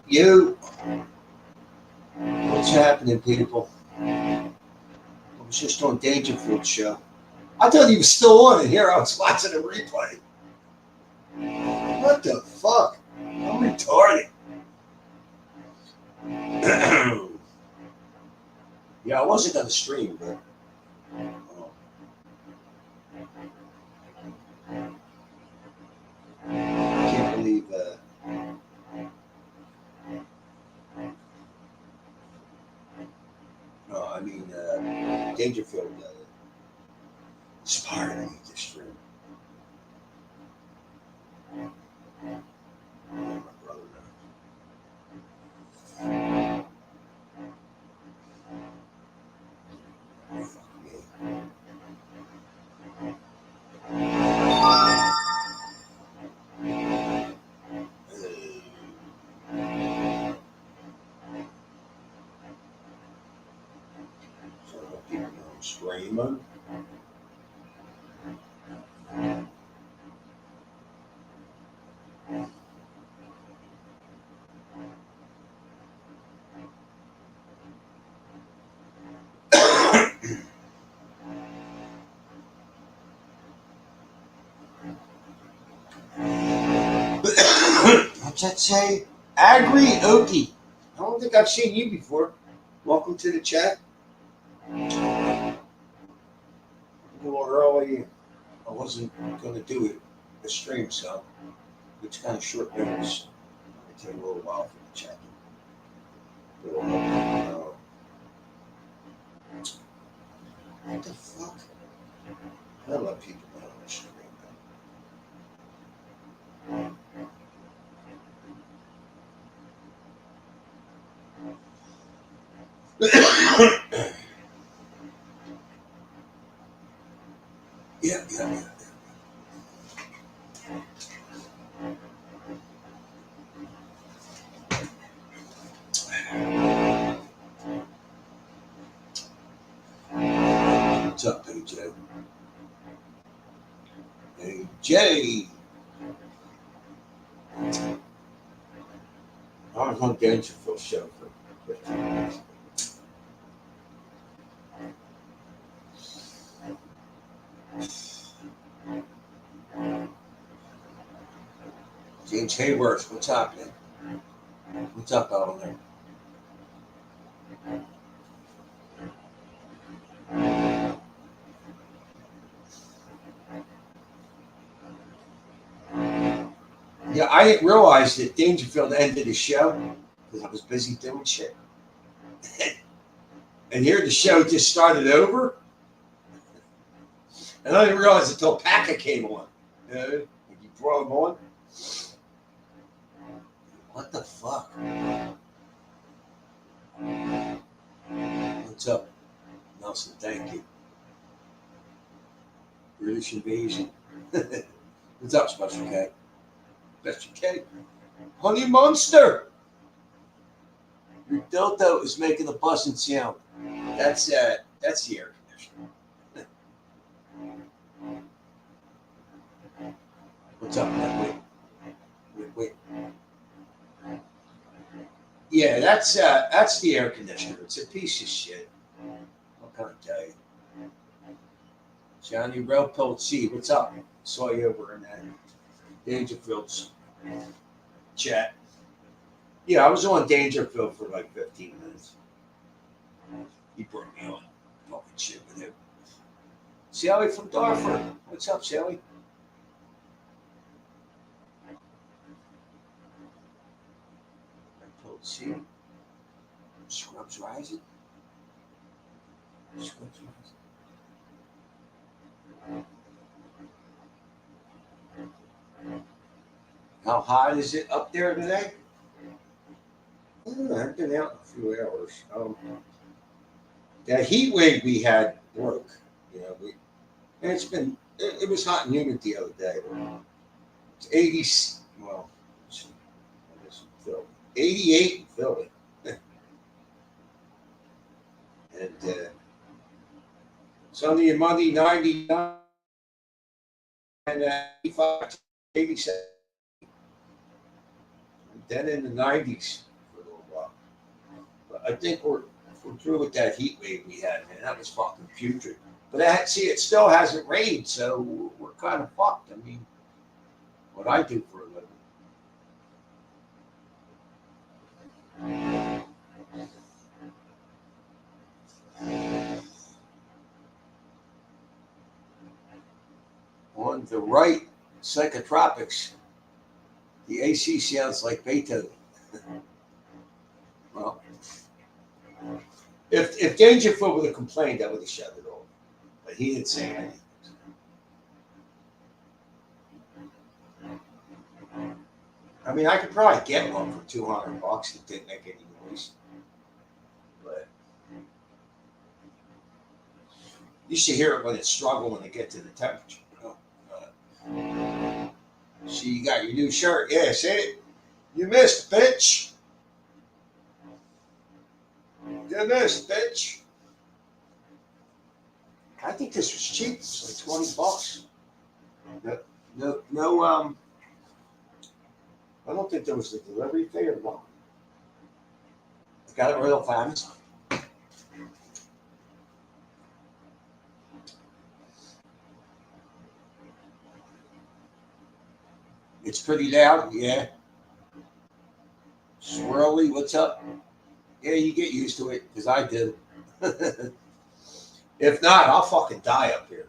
You, what's happening, people? I was just on Dangerfield's show. I thought he was still on it. Here, I was watching a replay. What the fuck? I'm retarded. Yeah, I wasn't gonna stream, but I can't believe. No, I mean Dangerfield inspired me to stream. My brother. Fuck me. So people know I'm streaming. What's that say? Agri Okie. I don't think I've seen you before. Welcome to the chat. A little early. I wasn't going to do it the stream, so it's kind of short notice. It take a little while for the chat. What the fuck? I love people on the stream. Yeah. What's up, AJ? AJ! I was on Dangerfield show for 15 minutes. James Hayworth, what's happening? What's up out there? Yeah, I didn't realize that Dangerfield ended his show because I was busy doing shit. And here the show just started over. And I didn't realize until Paca came on. You brought him on. What the fuck? What's up, Nelson? Thank you. British invasion. What's up, Special K? Special K. Honey Monster. Your dildo is making a buzzing sound. That's the air conditioner. What's up, man? Wait. Yeah, that's the air conditioner. It's a piece of shit. What can I tell you? Johnny Relpill C, what's up? Saw you over in that Dangerfield's chat. Yeah, I was on Dangerfield for like 15 minutes. He brought me on. Talking shit with him. Sally from Darfur. What's up, Sally? See, Scrubs rising. Scrubs rising. How hot is it up there today? I've been out a few hours. That heat wave we had broke. And it was hot and humid the other day. It's 80. Well, I guess in Philly. 88 in Philly. And Sunday and Monday, 99 and 85, 87. Then in the 90s, I think we're through with that heat wave we had, man. That was fucking putrid. But it still hasn't rained, so we're kind of fucked. I mean, what I do for a living. On the right, psychotropics. The AC sounds like Beethoven. Well, if Dangerfield would have complained, I would have shut it off. But he didn't say anything. I mean, I could probably get one for $200 that didn't make any noise. But you should hear it when it's struggling to get to the temperature. See, you got your new shirt. Yeah, see it? You missed, bitch. You missed, bitch. I think this was cheap. It's like $20. No, I don't think there was a delivery fee or what. I got it right off Amazon. It's pretty loud, yeah. Swirly, what's up? Yeah, you get used to it, because I do. If not, I'll fucking die up here.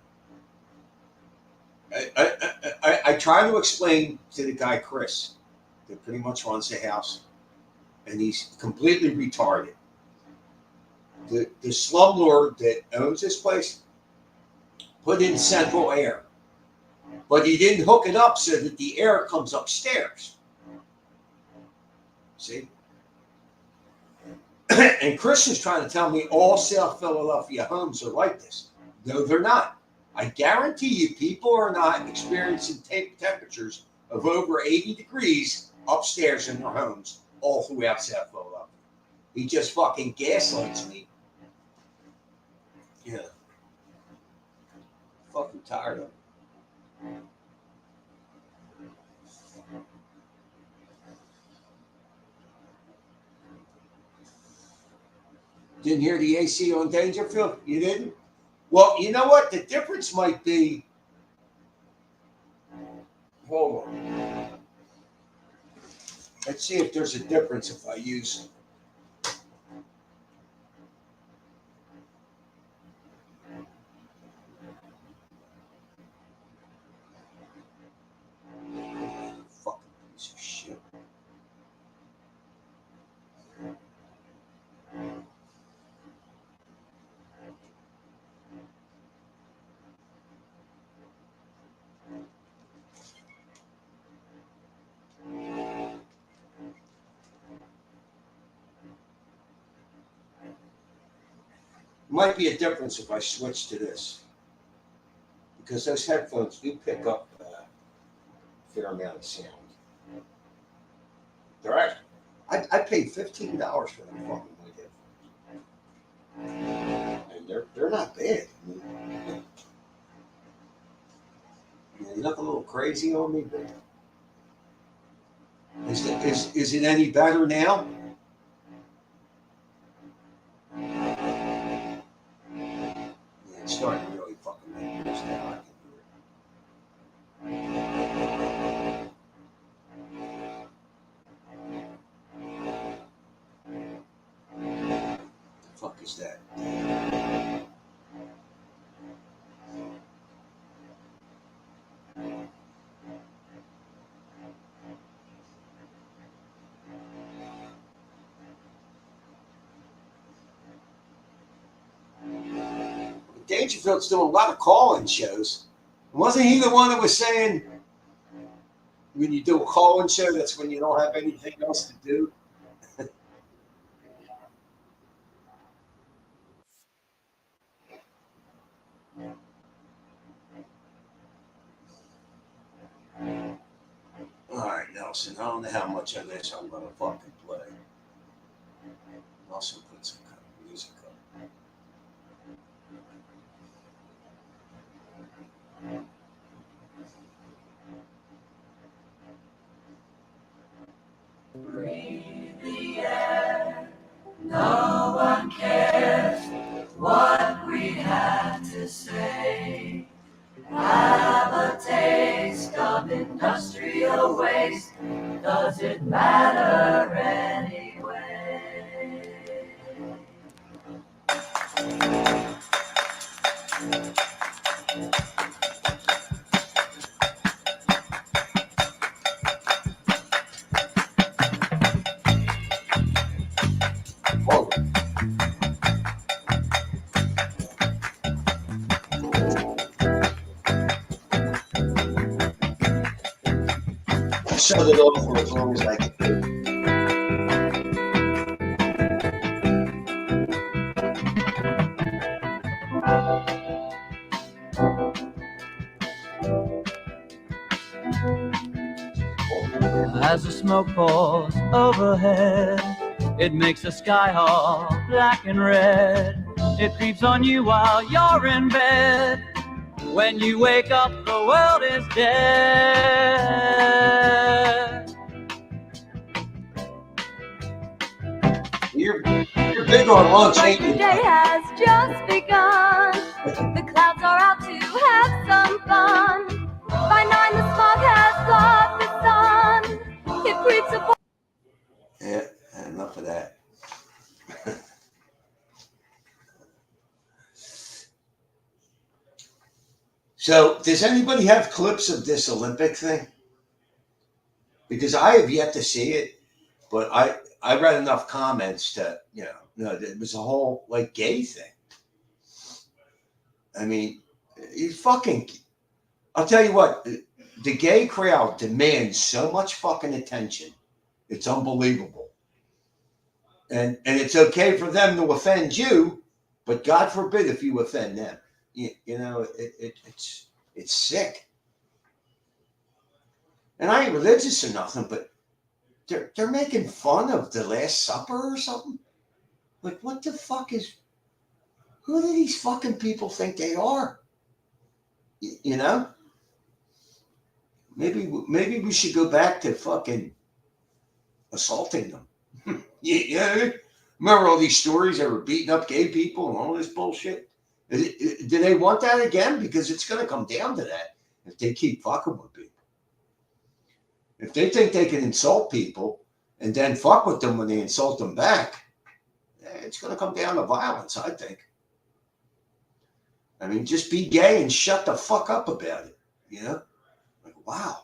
I try to explain to the guy, Chris, that pretty much runs the house, and he's completely retarded. The slumlord that owns this place put in central air, but he didn't hook it up so that the air comes upstairs. See? And Chris is trying to tell me all South Philadelphia homes are like this. No, they're not. I guarantee you, people are not experiencing temperatures of over 80 degrees upstairs in their homes all throughout South Philadelphia. He just fucking gaslights me. Yeah. Fucking tired of it. Didn't hear the AC on Dangerfield? You didn't? Well, you know what? The difference might be. Hold on. Let's see if there's a difference if I use. Fucking piece of shit. Might be a difference if I switch to this, because those headphones do pick up a fair amount of sound. They're actually, I paid $15 for them fucking white headphones, and they're not bad. They look a little crazy on me, but is it any better now? Yeah, it's starting to really fucking make noise now. I can hear it. The fuck is that? Dangerfield's doing a lot of call-in shows. Wasn't he the one that was saying when you do a call-in show, that's when you don't have anything else to do? All right, Nelson, I don't know how much of this I'm going to fucking play. Also put some kind of music up. Breathe the air. No. does it matter anyway? Whoa. I shut it off for as long as I can. As the smoke pours overhead, it makes the sky all black and red. It creeps on you while you're in bed. When you wake up, the world is dead. You're big on lunch, ain't you? The day has just begun. The clouds are out to have some fun. By 9, the smog has blocked the sun. It creeps upon. Yeah, enough of that. So, does anybody have clips of this Olympic thing? Because I have yet to see it, but I read enough comments to, no, it was a whole like gay thing. I mean, I'll tell you what, the gay crowd demands so much fucking attention. It's unbelievable. And it's okay for them to offend you, but God forbid if you offend them. It's sick. And I ain't religious or nothing, but they're making fun of the Last Supper or something. Like, what the fuck who do these fucking people think they are? Maybe we should go back to fucking assaulting them. Yeah. Remember all these stories that were beating up gay people and all this bullshit? Do they want that again? Because it's going to come down to that if they keep fucking with people. If they think they can insult people and then fuck with them when they insult them back, it's going to come down to violence, I think. I mean, just be gay and shut the fuck up about it, Like, wow.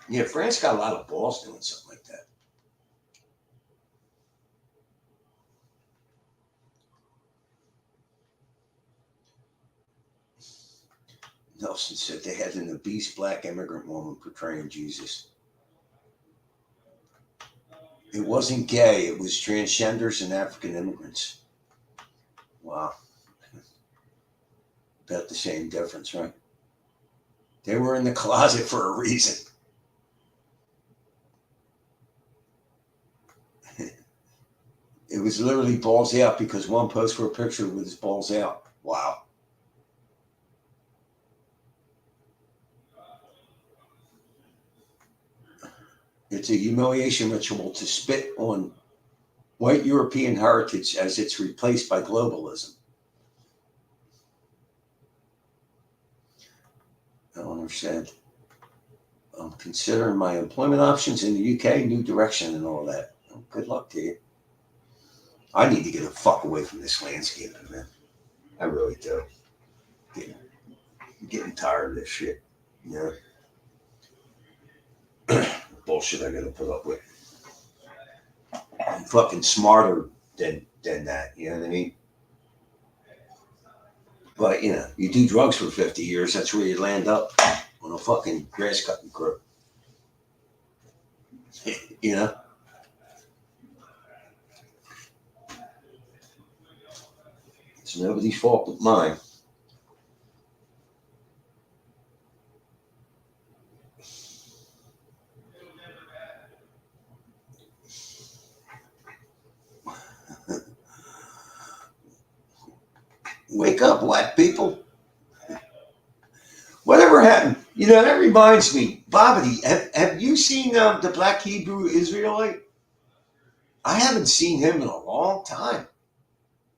Yeah, France got a lot of balls doing something like that. Nelson said they had an obese black immigrant woman portraying Jesus. It wasn't gay. It was transgenders and African immigrants. Wow. About the same difference, right? They were in the closet for a reason. It was literally balls out because one posted for a picture with his balls out. Wow. It's a humiliation ritual to spit on white European heritage as it's replaced by globalism. Eleanor said, I'm considering my employment options in the UK, new direction and all that. Well, good luck to you. I need to get the fuck away from this landscaping, man. I really do. Getting tired of this shit. Bullshit I gotta put up with. I'm fucking smarter than that, you know what I mean? But, you do drugs for 50 years, that's where you land up on a fucking grass cutting crew. It's nobody's fault but mine. Wake up, black people. Whatever happened? That reminds me, Bobbity, have you seen the Black Hebrew Israelite? I haven't seen him in a long time.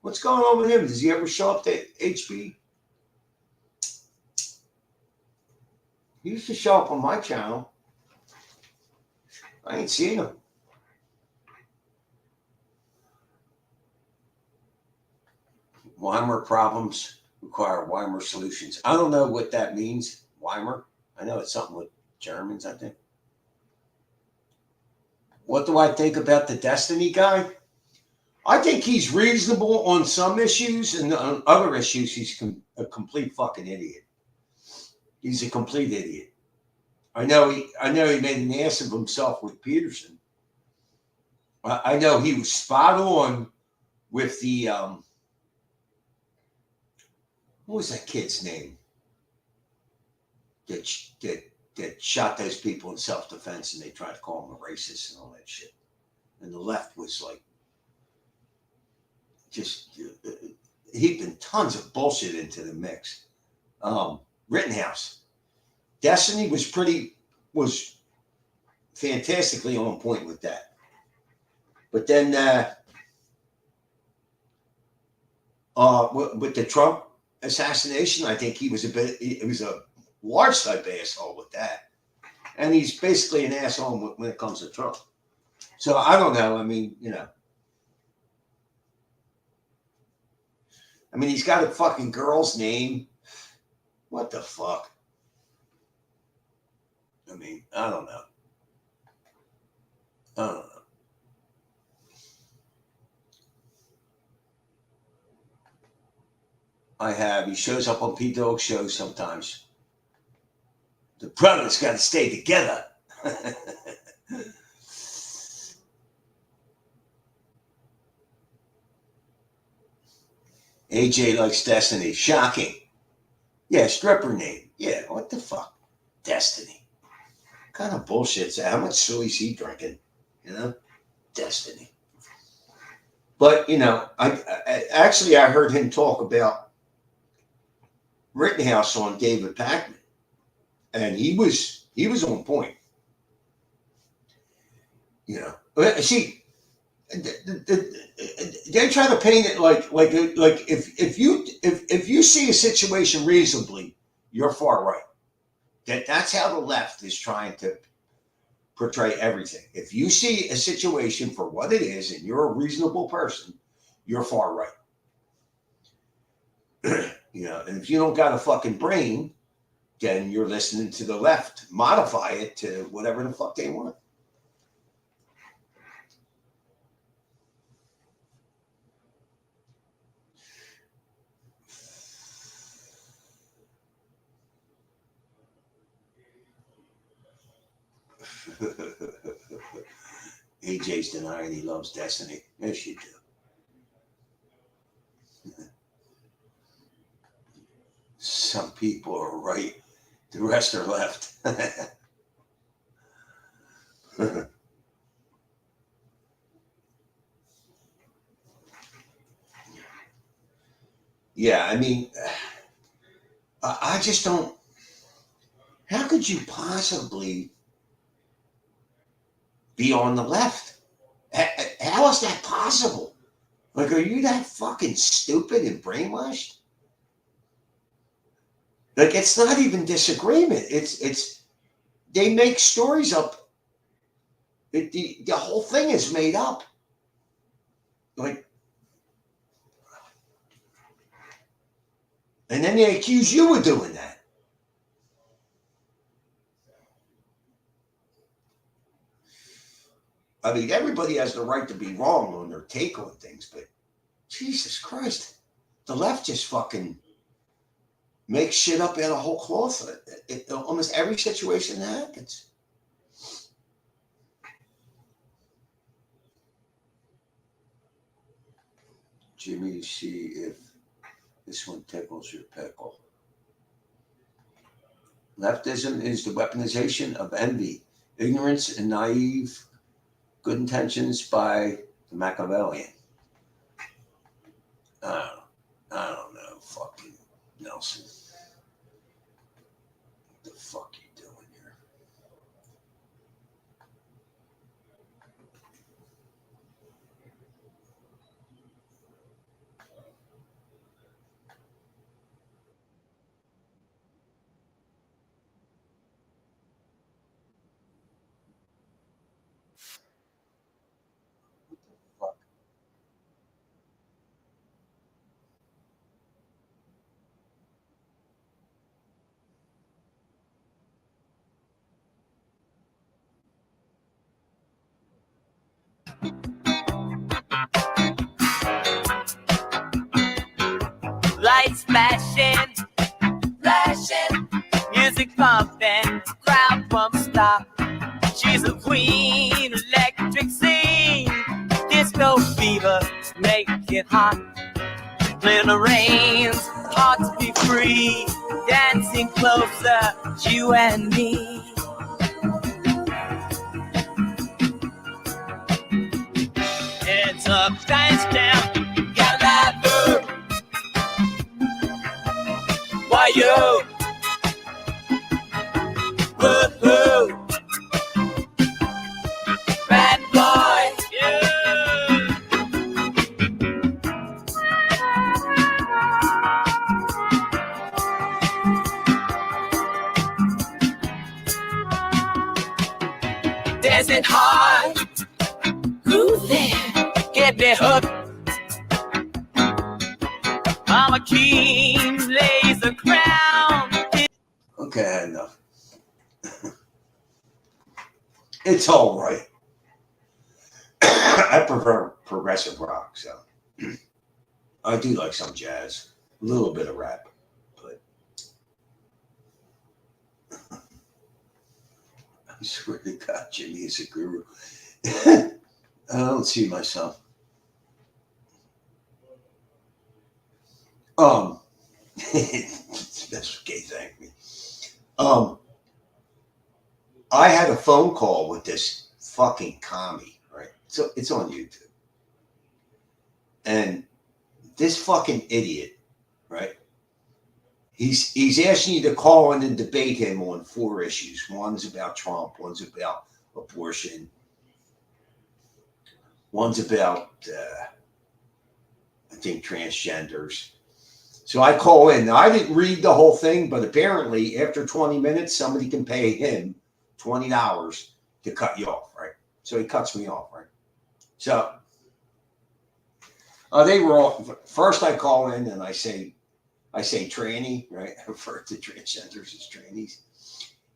What's going on with him? Does he ever show up to HB? He used to show up on my channel. I ain't seen him. Weimar problems require Weimar solutions. I don't know what that means, Weimar. I know it's something with Germans, I think. What do I think about the Destiny guy? I think he's reasonable on some issues, and on other issues, he's a complete fucking idiot. He's a complete idiot. I know he made an ass of himself with Peterson. I know he was spot on with the what was that kid's name that shot those people in self-defense, and they tried to call him a racist and all that shit. And the left was like just heaping tons of bullshit into the mix. Rittenhouse. Destiny was fantastically on point with that. But then with the Trump assassination, I think he was a large type asshole with that. And he's basically an asshole when it comes to Trump. So I don't know. I mean, he's got a fucking girl's name. What the fuck? I mean, I don't know. He shows up on P Dog shows sometimes. The brothers got to stay together. AJ likes Destiny. Shocking. Yeah, stripper name. Yeah, what the fuck? Destiny. What kind of bullshit's that? How much soy is he drinking? Destiny. But, I heard him talk about Rittenhouse on David Pakman. And he was on point. See, they try to paint it like if you see a situation reasonably, you're far right. That's how the left is trying to portray everything. If you see a situation for what it is and you're a reasonable person, you're far right. And if you don't got a fucking brain, then you're listening to the left. Modify it to whatever the fuck they want. AJ's denying he loves Destiny. Yes, you do. Some people are right. The rest are left. Yeah, I just don't. How could you possibly be on the left? How is that possible? Like, are you that fucking stupid and brainwashed? Like, it's not even disagreement. It's they make stories up. The whole thing is made up. Like, and then they accuse you of doing that. Everybody has the right to be wrong on their take on things, but Jesus Christ, the left just fucking makes shit up out of whole cloth. Almost every situation that happens. Jimmy, see if this one tickles your pickle. Leftism is the weaponization of envy, ignorance, and naive good intentions by the Machiavellian. I don't know, fucking Nelson. What the fuck you doing here? Lights flashing, flashing, music pumping, crowd won't stop. She's a queen, electric scene, disco fever, make it hot. Clear the reins, hard to be free, dancing closer, you and me. It's up, dance down, gotta love her. Why you? Woo-hoo. Bad boy, yeah. Dancing hard, who's there? Get me hooked. I'm a king, lays the crown. Okay, enough. It's all right. I prefer progressive rock, so I do like some jazz, a little bit of rap, but I swear to God, Jimmy is a guru. I don't see myself. That's okay, thank me. I had a phone call with this fucking commie, right? So it's on YouTube. And this fucking idiot, right? He's asking you to call in and debate him on 4 issues. One's about Trump, one's about abortion, one's about I think transgenders. So I call in. Now, I didn't read the whole thing, but apparently after 20 minutes, somebody can pay him $20 to cut you off, right? So he cuts me off, right? So they were all, first I call in and I say tranny, right? I refer to transgenders as trannies.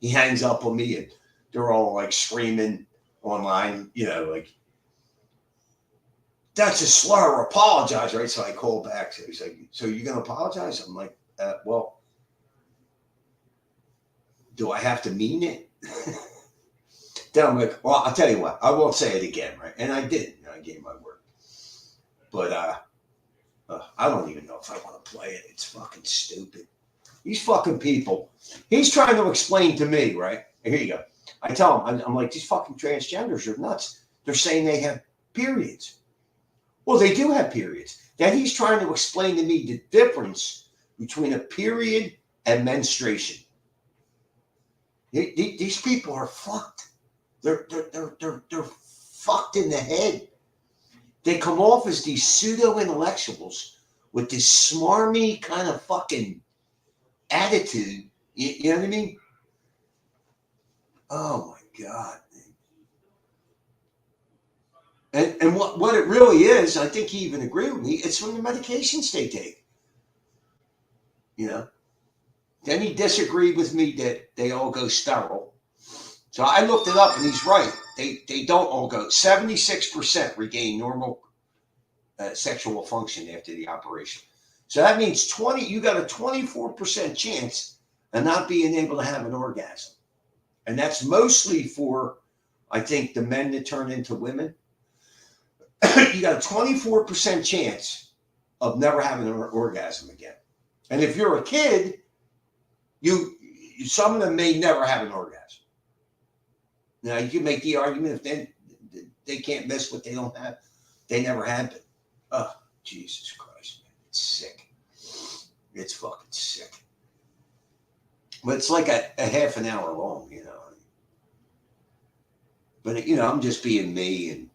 He hangs up on me and they're all like screaming online, you know, like, that's a slur, apologize, right? So I call back. So he's like, so you're going to apologize? I'm like, well, do I have to mean it? Then I'm like, well, I'll tell you what, I won't say it again, right? And I did. I gave my word. But I don't even know if I want to play it. It's fucking stupid. These fucking people, he's trying to explain to me, right? And here you go. I tell him, I'm like, these fucking transgenders are nuts. They're saying they have periods. Well, they do have periods. Then he's trying to explain to me the difference between a period and menstruation. These people are fucked. They're fucked in the head. They come off as these pseudo-intellectuals with this smarmy kind of fucking attitude. You know what I mean? Oh my God. And what it really is, I think he even agreed with me, it's from the medications they take. You know? Then he disagreed with me that they all go sterile. So I looked it up and he's right. They don't all go. 76% regain normal sexual function after the operation. So that means you got a 24% chance of not being able to have an orgasm. And that's mostly for, I think, the men that turn into women. You got a 24% chance of never having an orgasm again. And if you're a kid, some of them may never have an orgasm. Now, you can make the argument if they can't miss what they don't have, they never had it. Oh, Jesus Christ, man. It's sick. It's fucking sick. But it's like a half an hour long, you know. But, you know, I'm just being me. And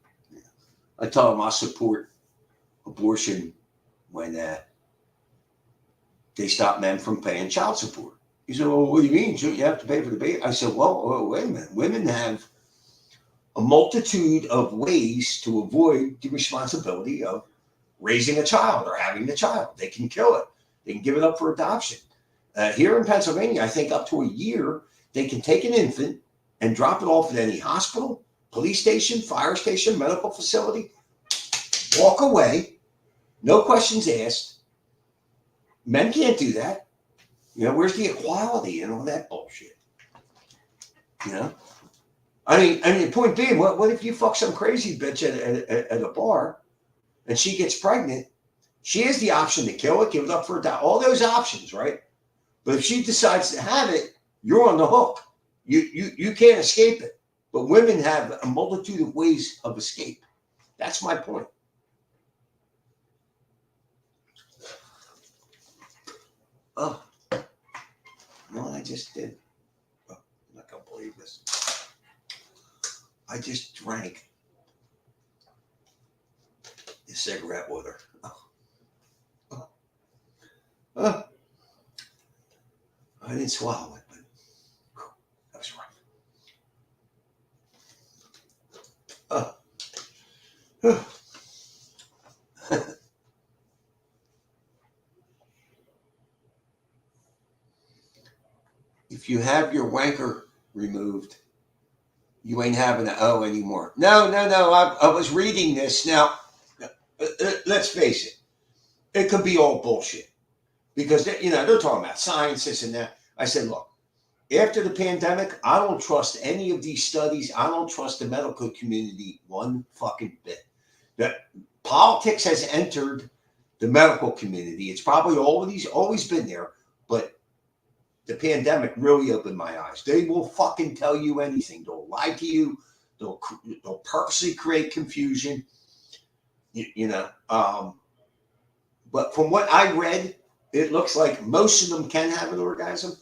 I tell them I support abortion when they stop men from paying child support. He said, well, what do you mean? Shouldn't you have to pay for the baby? I said, well, wait a minute. Women have a multitude of ways to avoid the responsibility of raising a child or having the child. They can kill it. They can give it up for adoption. Here in Pennsylvania, I think up to a year, they can take an infant and drop it off at any hospital, police station, fire station, medical facility, walk away, no questions asked. Men can't do that. You know, where's the equality and all that bullshit? You know? I mean, point being, what if you fuck some crazy bitch at a bar and she gets pregnant? She has the option to kill it, give it up for a dog, all those options, right? But if she decides to have it, you're on the hook. You can't escape it. But women have a multitude of ways of escape. That's my point. Oh, you know what I just did? Oh, I'm not going to believe this. I just drank the cigarette water. Oh. I didn't swallow it, but that was rough. If you have your wanker removed, you ain't having an O anymore. No. I was reading this. Now, let's face it. It could be all bullshit. Because, they're talking about science, this and that. I said, look, after the pandemic, I don't trust any of these studies. I don't trust the medical community one fucking bit. That politics has entered the medical community. It's probably always been there, but the pandemic really opened my eyes. They will fucking tell you anything. They'll lie to you. They'll purposely create confusion. But from what I read, it looks like most of them can have an orgasm,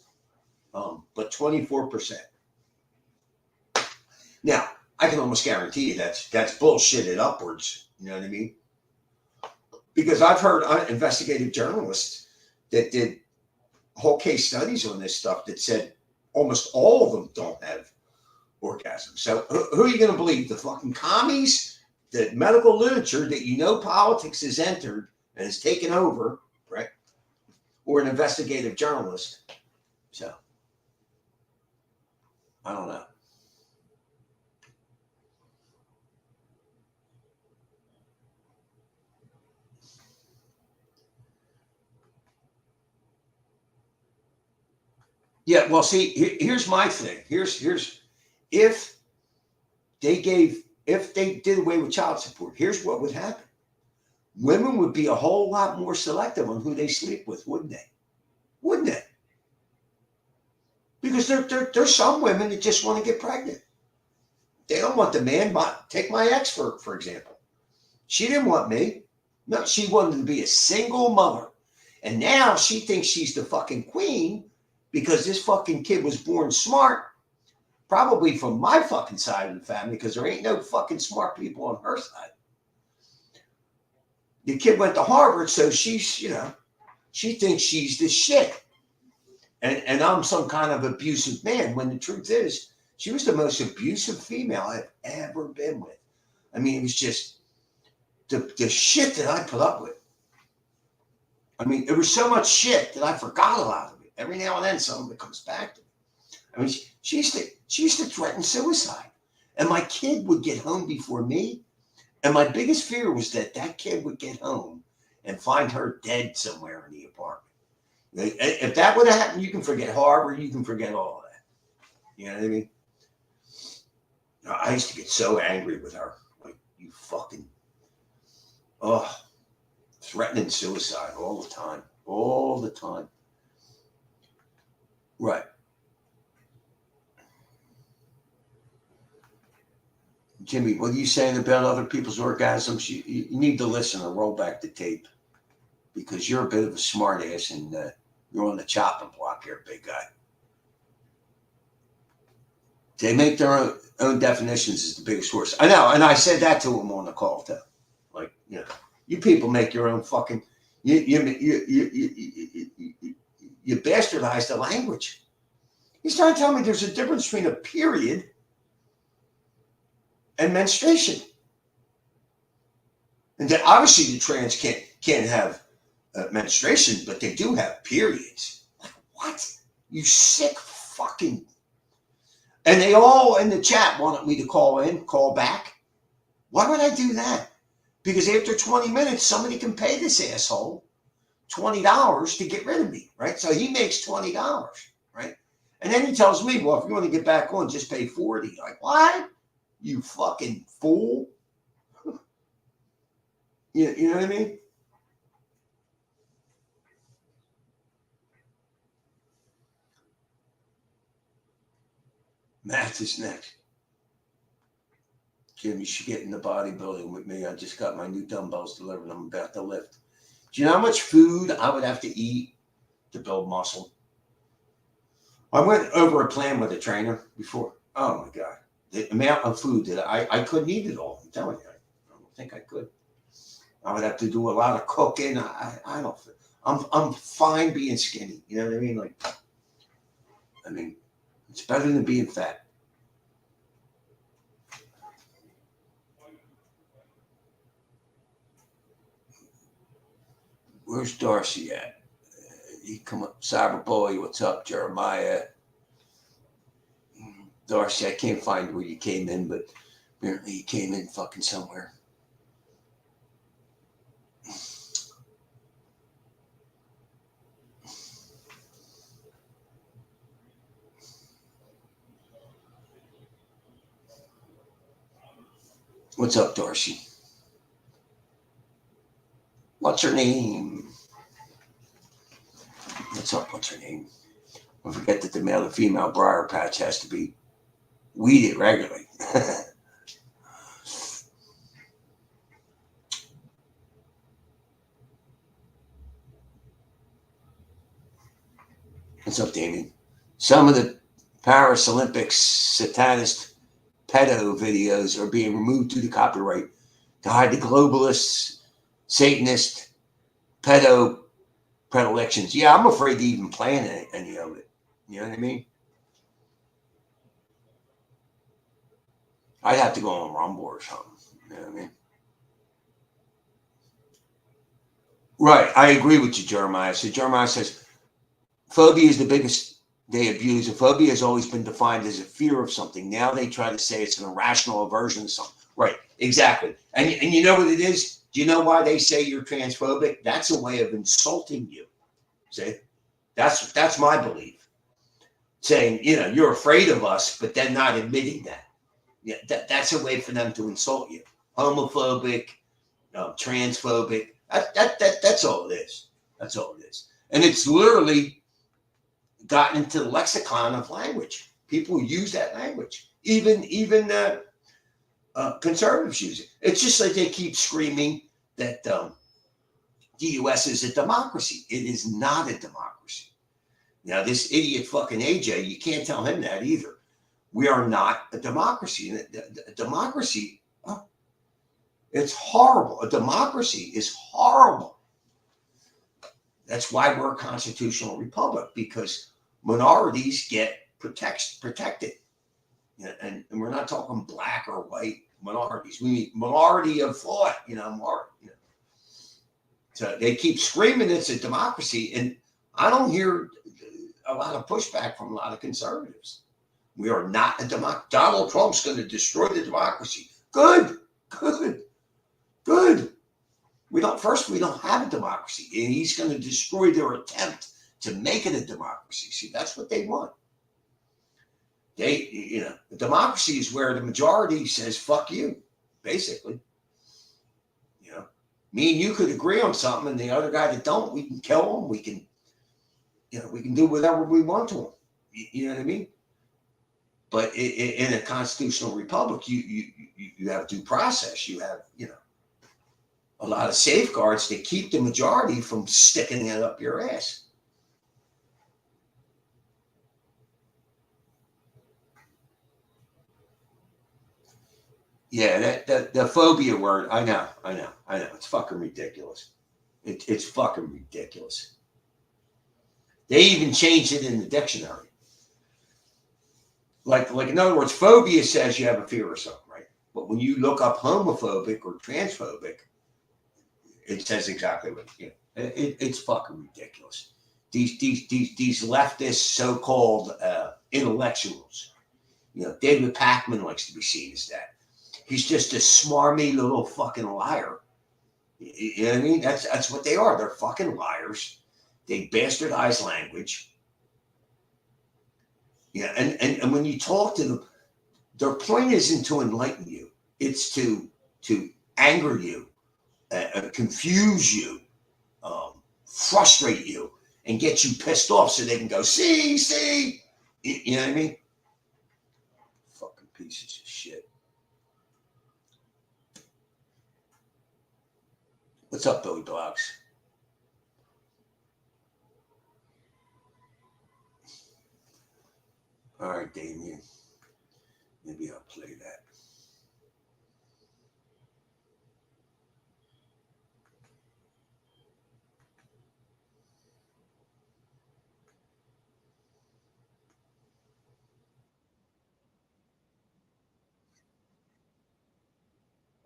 but 24%. Now, I can almost guarantee you that's bullshitted upwards. You know what I mean? Because I've heard investigative journalists that did whole case studies on this stuff that said almost all of them don't have orgasms. So who are you going to believe? The fucking commies, the medical literature that politics has entered and has taken over, right? Or an investigative journalist. So, I don't know. Yeah, well, see, here's my thing. Here's if they did away with child support, here's what would happen. Women would be a whole lot more selective on who they sleep with, wouldn't they? Wouldn't they? Because there's some women that just want to get pregnant. They don't want the man. Take my ex, for example. She didn't want me. No, she wanted to be a single mother. And now she thinks she's the fucking queen because this fucking kid was born smart. Probably from my fucking side of the family, because there ain't no fucking smart people on her side. The kid went to Harvard, so she's, she thinks she's the shit. And I'm some kind of abusive man, when the truth is, she was the most abusive female I've ever been with. I mean, it was just the shit that I put up with. I mean, it was so much shit that I forgot a lot of it. Every now and then, some of it comes back to me. I mean, she used to threaten suicide. And my kid would get home before me. And my biggest fear was that kid would get home and find her dead somewhere in the apartment. If that would have happened, you can forget Harvard, you can forget all of that. You know what I mean? I used to get so angry with her. Like, you fucking, threatening suicide all the time. All the time. Right. Jimmy, what are you saying about other people's orgasms? You need to listen or roll back the tape, because you're a bit of a smart ass and you're on the chopping block here, big guy. They make their own definitions is the biggest source. I know, and I said that to him on the call too. Like, you people make your own fucking. You bastardize the language. He's trying to tell me there's a difference between a period and menstruation, and that obviously the trans can't have menstruation, but they do have periods. Like, what? You sick fucking. And they all in the chat wanted me to call back. Why would I do that? Because after 20 minutes, somebody can pay this asshole $20 to get rid of me, right? So he makes $20, right? And then he tells me, well, if you want to get back on, just pay $40. Like, what? You fucking fool. You know what I mean? Matt is next. Jim, you should get in the bodybuilding with me. I just got my new dumbbells delivered. I'm about to lift. Do you know how much food I would have to eat to build muscle? I went over a plan with a trainer before. Oh my God. The amount of food that I couldn't eat it all. I'm telling you. I don't think I could. I would have to do a lot of cooking. I don't. I'm fine being skinny. You know what I mean? Like, I mean, it's better than being fat. Where's Darcy at? He come up, Cyberboy. What's up, Jeremiah? Darcy, I can't find where you came in, but apparently you came in fucking somewhere. What's up, Darcy? What's her name? What's up? What's her name? Don't forget that the male and female briar patch has to be weeded regularly. What's up, Damien? Some of the Paris Olympics satanist pedo videos are being removed due to copyright to hide the globalists, Satanist, pedo predilections. Yeah, I'm afraid to even plan any of it. You know what I mean? I'd have to go on Rumble or something. You know what I mean? Right. I agree with you, Jeremiah. So Jeremiah says, phobia is the biggest they abuse. A phobia has always been defined as a fear of something. Now they try to say it's an irrational aversion to something. Right. Exactly. And you know what it is? Do you know why they say you're transphobic? That's a way of insulting you. See? That's my belief. Saying, you know, you're afraid of us, but then not admitting that. Yeah, that's a way for them to insult you. Homophobic, transphobic. That's all it is. That's all it is. And it's literally gotten into the lexicon of language. People use that language. Even conservatives use it. It's just like they keep screaming that the U.S. is a democracy. It is not a democracy. Now, this idiot fucking AJ, you can't tell him that either. We are not a democracy. A democracy, it's horrible. A democracy is horrible. That's why we're a constitutional republic, because minorities get protected. And we're not talking black or white minorities. We mean minority of thought, So they keep screaming it's a democracy, and I don't hear a lot of pushback from a lot of conservatives. We are not a democracy. Donald Trump's going to destroy the democracy. Good. We don't have a democracy, and he's going to destroy their attempt to make it a democracy. See, that's what they want. The democracy is where the majority says, fuck you, basically. Me and you could agree on something, and the other guy that don't, we can kill him. We can do whatever we want to him. You know what I mean? But in a constitutional republic, you have due process. You have, a lot of safeguards to keep the majority from sticking it up your ass. Yeah, the phobia word, I know. It's fucking ridiculous. It's fucking ridiculous. They even changed it in the dictionary. Like in other words, phobia says you have a fear of something, right? But when you look up homophobic or transphobic, it says exactly what it's fucking ridiculous. These leftist so-called intellectuals, David Pakman likes to be seen as that. He's just a smarmy little fucking liar. You know what I mean? That's what they are. They're fucking liars. They bastardize language. Yeah, and when you talk to them, their point isn't to enlighten you. It's to anger you, confuse you, frustrate you, and get you pissed off so they can go, see. You know what I mean? Fucking pieces of shit. What's up, Billy Blocks? All right, Damien. Maybe I'll play that.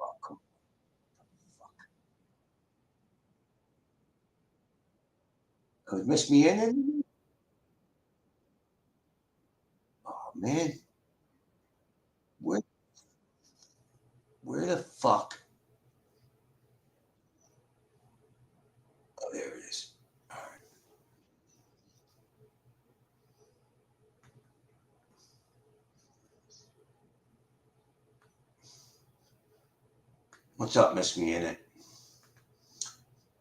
Oh, come on. Fuck. Oh, Miss Me in it? Oh, man. Where the fuck? Oh, there it is. All right. What's up, Miss Me in it?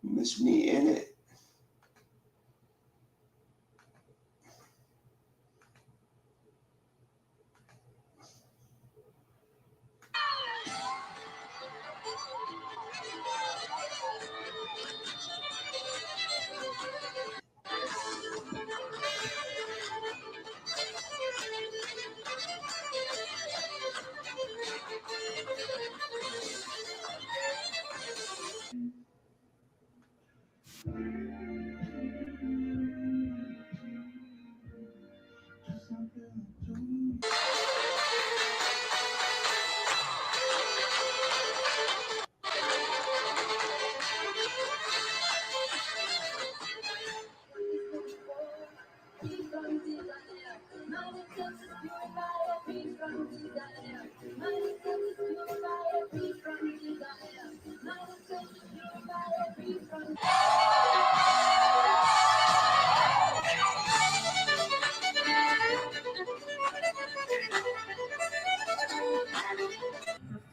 Miss Me in it.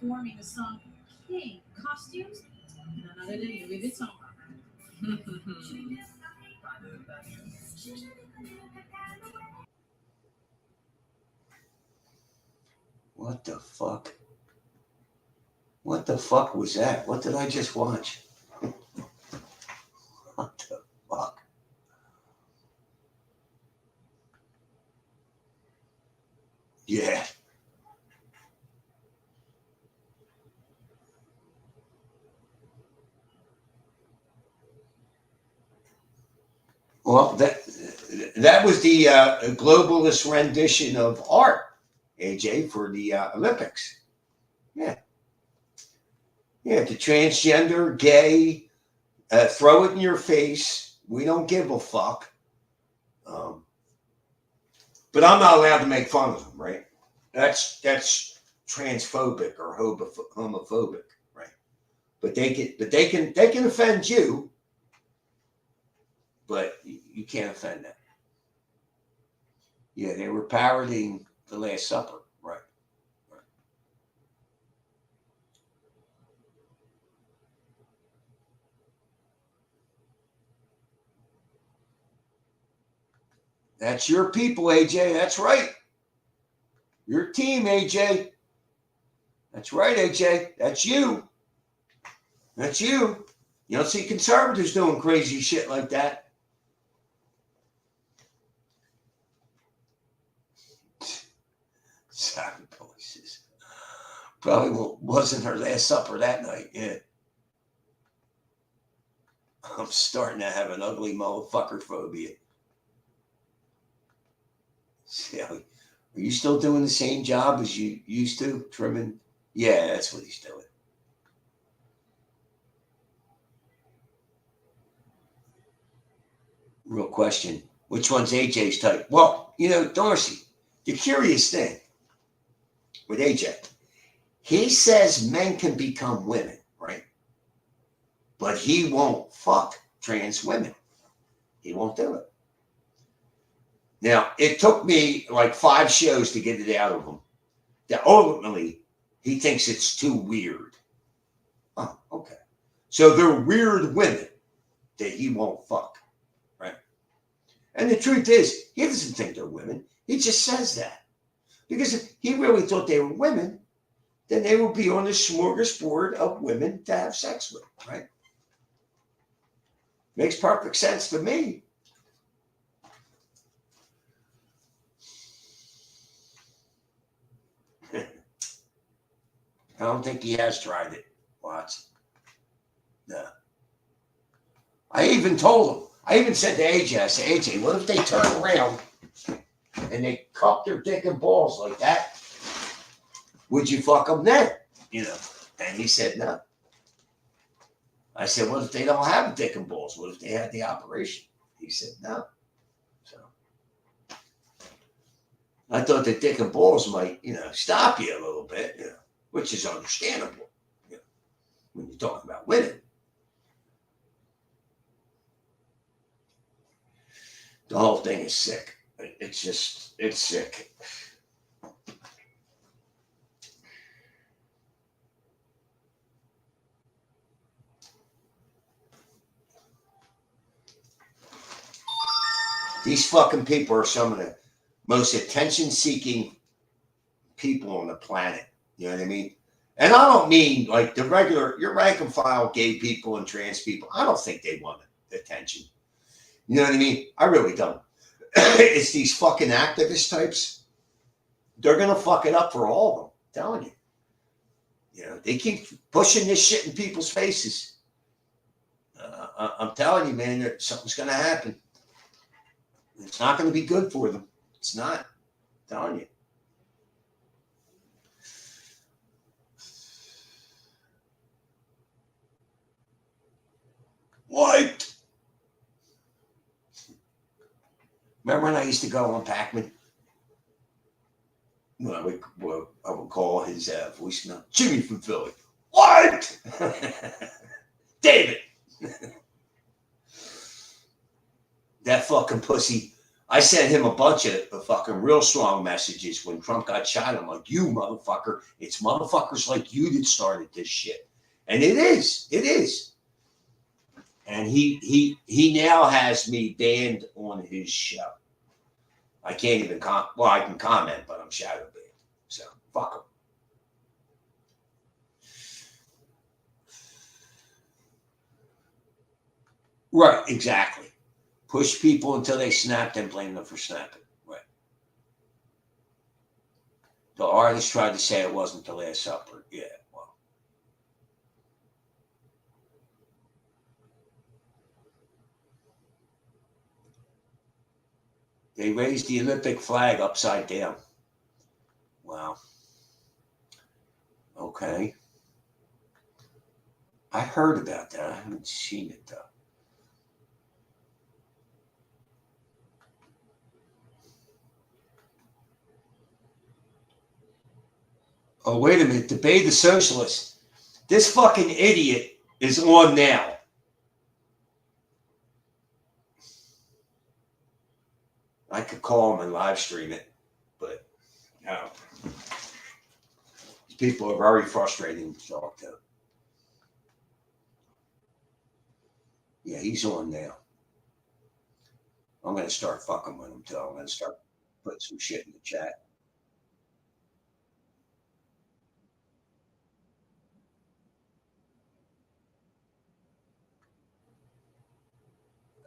Performing the song King, costumes, none other than Louis Vuitton. What the fuck? What the fuck was that? What did I just watch? What the fuck? Yeah. Well, that was the globalist rendition of art, AJ, for the Olympics. Yeah. Yeah, the transgender, gay, throw it in your face. We don't give a fuck. But I'm not allowed to make fun of them, right? That's transphobic or homophobic, right? But they can offend you, but you can't offend them. Yeah, they were parodying the Last Supper, right? That's your people, AJ. That's right. Your team, AJ. That's right, AJ. That's you. That's you. You don't see conservatives doing crazy shit like that. Sorry, voices. Probably wasn't her last supper that night. Yeah. I'm starting to have an ugly motherfucker phobia. See, are you still doing the same job as you used to, trimming? Yeah, that's what he's doing. Real question. Which one's AJ's type? Well, Darcy, the curious thing, with AJ. He says men can become women, right? But he won't fuck trans women. He won't do it. Now, it took me like 5 shows to get it out of him. That ultimately, he thinks it's too weird. Oh, okay. So they're weird women that he won't fuck, right? And the truth is, he doesn't think they're women. He just says that. Because if he really thought they were women, then they would be on the smorgasbord of women to have sex with, right? Makes perfect sense to me. I don't think he has tried it, Watson. No. I even told him, I even said to AJ, I said, AJ, what if they turn around and they cup their dick and balls like that? Would you fuck them then? You know, and he said no. I said, what if they don't have dick and balls? What if they had the operation? He said no. So I thought that dick and balls might, stop you a little bit, which is understandable, when you're talking about women. The whole thing is sick. It's sick. These fucking people are some of the most attention-seeking people on the planet. You know what I mean? And I don't mean like the regular, your rank and file gay people and trans people. I don't think they want attention. You know what I mean? I really don't. It's these fucking activist types. They're going to fuck it up for all of them. I'm telling you. They keep pushing this shit in people's faces. I'm telling you, man, that something's going to happen. It's not going to be good for them. It's not. I'm telling you. What? Remember when I used to go on Pac-Man? Well, I would call his voicemail, Jimmy from Philly. What? David. That fucking pussy. I sent him a bunch of fucking real strong messages when Trump got shot. I'm like, you motherfucker. It's motherfuckers like you that started this shit. And it is. It is. And he now has me banned on his show. I can't even I can comment, but I'm shadow banned. So fuck him. Right, exactly. Push people until they snap, then blame them for snapping. Right. The artist tried to say it wasn't the Last Supper. Yeah, well. They raised the Olympic flag upside down. Wow. Okay. I heard about that. I haven't seen it, though. Oh, wait a minute. Debate the Socialist. This fucking idiot is on now. I could call him and live stream it, but no. These people are very frustrating to talk to. Yeah, he's on now. I'm going to start fucking with him, too. I'm going to start putting some shit in the chat.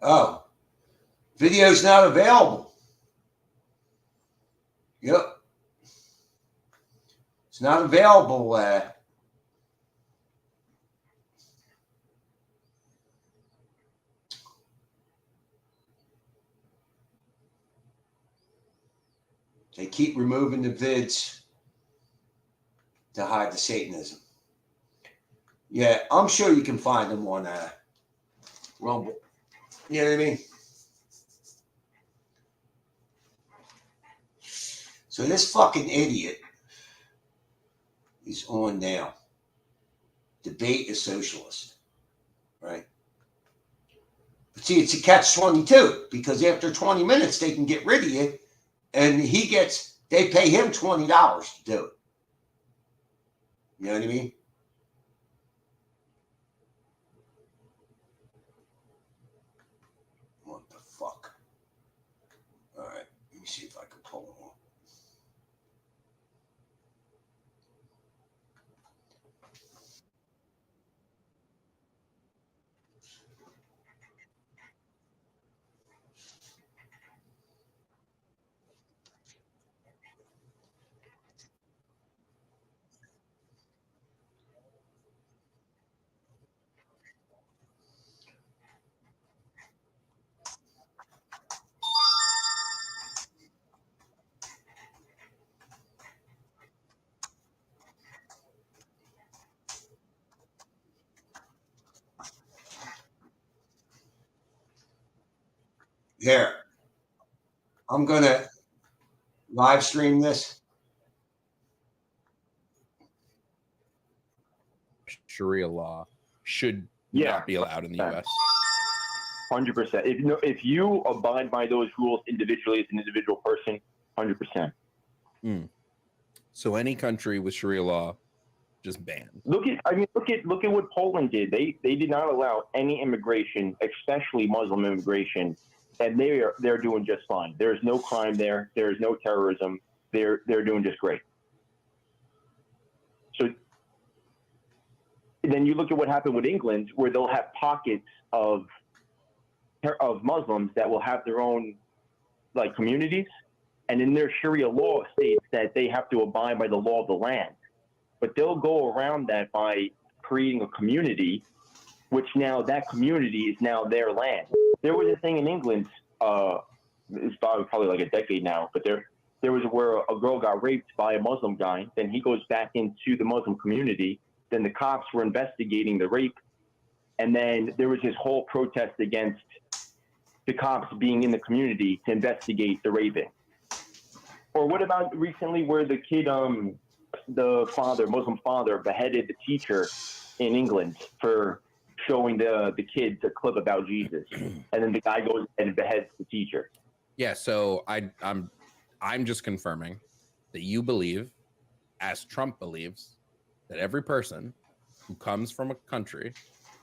Oh, video's not available. Yep. It's not available. They keep removing the vids to hide the Satanism. Yeah, I'm sure you can find them on Rumble. You know what I mean? So this fucking idiot is on now. Debate is socialist, right? But see, it's a catch-22 because after 20 minutes they can get rid of you, and they pay him $20 to do it. You know what I mean? What the fuck? All right, let me see if I can pull it on. Here, I'm gonna live stream this. Sharia law should Yeah. not be allowed in the U.S. 100%. If you abide by those rules individually as an individual person, 100%. So any country with Sharia law, just banned. Look at what Poland did. They did not allow any immigration, especially Muslim immigration, and they're doing just fine. There is no crime there. There is no terrorism. They're doing just great. So then you look at what happened with England, where they'll have pockets of Muslims that will have their own like communities, and in their Sharia law states that they have to abide by the law of the land. But they'll go around that by creating a community, which now that community is now their land. There was a thing in England, it's probably like a decade now, but there was where a girl got raped by a Muslim guy. Then he goes back into the Muslim community. Then the cops were investigating the rape. And then there was this whole protest against the cops being in the community to investigate the raping. Or what about recently where the kid, the Muslim father, beheaded the teacher in England for showing the kids a clip about Jesus, and then the guy goes and beheads the teacher. Yeah, so I'm just confirming that you believe, as Trump believes, that every person who comes from a country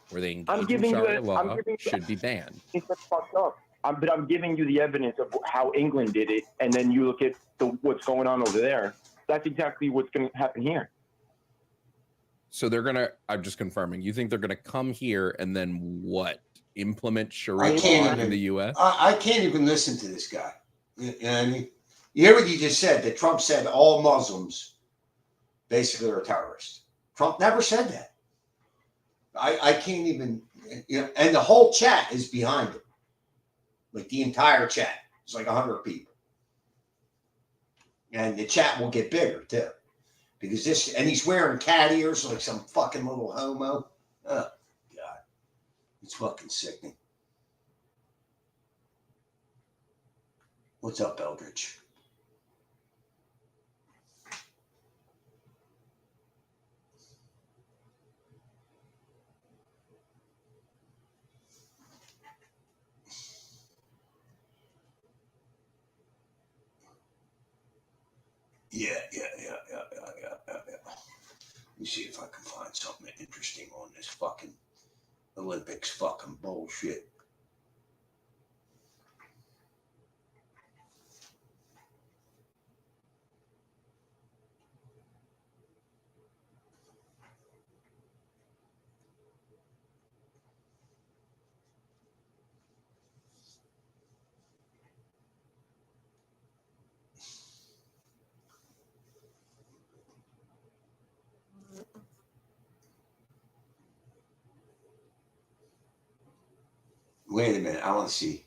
where they engage in Sharia law should be banned. It's fucked up. But I'm giving you the evidence of how England did it, and then you look at what's going on over there. That's exactly what's going to happen here. So I'm just confirming, you think they're going to come here and then what? Implement Sharia law in the U.S.? I can't even listen to this guy. You know what I mean? You hear what he just said, that Trump said all Muslims basically are terrorists. Trump never said that. I can't even, and the whole chat is behind it. Like the entire chat. It's like 100 people. And the chat will get bigger too. Because he's wearing cat ears like some fucking little homo. Oh, God. It's fucking sickening. What's up, Eldridge? Yeah. Let me see if I can find something interesting on this fucking Olympics fucking bullshit. Wait a minute, I want to see.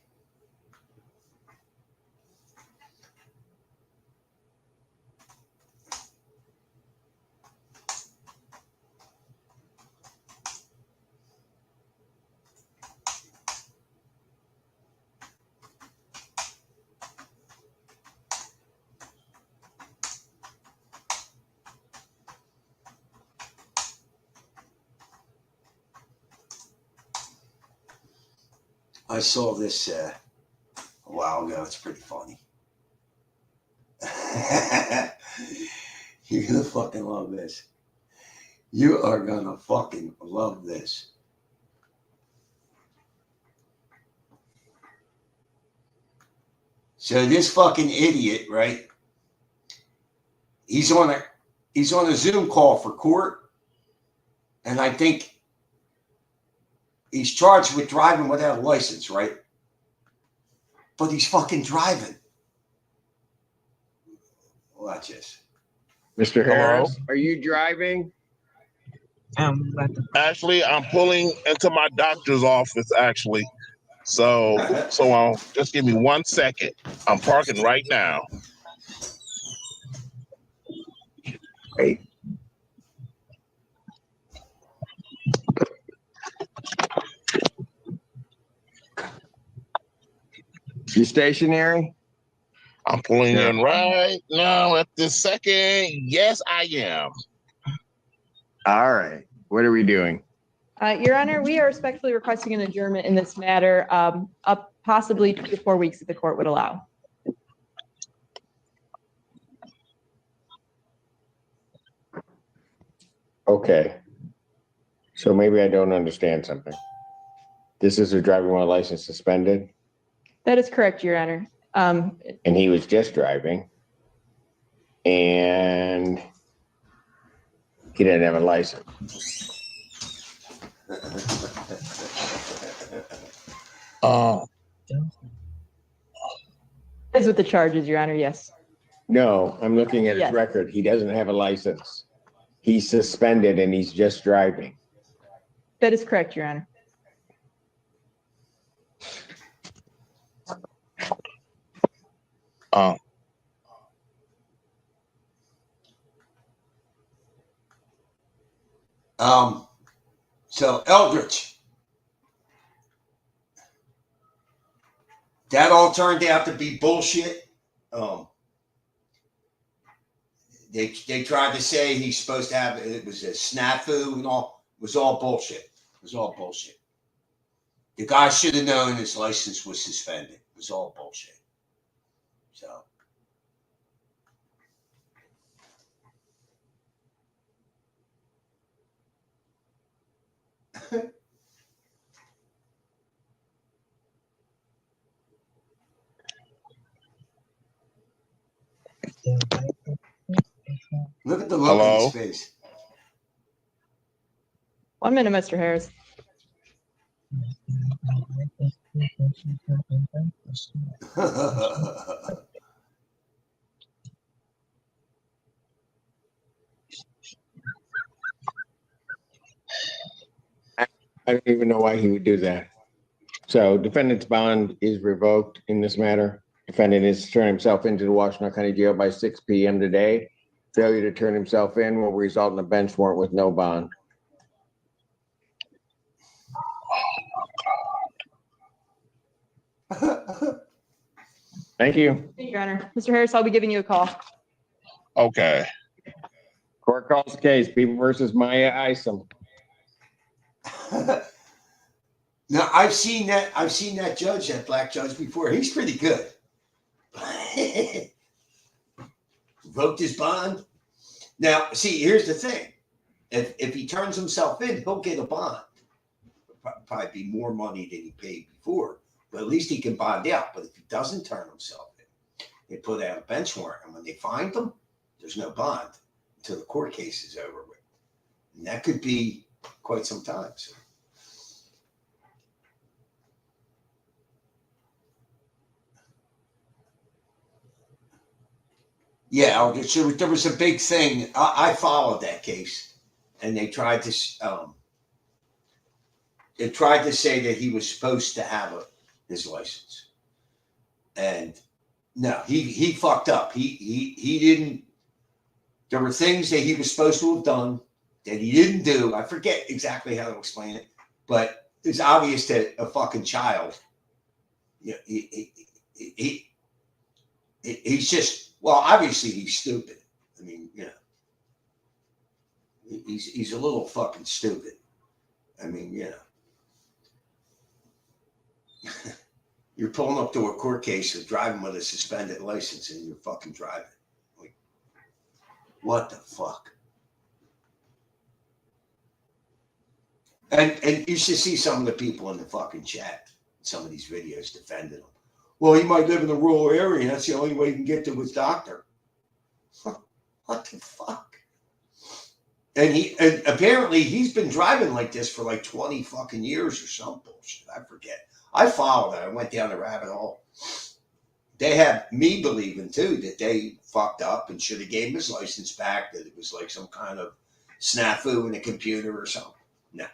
I saw this a while ago. It's pretty funny. You're gonna fucking love this. You are gonna fucking love this. So this fucking idiot, right? He's on a Zoom call for court, and I think he's charged with driving without a license, right? But he's fucking driving. Watch this. Mr. Hello? Harris, are you driving? Actually, I'm pulling into my doctor's office, actually. So just give me 1 second. I'm parking right now. Wait. You stationary? I'm pulling in right now at this second. Yes, I am. All right. What are we doing? Your Honor, we are respectfully requesting an adjournment in this matter, up possibly 2 to 4 weeks if the court would allow. Okay. So maybe I don't understand something. This is a driving while license suspended, That is correct, Your Honor. and he was just driving, and he didn't have a license. Is with the charges, Your Honor, yes. No, I'm looking at his Yes. record. He doesn't have a license. He's suspended and he's just driving. That is correct, Your Honor. So Eldridge, that all turned out to be bullshit. They tried to say he's supposed to have it was a snafu and all. It was all bullshit. It was all bullshit. The guy should have known his license was suspended. It was all bullshit. So. Look at the look on his face. 1 minute, Mr. Harris. I don't even know why he would do that. So defendant's bond is revoked in this matter. Defendant is to turn himself into the Washington County Jail by 6 p.m. today. Failure to turn himself in will result in a bench warrant with no bond. Thank you. Thank you, Your Honor. Mr. Harris, I'll be giving you a call. Okay. Court calls the case. People versus Maya Isom. Now I've seen that judge, that black judge before. He's pretty good. Revoked his bond. Now, see, here's the thing. If he turns himself in, he'll get a bond. Probably be more money than he paid before, but at least he can bond out. But if he doesn't turn himself in, they put out a bench warrant, and when they find him, there's no bond until the court case is over with. And that could be quite some time. So. Yeah, so there was a big thing. I followed that case, and they tried to say that he was supposed to have his license, and no, he fucked up. He didn't. There were things that he was supposed to have done that he didn't do. I forget exactly how to explain it, but it's obvious that a fucking child. Yeah, he's just. Well, obviously he's stupid. I mean, you know, he's a little fucking stupid. I mean, you know. You're pulling up to a court case of driving with a suspended license and you're fucking driving. Like, what the fuck? And you should see some of the people in the fucking chat, some of these videos defending them. Well, he might live in a rural area, and that's the only way he can get to his doctor. What the fuck? And apparently he's been driving like this for like 20 fucking years or some bullshit. I forget. I followed it. I went down the rabbit hole. They have me believing too that they fucked up and should have gave him his license back, that it was like some kind of snafu in the computer or something. No.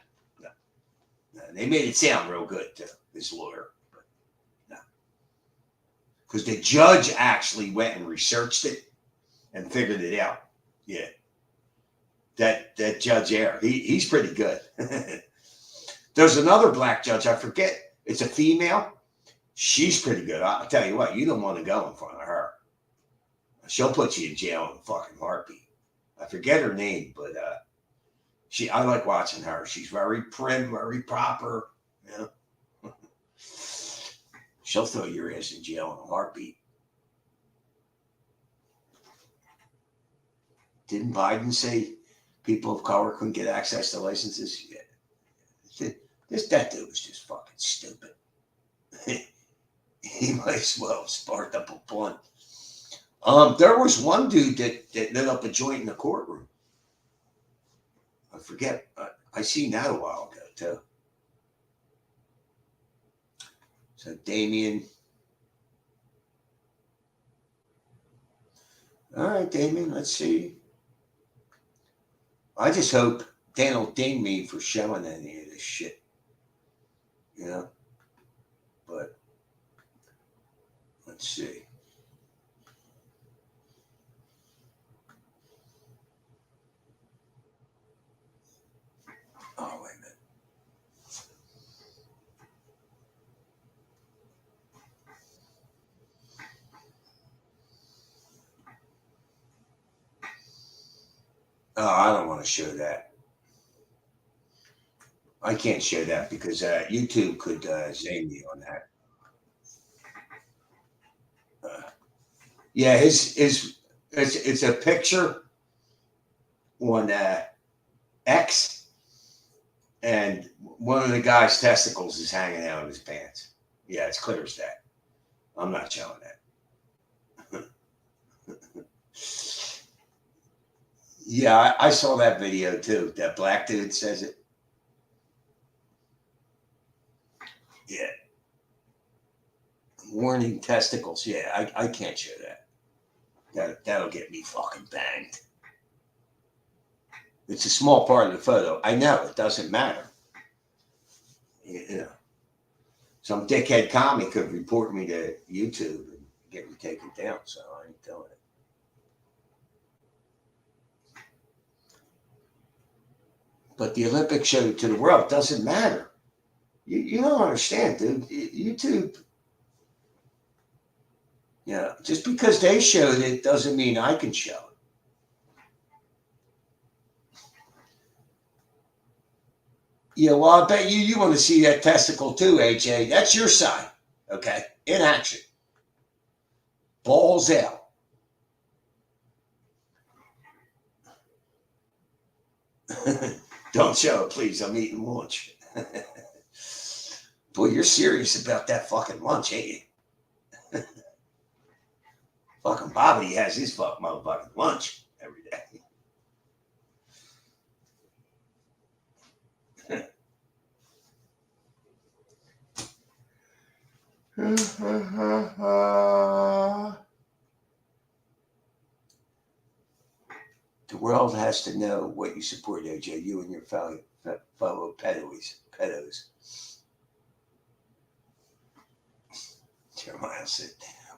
They made it sound real good to his lawyer, but no. Because the judge actually went and researched it and figured it out. Yeah. That judge there, he's pretty good. There's another black judge, I forget. It's a female. She's pretty good. I'll tell you what, you don't want to go in front of her. She'll put you in jail in a fucking heartbeat. I forget her name, but I like watching her. She's very prim, very proper. You know? She'll throw your ass in jail in a heartbeat. Didn't Biden say people of color couldn't get access to licenses? Yeah. That dude was just fucking stupid. He might as well have sparked up a blunt. There was one dude that lit up a joint in the courtroom. I forget. I seen that a while ago, too. So, Damien. All right, Damien, let's see. I just hope they don't ding me for showing any of this shit. You know? But, let's see. Oh, wait a minute. Oh, I don't want to show that. I can't show that because YouTube could zing me on that. Yeah, it's a picture on X, and one of the guy's testicles is hanging out of his pants. Yeah, it's clear as that. I'm not showing that. Yeah, I saw that video too. That black dude says it. Yeah. Warning testicles. Yeah, I can't show that. That'll get me fucking banged. It's a small part of the photo. I know, it doesn't matter. You know, some dickhead commie could report me to YouTube and get me taken down, so I ain't doing it. But the Olympics showed it to the world. It doesn't matter. You don't understand, dude. YouTube, yeah, just because they showed it doesn't mean I can show it. Yeah, well, I bet you want to see that testicle too, AJ. That's your side, okay? In action. Balls out. Don't show it, please. I'm eating lunch. Boy, you're serious about that fucking lunch, ain't you? Fucking Bobby has his fucking motherfucking lunch every day. The world has to know what you support, AJ, you and your fellow pedos. Jeremiah said,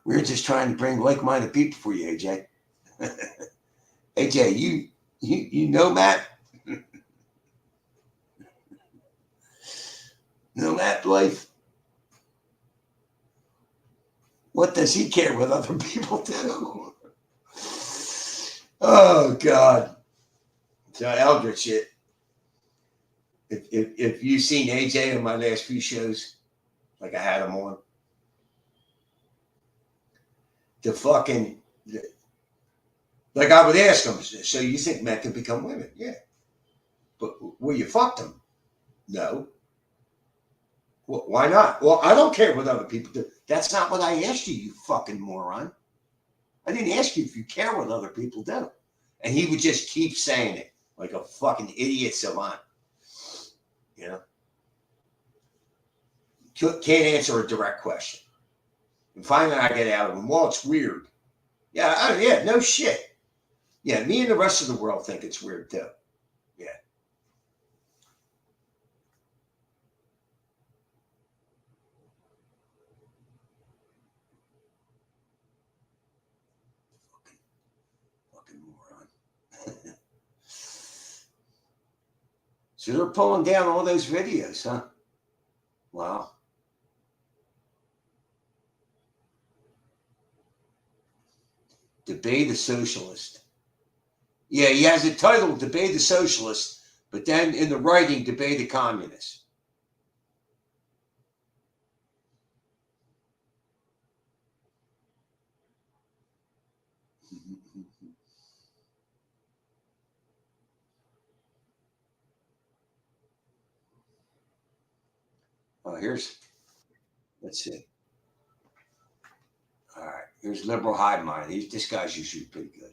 we're just trying to bring like-minded people for you, AJ. AJ, you know Matt? Know Matt Blythe? What does he care what other people do? Oh, God. So, Eldritch shit. If you've seen AJ on my last few shows, like I had them on. To fucking, like I would ask them, so you think men can become women? Yeah. But will you fuck them? No. Well, why not? Well, I don't care what other people do. That's not what I asked you, you fucking moron. I didn't ask you if you care what other people do. And he would just keep saying it like a fucking idiot savant. You know? Can't answer a direct question. And finally I get out of him, well, it's weird. Yeah, yeah, no shit. Yeah, me and the rest of the world think it's weird too. Yeah. Fucking moron. So they're pulling down all those videos, huh? Wow. Debate a Socialist. Yeah, he has a title, Debate a Socialist, but then in the writing, Debate a Communist. Oh, let's see. All right, here's Liberal Hive Mind. This guy's usually pretty good.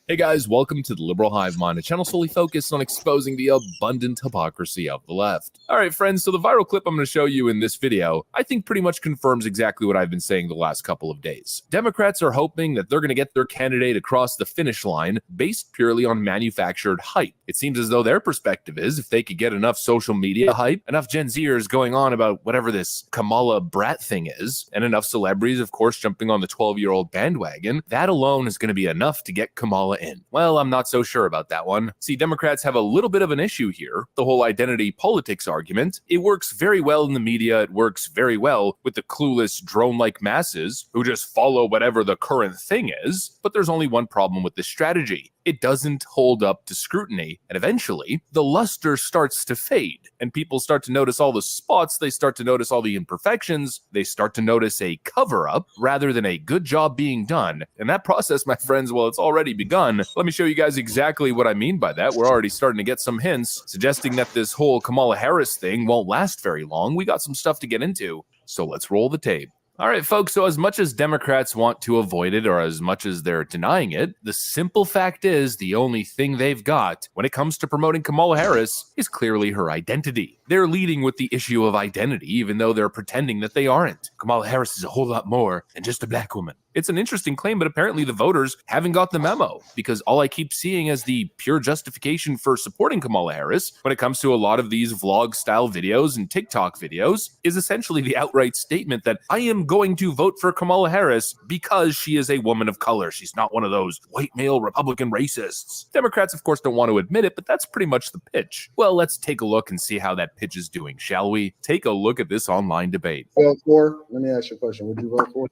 Hey guys, welcome to the Liberal Hive Mind, a channel solely focused on exposing the abundant hypocrisy of the left. Alright friends, so the viral clip I'm going to show you in this video, I think pretty much confirms exactly what I've been saying the last couple of days. Democrats are hoping that they're going to get their candidate across the finish line based purely on manufactured hype. It seems as though their perspective is if they could get enough social media hype, enough Gen Zers going on about whatever this Kamala brat thing is, and enough celebrities, of course, jumping on the 12-year-old bandwagon, that alone is going to be enough to get Kamala in. Well, I'm not so sure about that one. See, Democrats have a little bit of an issue here. The whole identity politics argument. It works very well in the media. It works very well with the clueless drone-like masses who just follow whatever the current thing is. But there's only one problem with this strategy. It doesn't hold up to scrutiny, and eventually, the luster starts to fade, and people start to notice all the spots, they start to notice all the imperfections, they start to notice a cover-up rather than a good job being done. And that process, my friends, well, it's already begun. Let me show you guys exactly what I mean by that. We're already starting to get some hints, suggesting that this whole Kamala Harris thing won't last very long. We got some stuff to get into, so let's roll the tape. All right, folks, so as much as Democrats want to avoid it or as much as they're denying it, the simple fact is the only thing they've got when it comes to promoting Kamala Harris is clearly her identity. They're leading with the issue of identity, even though they're pretending that they aren't. Kamala Harris is a whole lot more than just a black woman. It's an interesting claim, but apparently the voters haven't got the memo, because all I keep seeing as the pure justification for supporting Kamala Harris when it comes to a lot of these vlog-style videos and TikTok videos is essentially the outright statement that I am going to vote for Kamala Harris because she is a woman of color. She's not one of those white male Republican racists. Democrats, of course, don't want to admit it, but that's pretty much the pitch. Well, let's take a look and see how that pitch is doing, shall we? Take a look at this online debate. Vote for? Let me ask you a question. Would you vote for?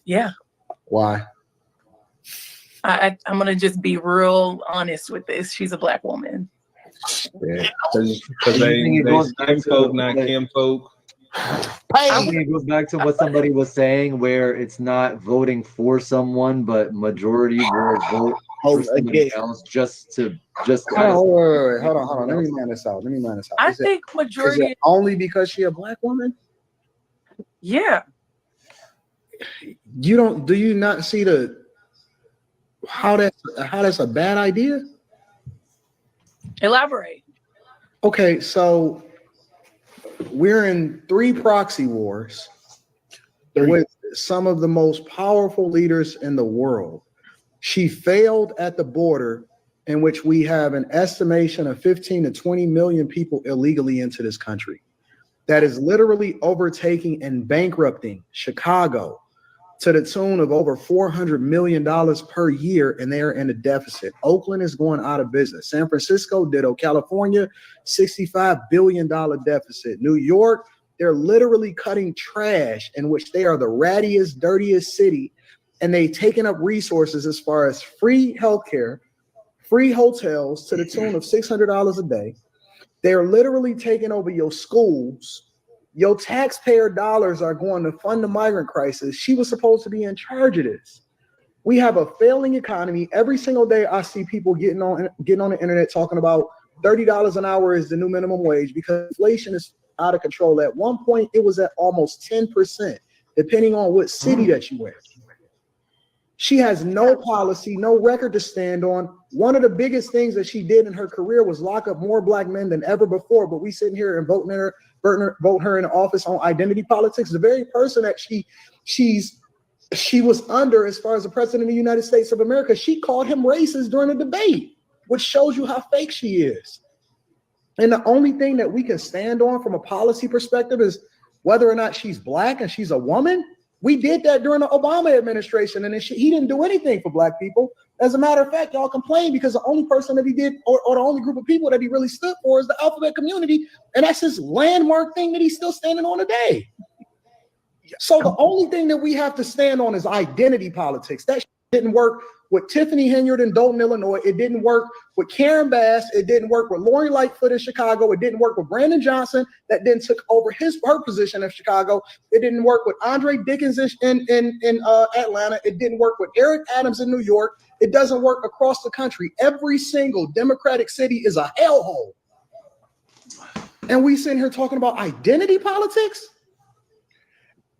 Yeah. Why? I'm going to just be real honest with this. She's a black woman. Yeah. Because they same folk, not Kim folk. I think it goes back to what somebody was saying, where it's not voting for someone, but majority will vote for somebody else just to wait. Hold on. Let me man this out. I think majority is it only because she a black woman? Yeah. Do you not see how that's a bad idea? Elaborate. Okay, so we're in 3 proxy wars with some of the most powerful leaders in the world. She failed at the border, in which we have an estimation of 15 to 20 million people illegally into this country. That is literally overtaking and bankrupting Chicago to the tune of over $400 million per year, and they're in a deficit. Oakland is going out of business. San Francisco, ditto. California, $65 billion deficit. New York, They're literally cutting trash, in which they are the rattiest, dirtiest city, and they taken up resources as far as free healthcare, free hotels to the tune of $600 a day. They're literally taking over your schools. Your taxpayer dollars are going to fund the migrant crisis. She was supposed to be in charge of this. We have a failing economy. Every single day I see people getting on the internet talking about $30 an hour is the new minimum wage because inflation is out of control. At one point, it was at almost 10%, depending on what city that you in. She has no policy, no record to stand on. One of the biggest things that she did in her career was lock up more black men than ever before. But we sitting here and vote her in office on identity politics. The very person that she was under as far as the president of the United States of America, she called him racist during a debate, which shows you how fake she is. And the only thing that we can stand on from a policy perspective is whether or not she's black and she's a woman. We did that during the Obama administration, and he didn't do anything for black people. As a matter of fact, y'all complain because the only person that he did, or the only group of people that he really stood for is the alphabet community, and that's his landmark thing that he's still standing on today. So the only thing that we have to stand on is identity politics. That didn't work with Tiffany Henyard in Dalton, Illinois. It didn't work with Karen Bass. It didn't work with Lori Lightfoot in Chicago. It didn't work with Brandon Johnson that then took over her position in Chicago. It didn't work with Andre Dickens in Atlanta. It didn't work with Eric Adams in New York. It doesn't work across the country. Every single Democratic city is a hellhole. And we sitting here talking about identity politics?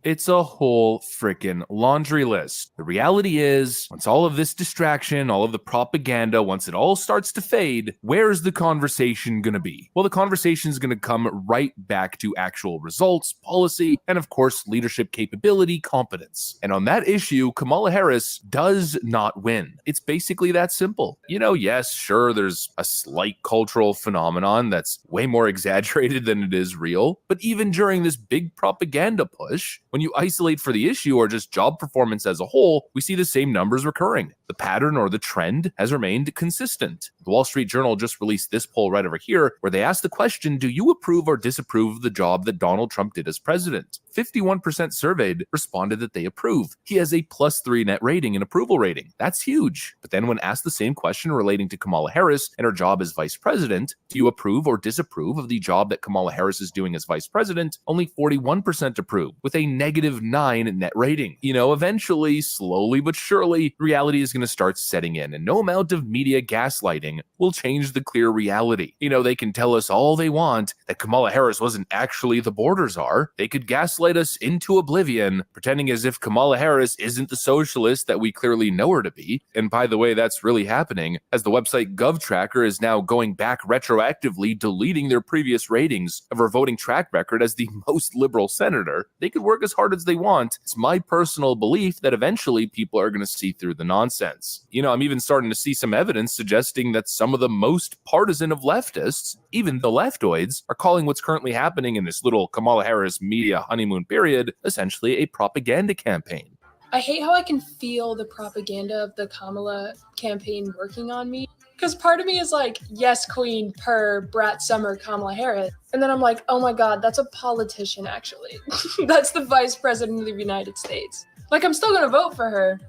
It's a whole freaking laundry list. The reality is, once all of this distraction, all of the propaganda, once it all starts to fade, where's the conversation gonna be? Well, the conversation's gonna come right back to actual results, policy, and of course, leadership capability, competence. And on that issue, Kamala Harris does not win. It's basically that simple. You know, yes, sure, there's a slight cultural phenomenon that's way more exaggerated than it is real, but even during this big propaganda push, when you isolate for the issue or just job performance as a whole, we see the same numbers recurring. The pattern or the trend has remained consistent. The Wall Street Journal just released this poll right over here, where they asked the question, do you approve or disapprove of the job that Donald Trump did as president? 51% surveyed responded that they approve. He has a +3 net rating and approval rating. That's huge. But then when asked the same question relating to Kamala Harris and her job as vice president, do you approve or disapprove of the job that Kamala Harris is doing as vice president? Only 41% approve, with a -9 net rating. You know, eventually, slowly but surely, reality is going to start setting in, and no amount of media gaslighting will change the clear reality. You know, they can tell us all they want that Kamala Harris wasn't actually the border czar. They could gaslight us into oblivion, pretending as if Kamala Harris isn't the socialist that we clearly know her to be. And by the way, that's really happening, as the website GovTracker is now going back retroactively, deleting their previous ratings of her voting track record as the most liberal senator. They could work as hard as they want. It's my personal belief that eventually people are going to see through the nonsense. You know, I'm even starting to see some evidence suggesting that some of the most partisan of leftists, even the leftoids, are calling what's currently happening in this little Kamala Harris media honeymoon period essentially a propaganda campaign. I hate how I can feel the propaganda of the Kamala campaign working on me. Because part of me is like, yes, queen, per Brat Summer, Kamala Harris. And then I'm like, oh my God, that's a politician, actually. That's the vice president of the United States. Like, I'm still going to vote for her,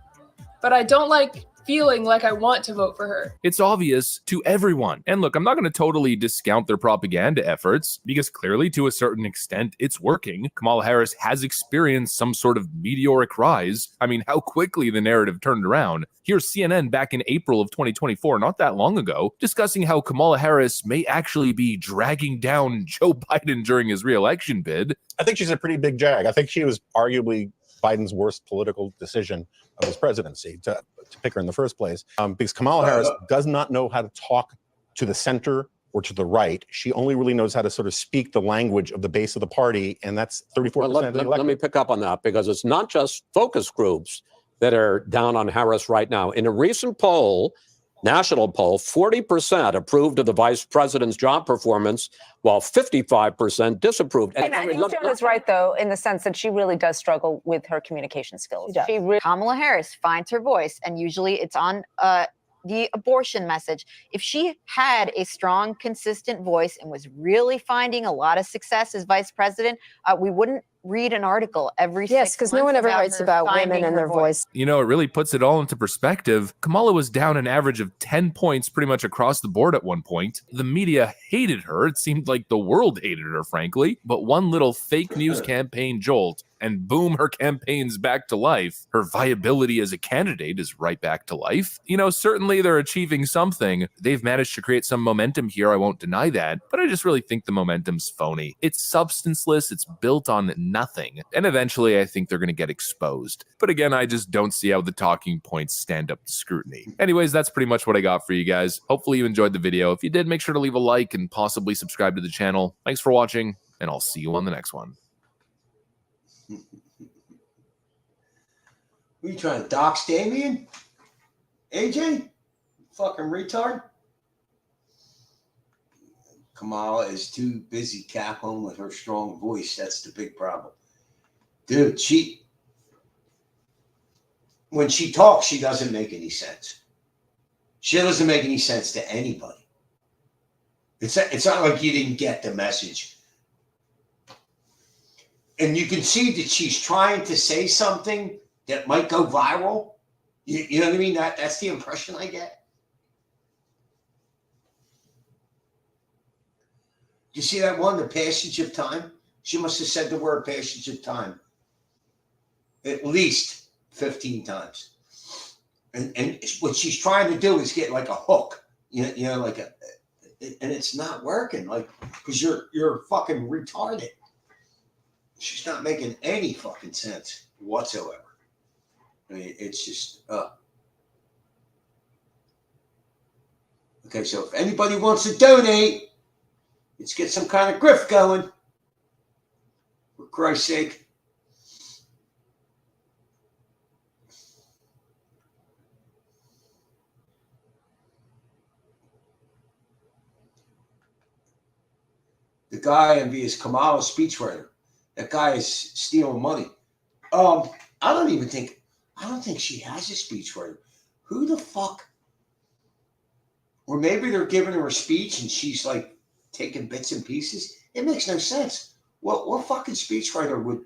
but I don't like feeling like I want to vote for her. It's obvious to everyone. And look, I'm not going to totally discount their propaganda efforts, because clearly to a certain extent it's working. Kamala Harris has experienced some sort of meteoric rise. I mean, how quickly the narrative turned around. Here's CNN back in April of 2024, not that long ago, discussing how Kamala Harris may actually be dragging down Joe Biden during his re-election bid. I think she's a pretty big jag. I think she was arguably Biden's worst political decision of his presidency to pick her in the first place, because Kamala Harris does not know how to talk to the center or to the right. She only really knows how to sort of speak the language of the base of the party, and that's 34% of the electorate. Let me pick up on that, because it's not just focus groups that are down on Harris right now. In a recent poll, national poll, 40% approved of the vice president's job performance, while 55% disapproved. And I think Joan is right, though, in the sense that she really does struggle with her communication skills. Kamala Harris finds her voice, and usually it's on the abortion message. If she had a strong, consistent voice and was really finding a lot of success as vice president, we wouldn't read an article every 6 months. because no one ever writes her about women finding and her their voice. You know, it really puts it all into perspective. Kamala was down an average of 10 points pretty much across the board at one point. The media hated her. It seemed like the world hated her, frankly. But one little fake news campaign jolt, and boom, her campaign's back to life. Her viability as a candidate is right back to life. You know, certainly they're achieving something. They've managed to create some momentum here, I won't deny that, but I just really think the momentum's phony. It's substanceless, it's built on nothing, and eventually I think they're going to get exposed. But again, I just don't see how the talking points stand up to scrutiny. Anyways, that's pretty much what I got for you guys. Hopefully you enjoyed the video. If you did, make sure to leave a like and possibly subscribe to the channel. Thanks for watching, and I'll see you on the next one. What are you trying to dox Damien? AJ? Fucking retard? Kamala is too busy cackling with her strong voice. That's the big problem. Dude, when she talks, she doesn't make any sense. She doesn't make any sense to anybody. It's not like you didn't get the message. And you can see that she's trying to say something that might go viral. You know what I mean? That's the impression I get. You see that one, the passage of time? She must have said the word passage of time at least 15 times. And what she's trying to do is get like a hook, you know, like and it's not working, like, because you're fucking retarded. She's not making any fucking sense whatsoever. I mean, it's just, okay, so if anybody wants to donate, let's get some kind of grift going. For Christ's sake. The guy is Kamala's speechwriter. That guy is stealing money. I don't think she has a speechwriter. Who the fuck? Or maybe they're giving her a speech and she's like taking bits and pieces. It makes no sense. What fucking speechwriter would?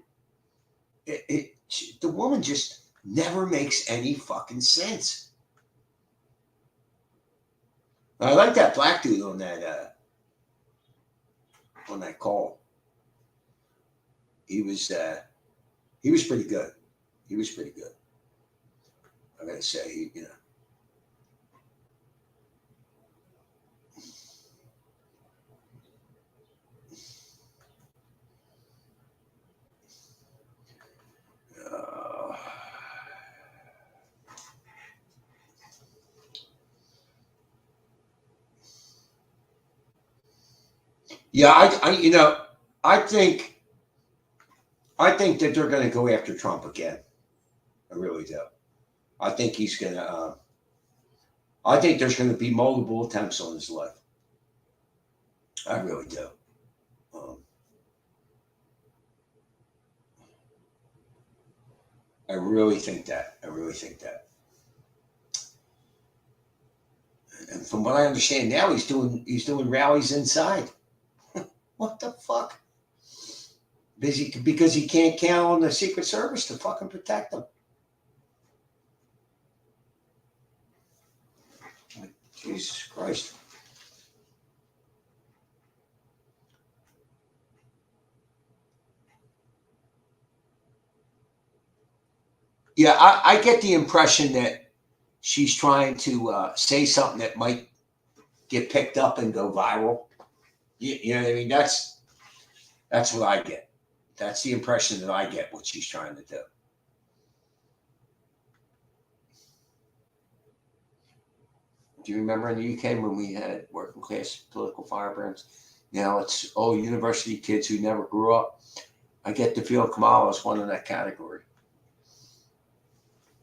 The woman just never makes any fucking sense. I like that black dude on that call. He was pretty good. He was pretty good. I gotta say, you know. Yeah, I think that they're going to go after Trump again. I really do. I think he's going to. I think there's going to be multiple attempts on his life. I really do. I really think that. And from what I understand now, he's doing rallies inside. What the fuck? Busy because he can't count on the Secret Service to fucking protect him. Like, Jesus Christ. Yeah, I get the impression that she's trying to say something that might get picked up and go viral. You know what I mean? That's what I get. That's the impression that I get what she's trying to do. Do you remember in the UK when we had working class political firebrands? Now it's all university kids who never grew up. I get the feel Kamala is one in that category.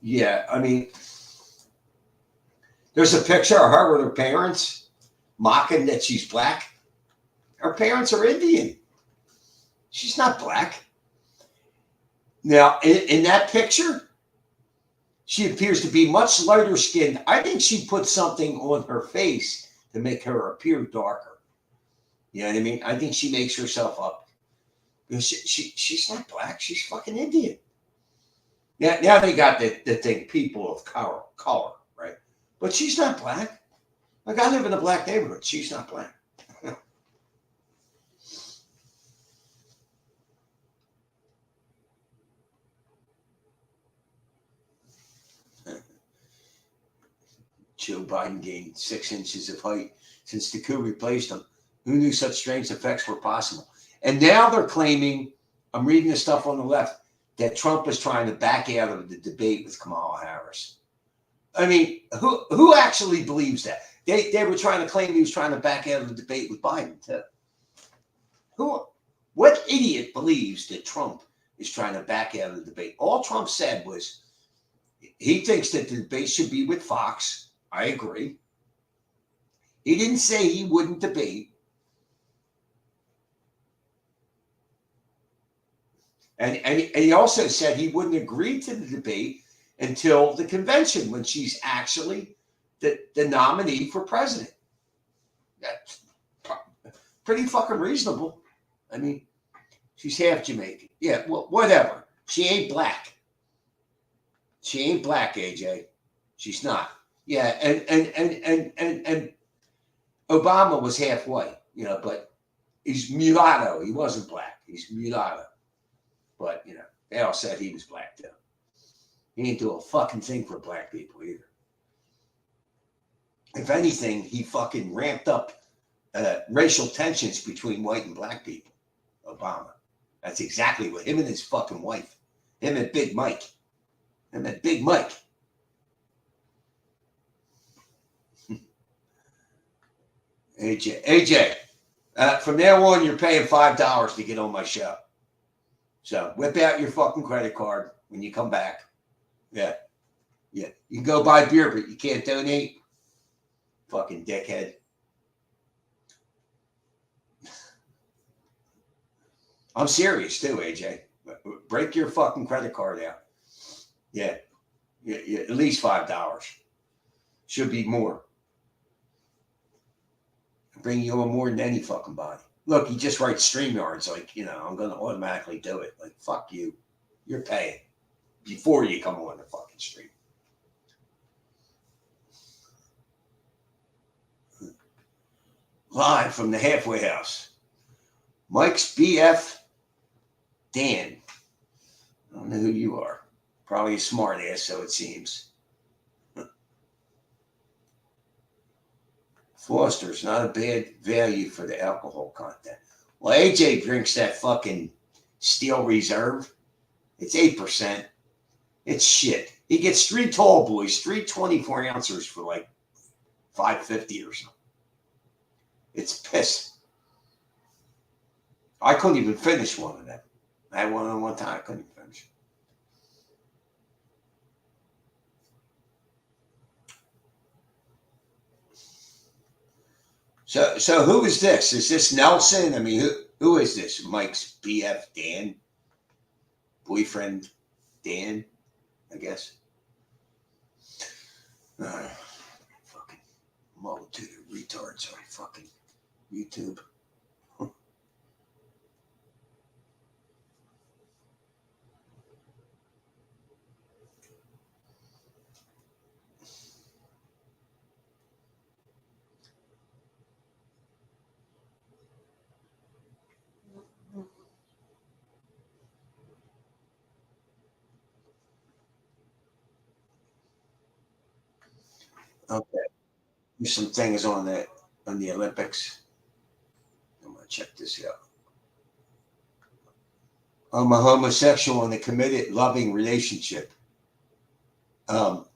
Yeah, I mean, there's a picture of her with her parents mocking that she's black. Her parents are Indian. She's not black. Now, in that picture, She appears to be much lighter skinned. I think she put something on her face to make her appear darker. You know what I mean? I think she makes herself up. She's not black. She's fucking Indian. Now they got the thing, people of color, right? But she's not black. Like, I live in a black neighborhood. She's not black. Joe Biden gained 6 inches of height since the coup replaced him. Who knew such strange effects were possible? And now they're claiming, I'm reading the stuff on the left, that Trump is trying to back out of the debate with Kamala Harris. I mean, who actually believes that? They were trying to claim he was trying to back out of the debate with Biden, too. What idiot believes that Trump is trying to back out of the debate? All Trump said was he thinks that the debate should be with Fox. I agree. He didn't say he wouldn't debate. And he also said he wouldn't agree to the debate until the convention, when she's actually the nominee for president. That's pretty fucking reasonable. I mean, she's half Jamaican. Yeah, well, whatever. She ain't black. She ain't black, AJ. She's not. Yeah, and Obama was half white, you know, but he's mulatto. He wasn't black. He's mulatto. But, you know, they all said he was black, too. He didn't do a fucking thing for black people either. If anything, he fucking ramped up racial tensions between white and black people. Obama. That's exactly what him and his fucking wife. Him and Big Mike. Him and Big Mike. AJ, from now on, you're paying $5 to get on my show. So whip out your fucking credit card when you come back. Yeah. You can go buy beer, but you can't donate. Fucking dickhead. I'm serious too, AJ. Break your fucking credit card out. Yeah, at least $5. Should be more. Bring you on more than any fucking body. Look, he just writes StreamYards like, you know, I'm going to automatically do it. Like, fuck you. You're paying before you come on the fucking stream. Live from the halfway house. Mike's BF, Dan. I don't know who you are. Probably a smart ass, so it seems. Foster's not a bad value for the alcohol content. Well, AJ drinks that fucking Steel Reserve. It's 8%. It's shit. He gets 3 tall boys, 3 24 ounces for like $5.50 or something. It's piss. I couldn't even finish one of them. I had one on one time. I couldn't even finish. So who is this? Is this Nelson? I mean, who is this? Mike's BF Dan? Boyfriend Dan, I guess. Fucking multitude of retards on fucking YouTube. Okay. There's some things on the Olympics. I'm gonna check this out. I'm a homosexual in a committed, loving relationship. And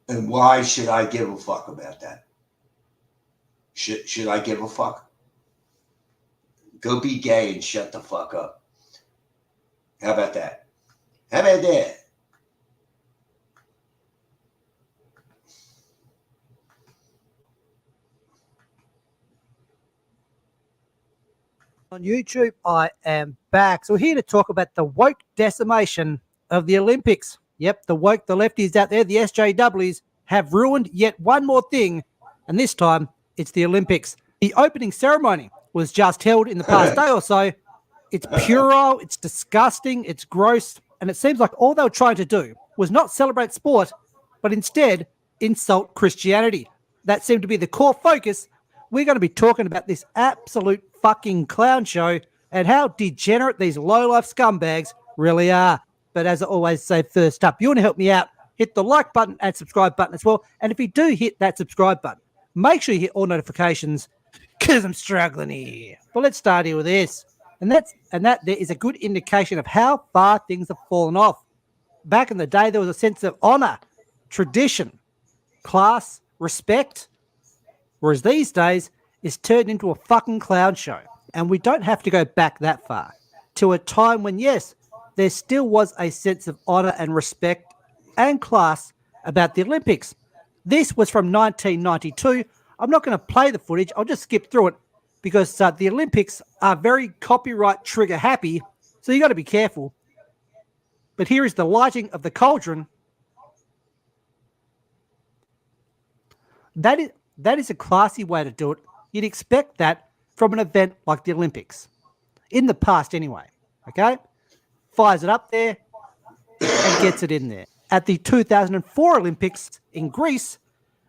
why should I give a fuck about that? Should I give a fuck? Go be gay and shut the fuck up. How about that? How about that? On YouTube, I am back. So we're here to talk about the woke decimation of the Olympics. Yep, the woke, the lefties out there, the SJWs, have ruined yet one more thing, and this time it's the Olympics. The opening ceremony was just held in the past day or so. It's puerile, it's disgusting, it's gross, and it seems like all they were trying to do was not celebrate sport, but instead insult Christianity. That seemed to be the core focus. We're going to be talking about this absolute fucking clown show and how degenerate these low-life scumbags really are. But as I always say, first up, you want to help me out, hit the like button and subscribe button as well. And if you do hit that subscribe button, make sure you hit all notifications because I'm struggling here. But let's start here with this. And that there is a good indication of how far things have fallen off. Back in the day, there was a sense of honor, tradition, class, respect. Whereas these days, it's turned into a fucking clown show. And we don't have to go back that far. To a time when, yes, there still was a sense of honor and respect and class about the Olympics. This was from 1992. I'm not going to play the footage. I'll just skip through it because the Olympics are very copyright trigger happy, so you got to be careful. But here is the lighting of the cauldron. That is a classy way to do it. You'd expect that from an event like the Olympics. In the past anyway, okay? Fires it up there and gets it in there. At the 2004 Olympics in Greece,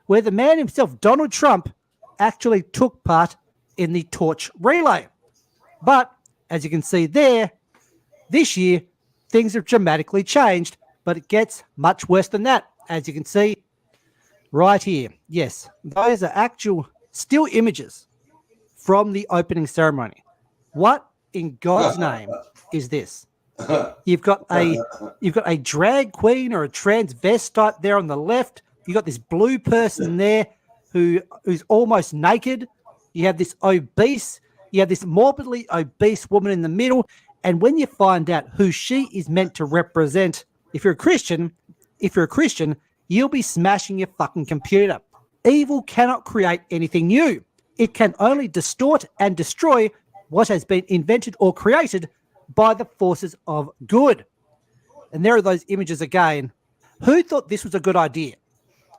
where the man himself, Donald Trump, actually took part in the torch relay. But, as you can see there, this year, things have dramatically changed, but it gets much worse than that. As you can see right here. Yes, those are actual still images from the opening ceremony. What in God's name is this? You've got a drag queen or a transvestite there on the left. You've got this blue person there who's almost naked. You have this morbidly obese woman in the middle. And when you find out who she is meant to represent, if you're a Christian, you'll be smashing your fucking computer. Evil cannot create anything new. It can only distort and destroy what has been invented or created by the forces of good. And there are those images again. Who thought this was a good idea?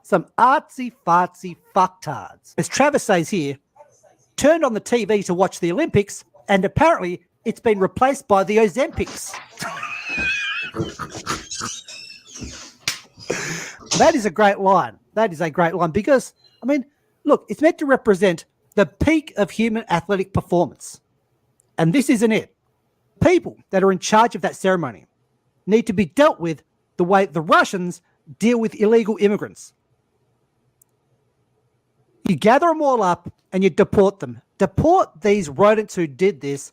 Some artsy-fartsy fucktards. As Travis says here, turned on the TV to watch the Olympics, and apparently it's been replaced by the Ozempics. That is a great line. That is a great line because, I mean, look, it's meant to represent the peak of human athletic performance. And this isn't it. People that are in charge of that ceremony need to be dealt with the way the Russians deal with illegal immigrants. You gather them all up and you deport them. Deport these rodents who did this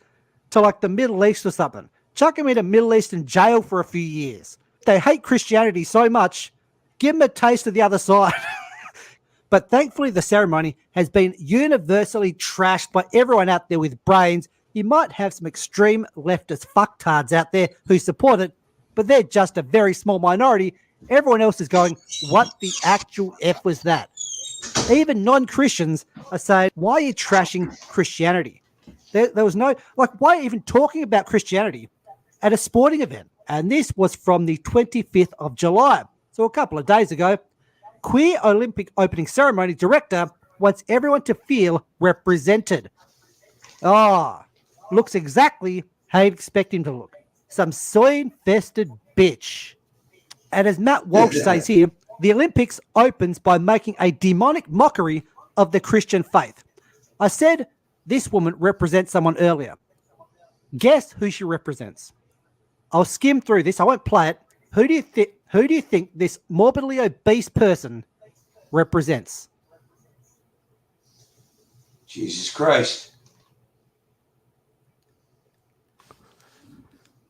to like the Middle East or something. Chuck them in a Middle Eastern jail for a few years. They hate Christianity so much, give them a taste of the other side. But thankfully the ceremony has been universally trashed by everyone out there with brains. You might have some extreme leftist fucktards out there who support it, but they're just a very small minority. Everyone else is going, what the actual F was that? Even non-Christians are saying, why are you trashing Christianity? There was no, like, why even talking about Christianity at a sporting event? And this was from the 25th of July. So a couple of days ago, Queer Olympic opening ceremony director wants everyone to feel represented. Looks exactly how you'd expect him to look. Some soy-infested bitch. And as Matt Walsh says here, the Olympics opens by making a demonic mockery of the Christian faith. I said this woman represents someone earlier. Guess who she represents? I'll skim through this. I won't play it. Who do you think this morbidly obese person represents? Jesus Christ.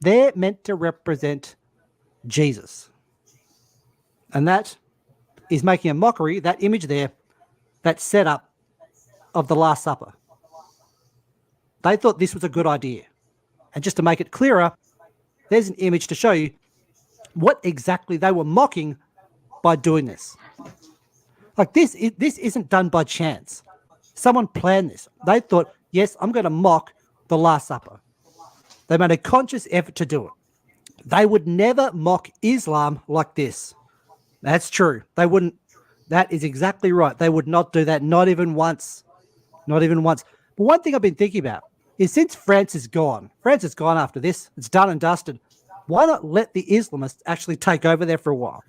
They're meant to represent Jesus. And that is making a mockery, that image there, that setup of the Last Supper. They thought this was a good idea. And just to make it clearer, there's an image to show you what exactly they were mocking by doing this. Like this isn't done by chance. Someone planned this. They thought, yes, I'm going to mock the Last Supper. They made a conscious effort to do it. They would never mock Islam like this. That's true. They wouldn't. That is exactly right. They would not do that, not even once. Not even once. But one thing I've been thinking about is since France is gone after this, it's done and dusted. Why not let the Islamists actually take over there for a while?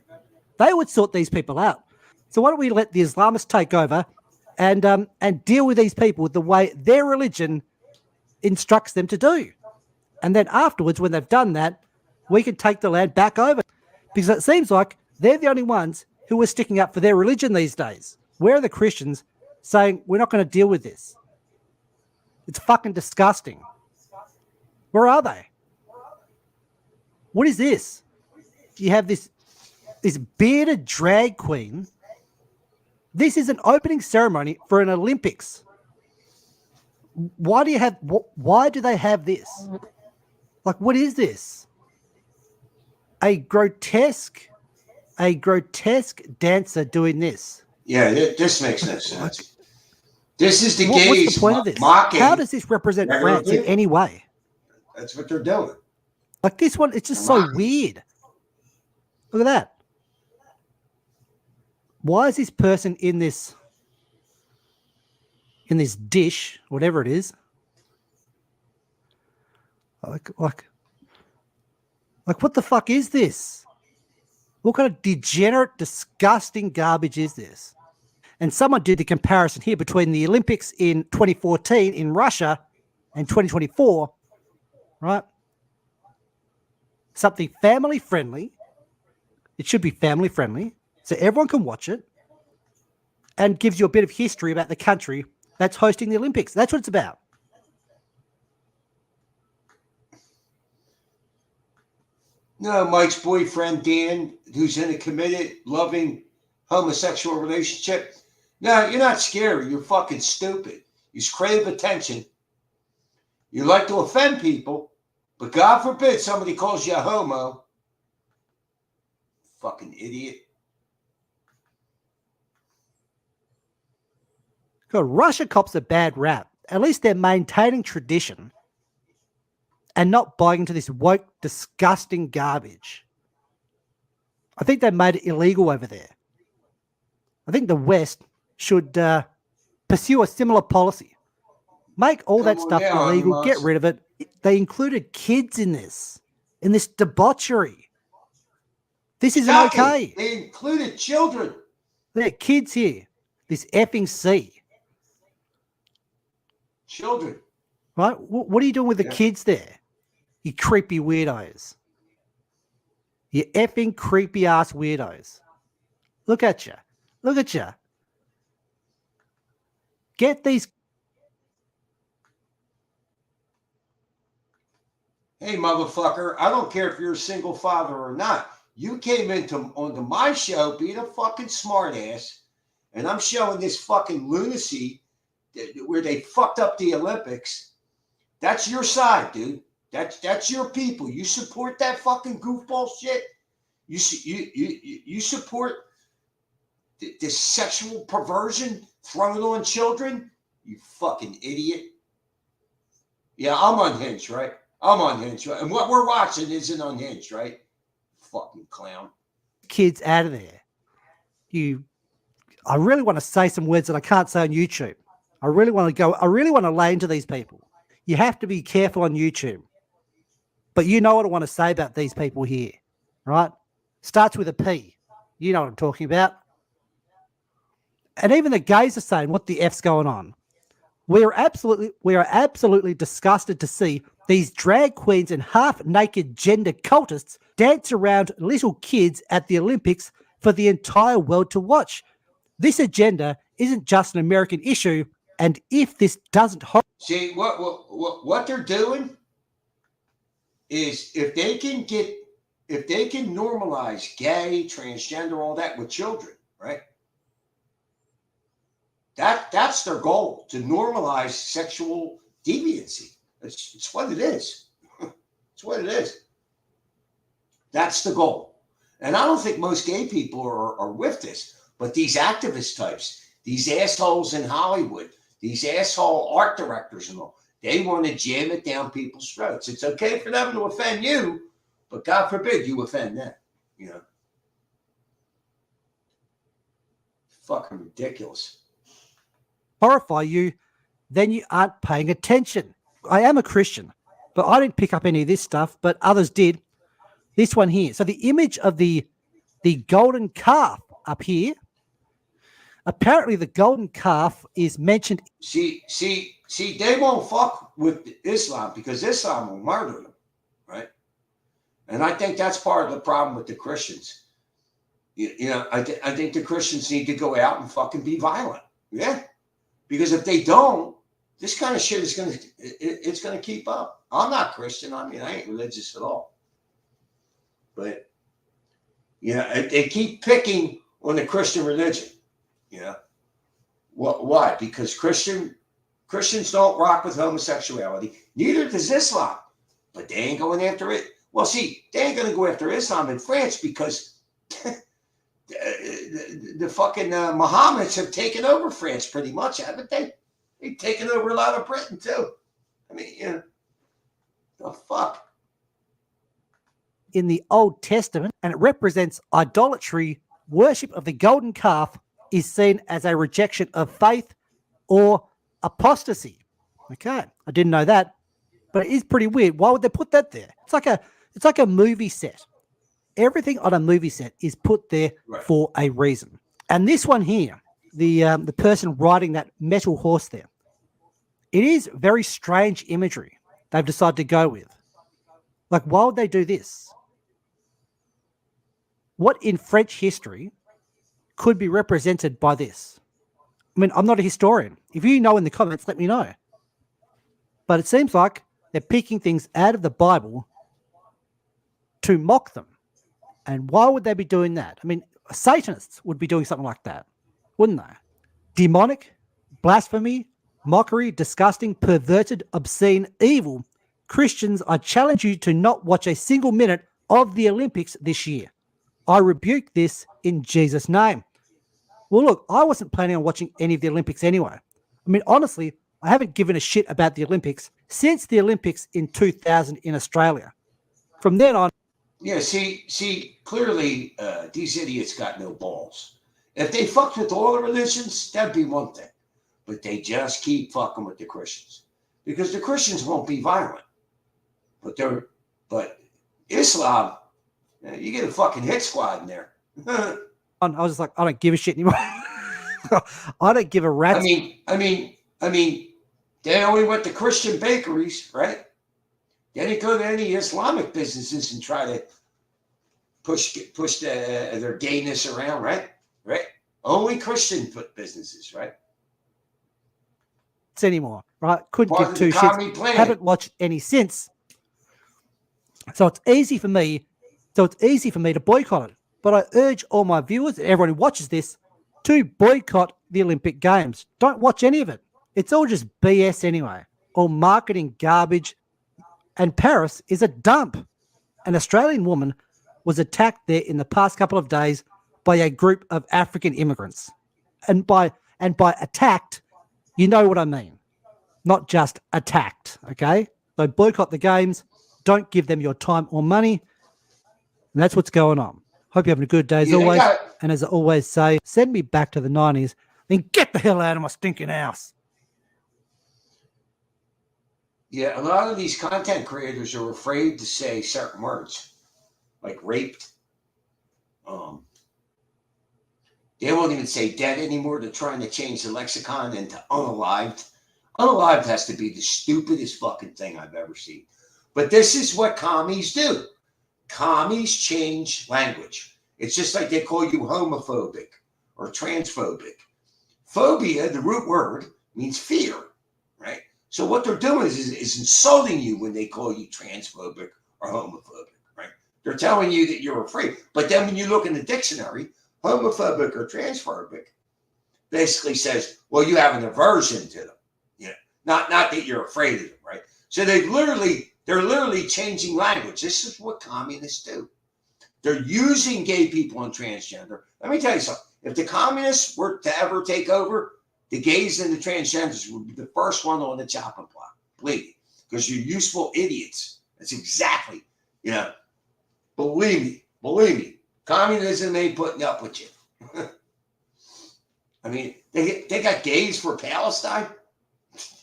They would sort these people out. So why don't we let the Islamists take over and deal with these people the way their religion instructs them to do? And then afterwards, when they've done that, we can take the land back over. Because it seems like they're the only ones who are sticking up for their religion these days. Where are the Christians saying, we're not going to deal with this? It's fucking disgusting. Where are they? What is this? You have this bearded drag queen. This is an opening ceremony for an Olympics. Why do they have this? Like, what is this? A grotesque dancer doing this. Yeah, this makes no sense. This is the What's gays the point of this? mocking. How does this represent regular France in people. any way? That's what they're doing. Like this one, it's just so weird. Look at that. Why is this person in this dish, whatever it is? Like what the fuck is this? What kind of degenerate, disgusting garbage is this? And someone did the comparison here between the Olympics in 2014 in Russia and 2024, right? Something family friendly. It should be family friendly, so everyone can watch it and gives you a bit of history about the country that's hosting the Olympics. That's what it's about. No, Mike's boyfriend, Dan, who's in a committed, loving homosexual relationship. No, you're not scary. You're fucking stupid. You crave attention. You like to offend people, but God forbid somebody calls you a homo. Fucking idiot. God, Russia cops a bad rap. At least they're maintaining tradition and not buying into this woke, disgusting garbage. I think they made it illegal over there. I think the West should pursue a similar policy. Make all that stuff illegal, get rid of it. They included kids in this debauchery. This isn't okay. They included children. There are kids here. This effing sea. Children. Right? What are you doing with the kids there? You creepy weirdos. You effing creepy ass weirdos. Look at you. Look at you. Get these. Hey, motherfucker, I don't care if you're a single father or not. You came onto my show being a fucking smartass, and I'm showing this fucking lunacy where they fucked up the Olympics. That's your side, dude. That's your people. You support that fucking goofball shit. You support this sexual perversion thrown on children. You fucking idiot. Yeah, I'm unhinged, right? I'm unhinged, right? And what we're watching isn't unhinged, right? Fucking clown. Kids out of there. I really want to say some words that I can't say on YouTube. I really want to lay into these people. You have to be careful on YouTube. But you know what I want to say about these people here, right? Starts with a P. You know what I'm talking about. And even the gays are saying, what the F's going on? We are absolutely disgusted to see these drag queens and half-naked gender cultists dance around little kids at the Olympics for the entire world to watch. This agenda isn't just an American issue, and if this doesn't... See, what they're doing is if they can normalize gay, transgender, all that with children, right? That's their goal, to normalize sexual deviancy. It's what it is. It's what it is. That's the goal. And I don't think most gay people are with this, but these activist types, these assholes in Hollywood, these asshole art directors and all, they want to jam it down people's throats. It's okay for them to offend you, But God forbid you offend them. You know, fucking ridiculous. Horrify you, then you aren't paying attention. I am a Christian, but I didn't pick up any of this stuff, but others did. This one here. So the image of the golden calf up here. Apparently, the golden calf is mentioned. See, they won't fuck with Islam because Islam will murder them, right? And I think that's part of the problem with the Christians. You know, I think the Christians need to go out and fucking be violent. Yeah. Because if they don't, this kind of shit is it's gonna keep up. I'm not Christian. I mean, I ain't religious at all. But they keep picking on the Christian religion. Why? Because Christians don't rock with homosexuality. Neither does Islam. But they ain't going after it. Well, see, they ain't gonna go after Islam in France because the fucking Mohammeds have taken over France pretty much, haven't they? They've taken over a lot of Britain too. I mean, the fuck. In the Old Testament, and it represents idolatry. Worship of the golden calf is seen as a rejection of faith or apostasy. Okay, I didn't know that, but it is pretty weird. Why would they put that there? It's like a movie set. Everything on a movie set is put there for a reason. And this one here, the person riding that metal horse there, it is very strange imagery they've decided to go with. Like, why would they do this? What in French history could be represented by this? I mean, I'm not a historian. If you know in the comments, let me know. But it seems like they're picking things out of the Bible to mock them. And why would they be doing that? I mean, Satanists would be doing something like that, wouldn't they? Demonic, blasphemy, mockery, disgusting, perverted, obscene, evil. Christians, I challenge you to not watch a single minute of the Olympics this year. I rebuke this in Jesus' name. Well, look, I wasn't planning on watching any of the Olympics anyway. I mean, honestly, I haven't given a shit about the Olympics since the Olympics in 2000 in Australia. From then on. Yeah, see, clearly these idiots got no balls. If they fucked with all the religions, that'd be one thing. But they just keep fucking with the Christians. Because the Christians won't be violent. But Islam, you get a fucking hit squad in there. I was just like, I don't give a shit anymore. I don't give a rat's. I mean, they only went to Christian bakeries, right? They didn't go to any Islamic businesses and try to push their gayness around, right? Right? Only Christian businesses, right? Anymore, right? Couldn't Part give of the two commie shits. plan. Haven't watched any since. So it's easy for me. To boycott it. But I urge all my viewers and everyone who watches this to boycott the Olympic Games. Don't watch any of it. It's all just BS anyway. All marketing garbage. And Paris is a dump. An Australian woman was attacked there in the past couple of days by a group of African immigrants. And by attacked, you know what I mean. Not just attacked, okay? So boycott the games. Don't give them your time or money. And that's what's going on. Hope you're having a good day as always. And as I always say, send me back to the 90s, then get the hell out of my stinking house. Yeah, a lot of these content creators are afraid to say certain words, like raped. They won't even say dead anymore. They're trying to change the lexicon into unalived. Unalived has to be the stupidest fucking thing I've ever seen. But this is what commies do. Commies change language. It's just like they call you homophobic or transphobic. Phobia, the root word, means fear, right? So what they're doing is insulting you when they call you transphobic or homophobic, right? They're telling you that you're afraid. But then when you look in the dictionary, homophobic or transphobic basically says, well, you have an aversion to them. Not that you're afraid of them, right? So they're literally changing language. This is what communists do. They're using gay people and transgender. Let me tell you something. If the communists were to ever take over, the gays and the transgenders would be the first one on the chopping block. Believe me, because you're useful idiots. That's exactly, Believe me, communism ain't putting up with you. I mean, they got gays for Palestine.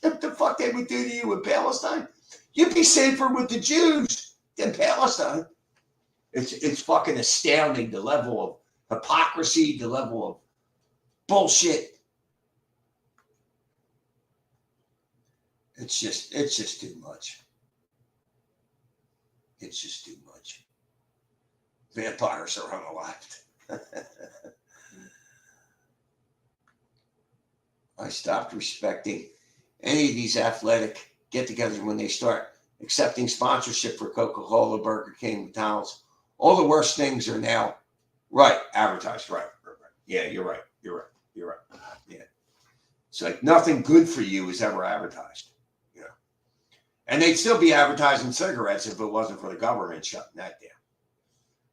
What the fuck they would do to you in Palestine? You'd be safer with the Jews than Palestine. It's fucking astounding, the level of hypocrisy, the level of bullshit. It's just too much. It's just too much. Vampires are unalived. I stopped respecting any of these athletic get-togethers when they start accepting sponsorship for Coca-Cola, Burger King, McDonald's. All the worst things are now advertised. Right. Yeah, you're right. Yeah. It's like nothing good for you is ever advertised. You know. And they'd still be advertising cigarettes if it wasn't for the government shutting that down.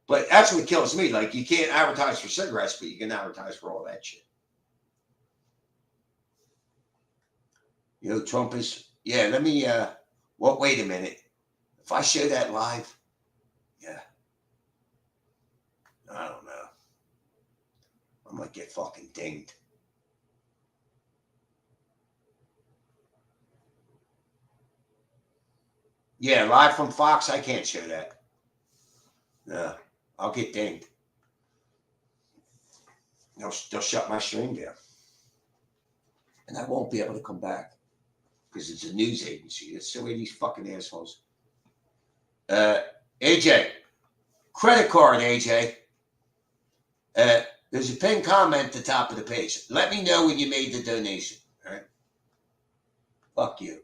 But that's what kills me. Like, you can't advertise for cigarettes, but you can advertise for all that shit. You know, Trump is, let me, wait a minute. If I show that live, I don't know. I might get fucking dinged. Yeah, live from Fox, I can't show that. No, I'll get dinged. They'll shut my stream down. And I won't be able to come back because it's a news agency. That's the way these fucking assholes. AJ, credit card, AJ. There's a pinned comment at the top of the page. Let me know when you made the donation. All right. Fuck you.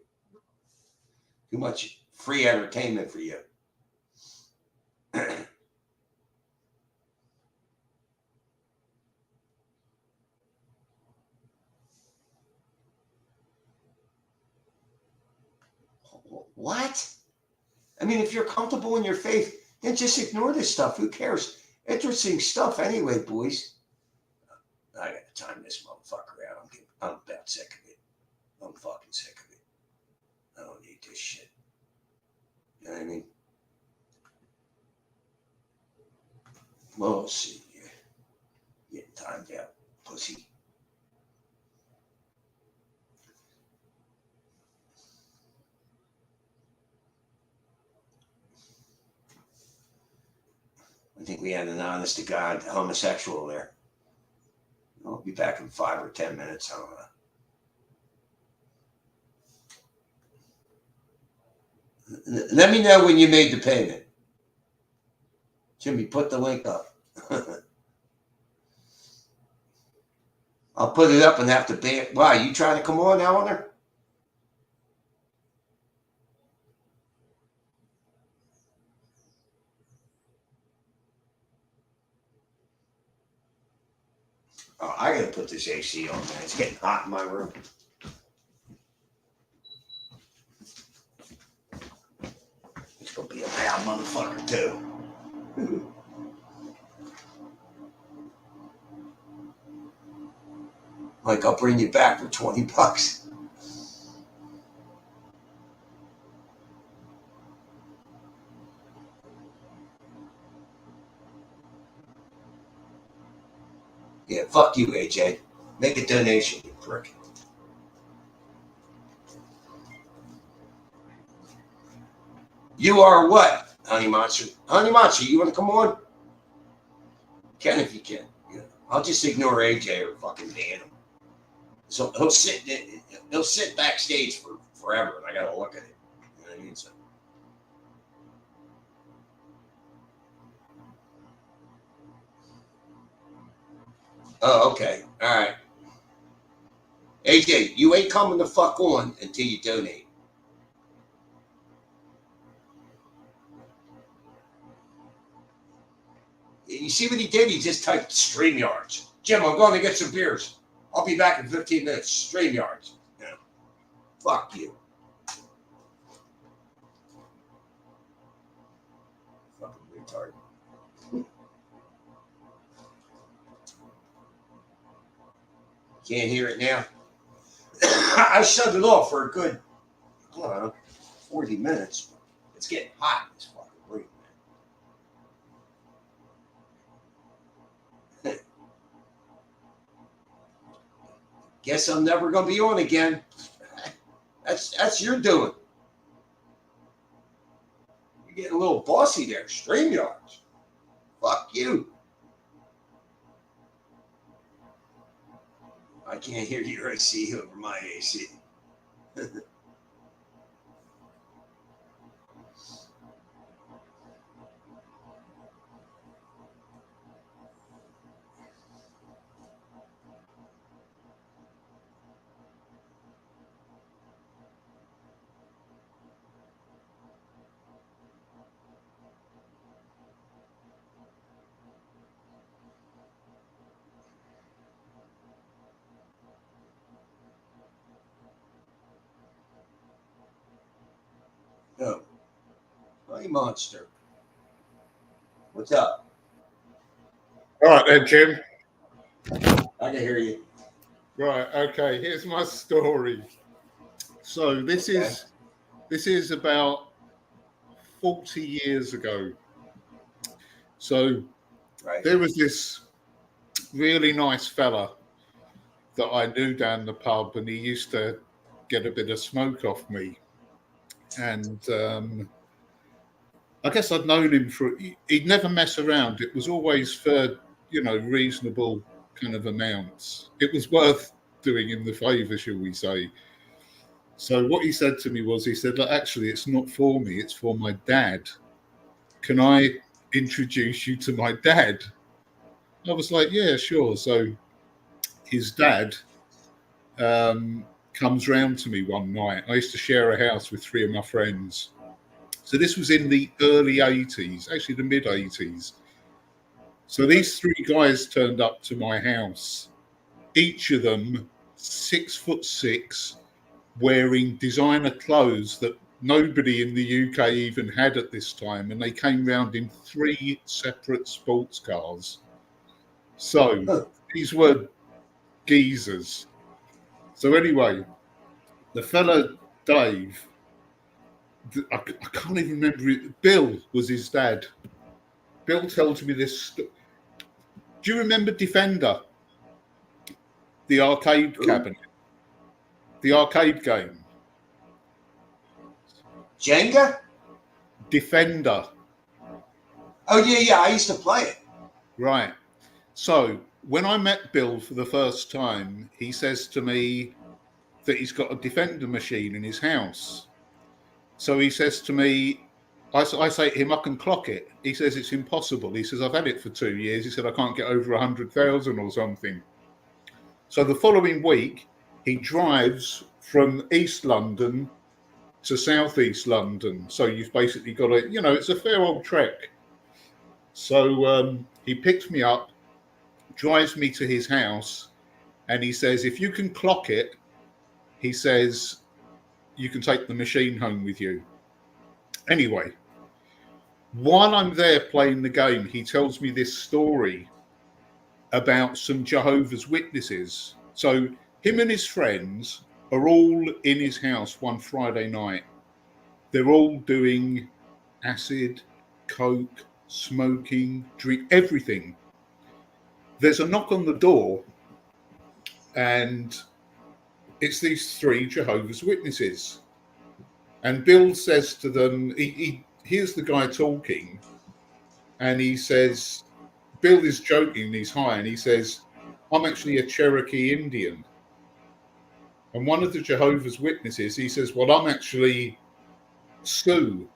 Too much free entertainment for you. What? I mean, if you're comfortable in your faith, then just ignore this stuff. Who cares? Interesting stuff anyway, boys. I got to time this motherfucker out. I'm about sick of it. I'm fucking sick of it. I don't need this shit. You know what I mean? Well, we'll see. Getting timed out, pussy. I think we had an honest to God homosexual there. I'll be back in 5 or 10 minutes. I don't know. Let me know when you made the payment. Jimmy, put the link up. I'll put it up and have to ban. Wow, you trying to come on, Eleanor? Oh, I gotta put this AC on, man. It's getting hot in my room. It's gonna be a loud motherfucker too. Like, I'll bring you back for $20. Yeah, fuck you, AJ. Make a donation, you prick. You are what, Honey Monster? Honey Monster, you want to come on? Can if you can. Yeah. I'll just ignore AJ or fucking ban him. So he'll sit backstage for forever, and I gotta look at it. You know what I mean? So. Oh, okay. All right. AJ, you ain't coming the fuck on until you donate. You see what he did? He just typed StreamYards. Jim, I'm going to get some beers. I'll be back in 15 minutes. StreamYards. Yeah. Fuck you. Fucking retard. Can't hear it now. I shut it off for a good, 40 minutes. It's getting hot in this fucking room, Guess I'm never going to be on again. That's your doing. You're getting a little bossy there. StreamYards. Fuck you. I can't hear your AC over my AC. Oh. Hey, monster. What's up? All right then, Jim. I can hear you. Right. Okay. Here's my story. So this is about 40 years ago. So there was this really nice fella that I knew down the pub, and he used to get a bit of smoke off me. And I guess I'd known him he'd never mess around. It was always for, reasonable kind of amounts. It was worth doing him the favour, shall we say. So what he said to me was, he said, look, actually, it's not for me, it's for my dad. Can I introduce you to my dad? I was like, yeah, sure. So his dad comes round to me one night. I used to share a house with 3 of my friends. So this was in the early 80s, actually the mid 80s. So these 3 guys turned up to my house, each of them 6'6", wearing designer clothes that nobody in the UK even had at this time. And they came round in 3 separate sports cars. So these were geezers. So anyway, the fella, Dave, I can't even remember it. Bill was his dad. Bill told me this. Do you remember Defender? The arcade cabinet. The arcade game. Jenga? Defender. Oh, yeah. I used to play it. Right. So when I met Bill for the first time, he says to me that he's got a Defender machine in his house. So he says to me, I say to him, I can clock it. He says, it's impossible. He says, I've had it for 2 years. He said, I can't get over 100,000 or something. So the following week, he drives from East London to Southeast London. So you've basically got it's a fair old trek. So he picks me up, drives me to his house, and he says, if you can clock it, he says, you can take the machine home with you. Anyway, while I'm there playing the game, he tells me this story about some Jehovah's Witnesses. So him and his friends are all in his house one Friday night. They're all doing acid, coke, smoking, drink, everything. There's a knock on the door, and it's these 3 Jehovah's Witnesses. And Bill says to them, he hears the guy talking, and he says, Bill is joking, he's high, and he says, I'm actually a Cherokee Indian. And one of the Jehovah's Witnesses, he says, well, I'm actually Sioux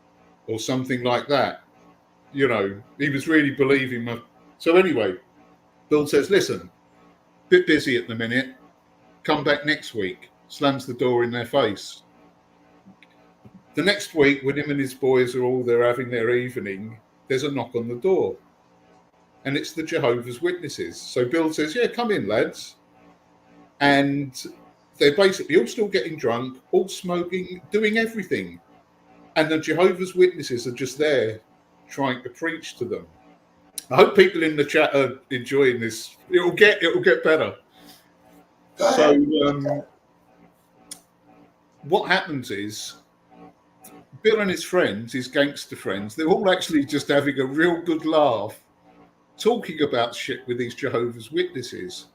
or something like that. He was really believing me. So anyway, Bill says, listen, bit busy at the minute, come back next week. Slams the door in their face. The next week, when him and his boys are all there having their evening, there's a knock on the door. And it's the Jehovah's Witnesses. So Bill says, yeah, come in, lads. And they're basically all still getting drunk, all smoking, doing everything. And the Jehovah's Witnesses are just there trying to preach to them. I hope people in the chat are enjoying this. It'll get better. So what happens is, Bill and his friends, his gangster friends, they're all actually just having a real good laugh, talking about shit with these Jehovah's Witnesses.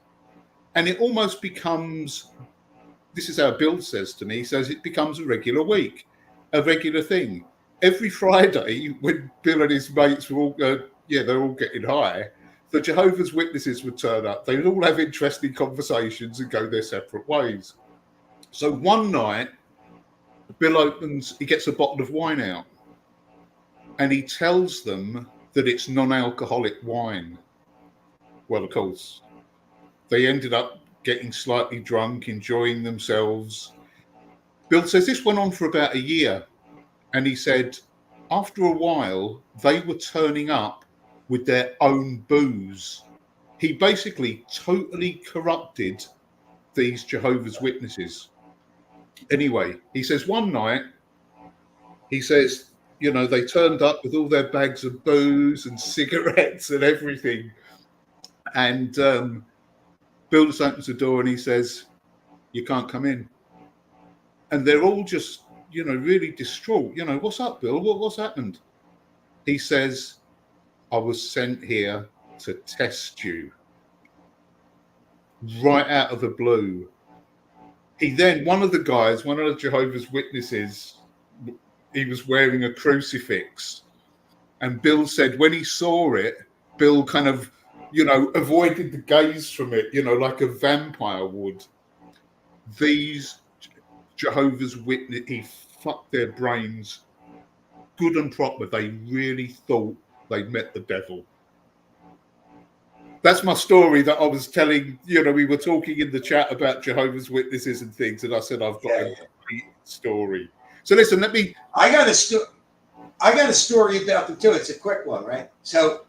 And it almost becomes, this is how Bill says to me, he says it becomes a regular week, a regular thing. Every Friday, when Bill and his mates were all, they're all getting high, the Jehovah's Witnesses would turn up. They'd all have interesting conversations and go their separate ways. So one night, Bill he gets a bottle of wine out, and he tells them that it's non-alcoholic wine. Well, of course, they ended up getting slightly drunk, enjoying themselves. Bill says this went on for about a year, and he said after a while, they were turning up with their own booze. He basically totally corrupted these Jehovah's Witnesses. Anyway, he says one night, he says, they turned up with all their bags of booze and cigarettes and everything. And Bill just opens the door and he says, "You can't come in." And they're all just, really distraught. "What's up, Bill? What's happened?" He says, "I was sent here to test you." Right out of the blue. One of the Jehovah's Witnesses, he was wearing a crucifix. And Bill said when he saw it, Bill kind of, avoided the gaze from it, like a vampire would. These Jehovah's Witnesses, he fucked their brains good and proper. They really thought they'd met the devil. That's my story that I was telling. We were talking in the chat about Jehovah's Witnesses and things, and I said I've got a great story. So listen, I got a story about them too. It's a quick one, right? So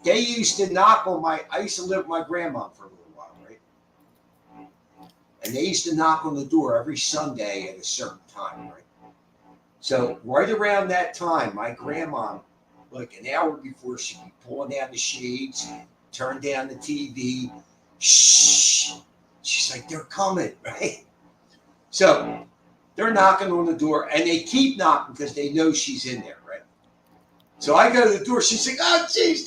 they used to knock on I used to live with my grandma for a little while, right? And they used to knock on the door every Sunday at a certain time, right? So right around that time, my grandma, like an hour before, she'd be pulling down the shades, turn down the TV. Shh. She's like, "They're coming," right? So they're knocking on the door, and they keep knocking because they know she's in there, right? So I go to the door. She's like, "Oh, jeez."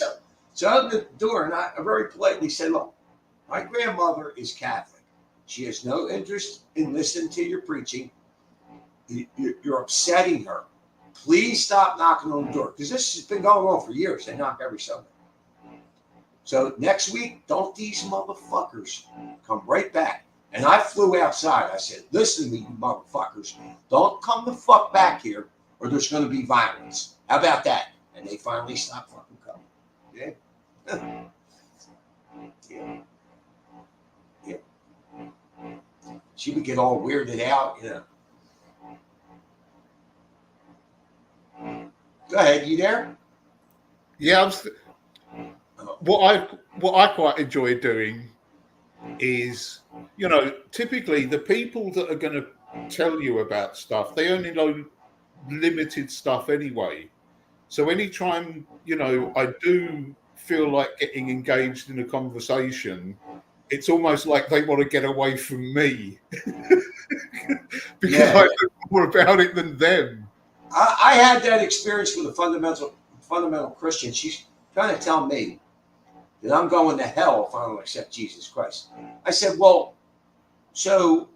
So I open the door, and I very politely said, "Look, my grandmother is Catholic. She has no interest in listening to your preaching. You're upsetting her. Please stop knocking on the door." Because this has been going on for years. They knock every Sunday. So next week, don't these motherfuckers come right back. And I flew outside. I said, "Listen to me, you motherfuckers. Don't come the fuck back here or there's going to be violence. How about that?" And they finally stopped fucking coming. Yeah. Yeah. Yeah. She would get all weirded out, Go ahead. You there? Yeah. What I quite enjoy doing is, typically the people that are going to tell you about stuff, they only know limited stuff anyway. So anytime, I do feel like getting engaged in a conversation, it's almost like they want to get away from me because I know more about it than them. I had that experience with a fundamental Christian. She's trying to tell me that I'm going to hell if I don't accept Jesus Christ. I said, "Well, so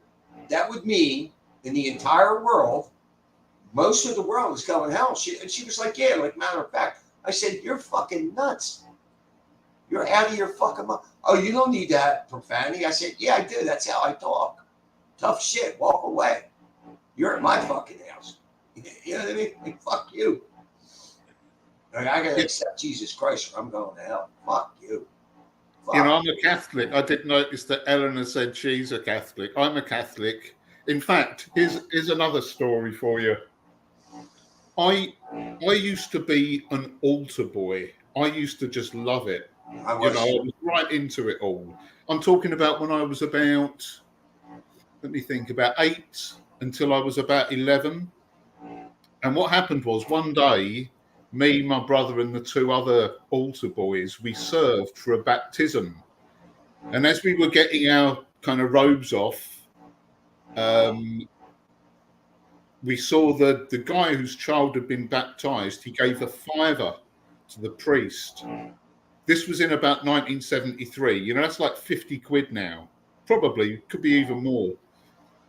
that would mean in the entire world, most of the world is going to hell." And she was like, "Yeah, like matter of fact." I said, "You're fucking nuts. You're out of your fucking mind." "Oh, you don't need that profanity." I said, "Yeah, I do. That's how I talk. Tough shit. Walk away. You're at my fucking house." You know what I mean? Like, fuck you. I got to accept Jesus Christ or I'm going to hell. Fuck you. Fuck. I'm a Catholic. I did notice that Eleanor said she's a Catholic. I'm a Catholic. In fact, here's another story for you. I used to be an altar boy. I used to just love it. I was right into it all. I'm talking about when I was about, let me think, about 8 until I was about 11. And what happened was one day, me, my brother, and the 2 other altar boys, we served for a baptism. And as we were getting our kind of robes off, we saw the guy whose child had been baptized. He gave a $5 to the priest. This was in about 1973. That's like 50 quid now. probably, could be even more.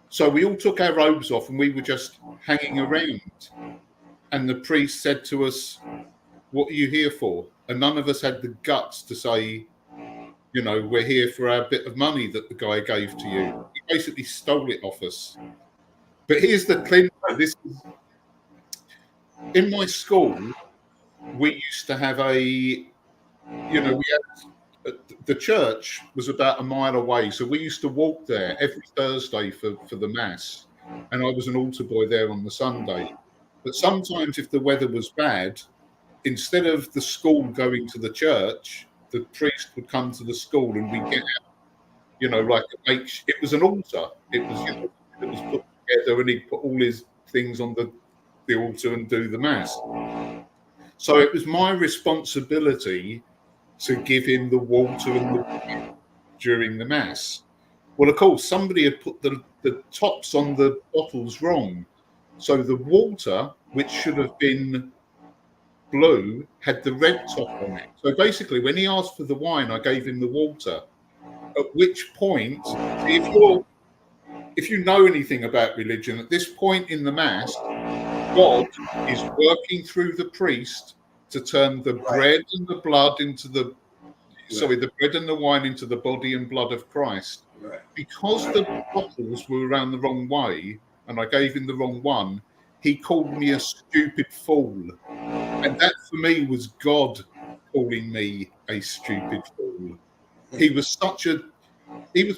So we all took our robes off and we were just hanging around. And the priest said to us, "What are you here for?" And none of us had the guts to say, you know, "We're here for our bit of money that the guy gave to you." He basically stole it off us. But here's the clincher. In my school, we used to have the church was about a mile away, so we used to walk there every Thursday for the mass, and I was an altar boy there on the Sunday. But sometimes, if the weather was bad, instead of the school going to the church, the priest would come to the school, and we'd get out, like it was an altar. It was, it was put together, and he'd put all his things on the altar and do the mass. So it was my responsibility to give him the water and the wine during the mass. Well, of course, somebody had put the tops on the bottles wrong. So the water, which should have been blue, had the red top on it. So basically, when he asked for the wine, I gave him the water. At which point, if you know anything about religion, at this point in the mass, God is working through the priest to turn the bread and the blood into the bread and the wine into the body and blood of Christ. Right. Because the bottles were around the wrong way and I gave him the wrong one, he called me a stupid fool. And that for me was God calling me a stupid fool. He was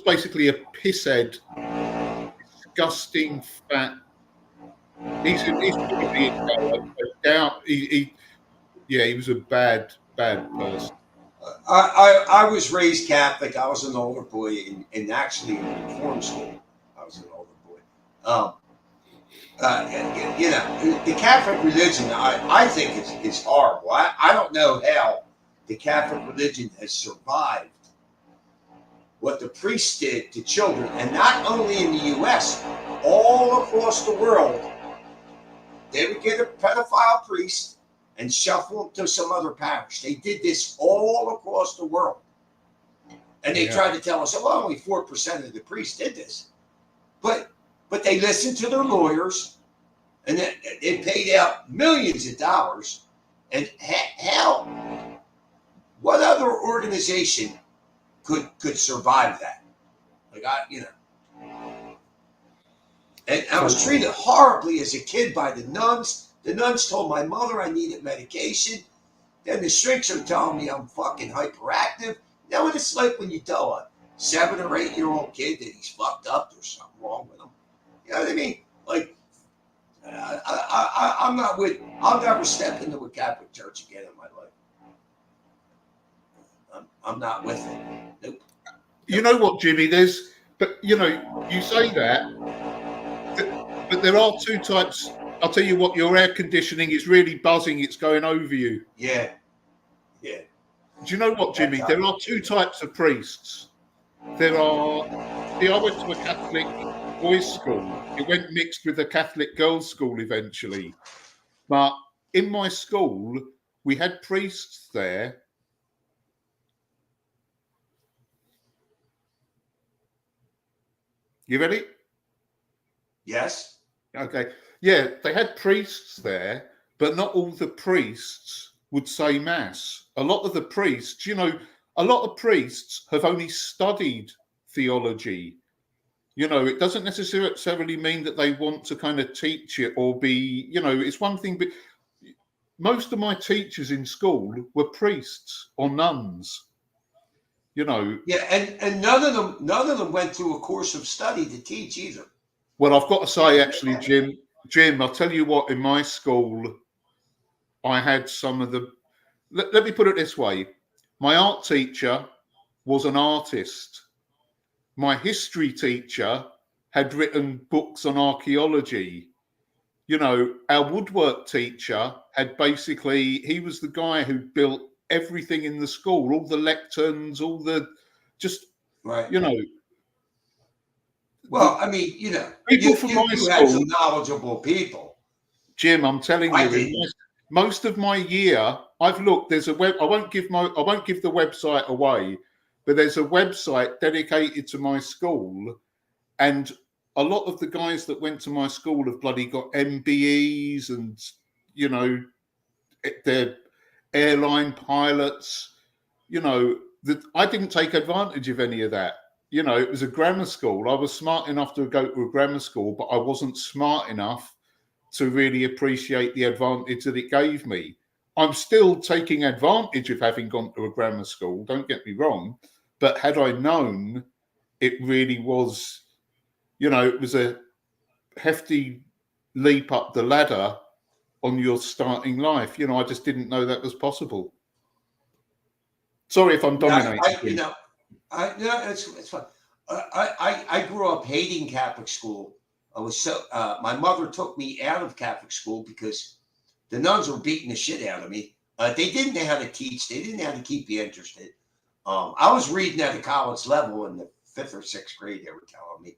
basically a pisshead, disgusting, fat. He's probably he was a bad person. I was raised Catholic. I was an older boy, and actually in reform school, I was an older boy. The Catholic religion, I think is horrible. I don't know how the Catholic religion has survived what the priests did to children, and not only in the U.S., all across the world. They would get a pedophile priest and shuffle him to some other parish. They did this all across the world. And they tried to tell us, well, only 4% of the priests did this. But they listened to their lawyers, and they paid out millions of dollars. And what other organization could survive that? And I was treated horribly as a kid by the nuns. The nuns told my mother I needed medication. Then the shrinks are telling me I'm fucking hyperactive. You know what it's like when you tell a 7 or 8 year old kid that he's fucked up, there's something wrong with him. You know what I mean? Like, I'll never step into a Catholic church again in my life. I'm not with it. Nope. You know what, Jimmy? You say that, but there are two types. I'll tell you what, your air conditioning is really buzzing. It's going over you. Yeah. Do you know what, Jimmy? There are two types of priests. I went to a Catholic boys' school. It went mixed with a Catholic girls' school eventually. But in my school, we had priests there. You ready? Yes. Okay. Yeah, they had priests there, but not all the priests would say mass. A lot of the priests, a lot of priests have only studied theology. It doesn't necessarily mean that they want to kind of teach it or be, it's one thing, but most of my teachers in school were priests or nuns. Yeah, and none of them went through a course of study to teach either. Well, I've got to say, actually, Jim, I'll tell you what, in my school, I had some of the, let me put it this way. My art teacher was an artist. My history teacher had written books on archaeology. Our woodwork teacher had he was the guy who built everything in the school, all the lecterns, all the, right. Well, I mean, people from my you school, had some knowledgeable people. Jim, I'm telling you, most of my year, I've looked. There's a web. I won't give the website away, but there's a website dedicated to my school, and a lot of the guys that went to my school have bloody got MBEs and, you know, they're airline pilots. You know, that I didn't take advantage of any of that. You know, it was a grammar school. I was smart enough to go to a grammar school, but I wasn't smart enough to really appreciate the advantage that it gave me. I'm still taking advantage of having gone to a grammar school, don't get me wrong, but had I known, it really was, you know, it was a hefty leap up the ladder on your starting life. You know, I just didn't know that was possible. Sorry if I'm dominating. It's fine. I grew up hating Catholic school. I was so my mother took me out of Catholic school because the nuns were beating the shit out of me. They didn't know how to teach. They didn't know how to keep you interested. I was reading at a college level in the 5th or 6th grade. They were telling me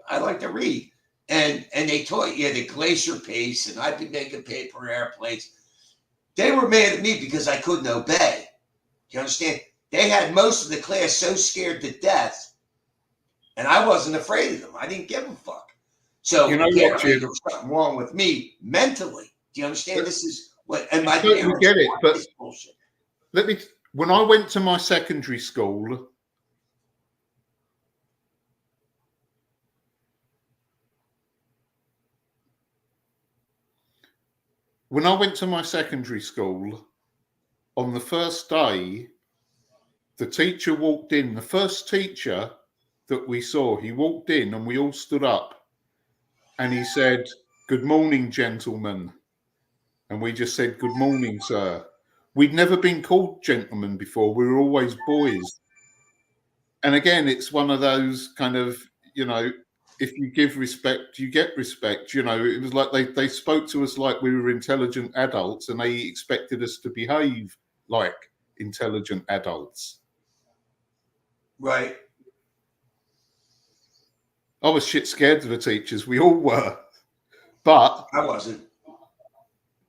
I like to read, and they taught you the glacier pace, and I'd be making paper airplanes. They were mad at me because I couldn't obey. Do you understand? They had most of the class so scared to death, and I wasn't afraid of them. I didn't give a fuck. So you know apparently what, there was something wrong with me mentally. Do you understand? This is what, and my totally parents get it, but this bullshit. When I went to my secondary school, on the first day, the teacher walked in. The first teacher that we saw, he walked in and we all stood up and he said, "Good morning, gentlemen." And we just said, "Good morning, sir." We'd never been called gentlemen before. We were always boys. And again, it's one of those kind of, you know, if you give respect, you get respect. You know, it was like they spoke to us like we were intelligent adults and they expected us to behave like intelligent adults. Right. I was shit scared of the teachers. We all were. But I wasn't.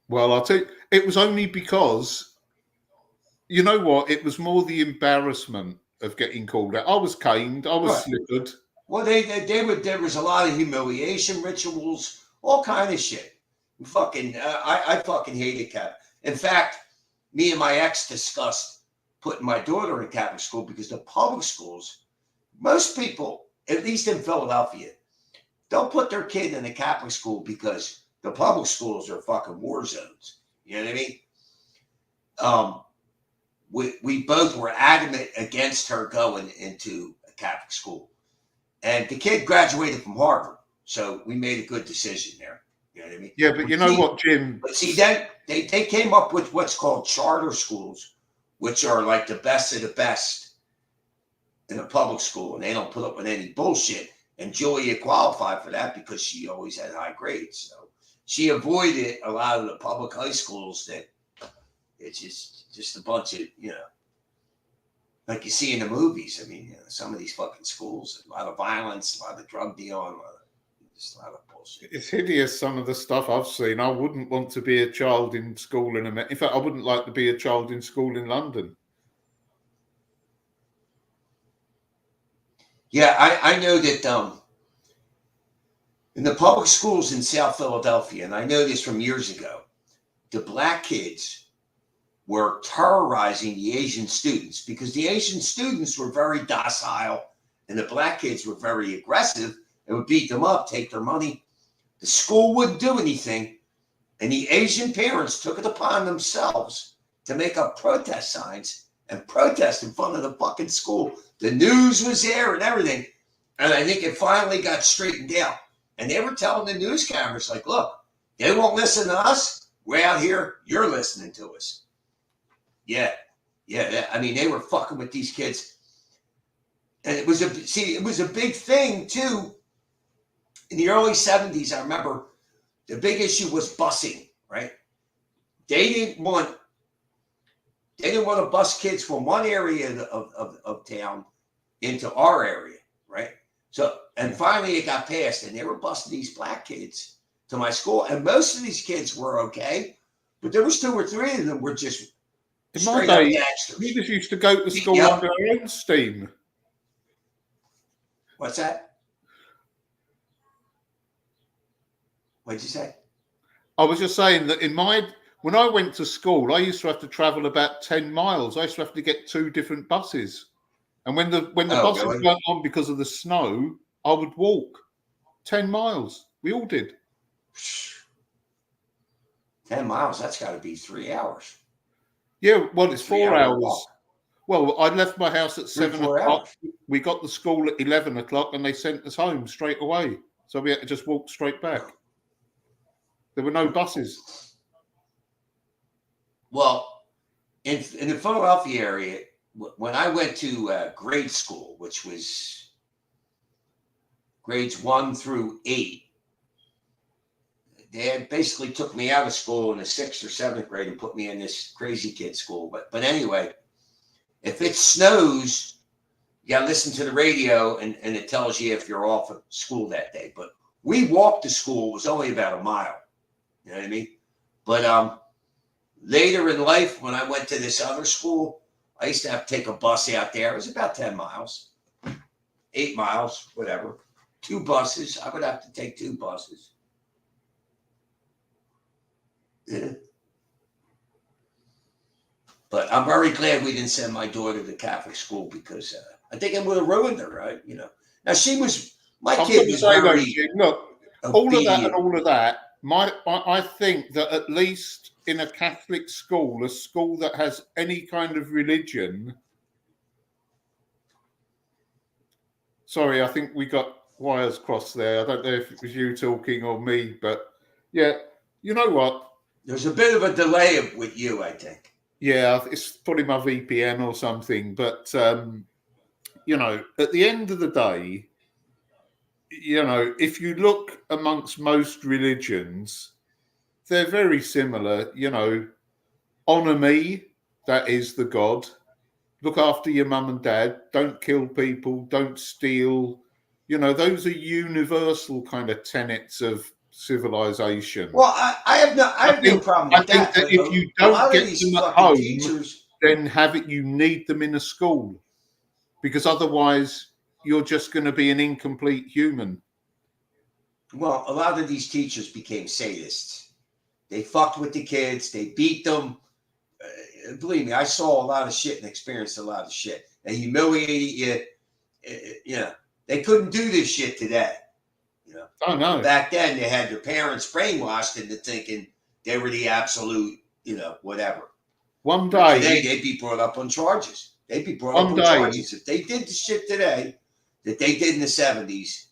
Well, I'll tell you, it was only because, you know what, it was more the embarrassment of getting called out. I was caned, I was slippered. Well, there was a lot of humiliation rituals, all kind of shit. I fucking hated Catholic. In fact, me and my ex discussed putting my daughter in Catholic school because the public schools, most people, at least in Philadelphia, don't put their kid in a Catholic school because the public schools are fucking war zones. You know what I mean? We both were adamant against her going into a Catholic school. And the kid graduated from Harvard. So we made a good decision there. You know what I mean? Yeah, but you know what, Jim? But see, then they came up with what's called charter schools, which are like the best of the best in a public school. And they don't put up with any bullshit. And Julia qualified for that because she always had high grades. So she avoided a lot of the public high schools that it's just a bunch of, you know, like you see in the movies. I mean, you know, some of these fucking schools, a lot of violence, a lot of drug dealing, just a lot of bullshit. It's hideous, some of the stuff I've seen. I wouldn't want to be a child in school in America. In fact, I wouldn't like to be a child in school in London. Yeah, I know that in the public schools in South Philadelphia, and I know this from years ago, the black kids were terrorizing the Asian students because the Asian students were very docile and the black kids were very aggressive and would beat them up, take their money. The school wouldn't do anything. And the Asian parents took it upon themselves to make up protest signs and protest in front of the fucking school. The news was there and everything. And I think it finally got straightened out. And they were telling the news cameras, like, look, they won't listen to us. We're out here. You're listening to us. Yeah. I mean, they were fucking with these kids. And it was a big thing too. In the early 70s, I remember the big issue was busing, right? They didn't want to bus kids from one area of town into our area, right? So, and finally it got passed and they were busing these black kids to my school. And most of these kids were okay, but there was 2 or 3 of them were just In my Straight up day, gangsters. we just used to go to school Yep. under our own steam. What's that? What'd you say? I was just saying that when I went to school, I used to have to travel about 10 miles. I used to have to get 2 different buses. And when the buses really? weren't on because of the snow, I would walk 10 miles. We all did. 10 miles, that's got to be 3 hours. Yeah, well, it's 4 3-hour hours. walk. Well, I left my house at 7 4 o'clock. hours. We got to school at 11 o'clock and they sent us home straight away. So we had to just walk straight back. There were no buses. Well, in the Philadelphia area, when I went to grade school, which was grades 1 through 8, they had basically took me out of school in the 6th or 7th grade and put me in this crazy kid school. But anyway, if it snows, you got to listen to the radio and it tells you if you're off of school that day. But we walked to school. It was only about a mile. You know what I mean? But later in life, when I went to this other school, I used to have to take a bus out there. It was about 10 miles, 8 miles, whatever. 2 buses. I would have to take 2 buses. Yeah. But I'm very glad we didn't send my daughter to Catholic school because I think it would have ruined her, right? You know. Now my kid was very look, all of that and all of that. I think that at least in a Catholic school, a school that has any kind of religion. Sorry, I think we got wires crossed there. I don't know if it was you talking or me, but yeah, you know what? There's a bit of a delay with you, I think. Yeah, it's probably my VPN or something. But, you know, at the end of the day, you know, if you look amongst most religions, they're very similar. You know, honor me, that is the God. Look after your mum and dad. Don't kill people. Don't steal. You know, those are universal kind of tenets of civilization. Well, I have no problem with that. I think that if you don't get them at home, then you need them in a school, because otherwise you're just going to be an incomplete human. Well, a lot of these teachers became sadists. They fucked with the kids. They beat them. Believe me, I saw a lot of shit and experienced a lot of shit. They humiliated you. You know, they couldn't do this shit today. You know, oh no. Back then, they had their parents brainwashed into thinking they were the absolute, you know, whatever. One day, today they'd be brought up on charges. They'd be brought up on charges if they did the shit today that they did in the 70s.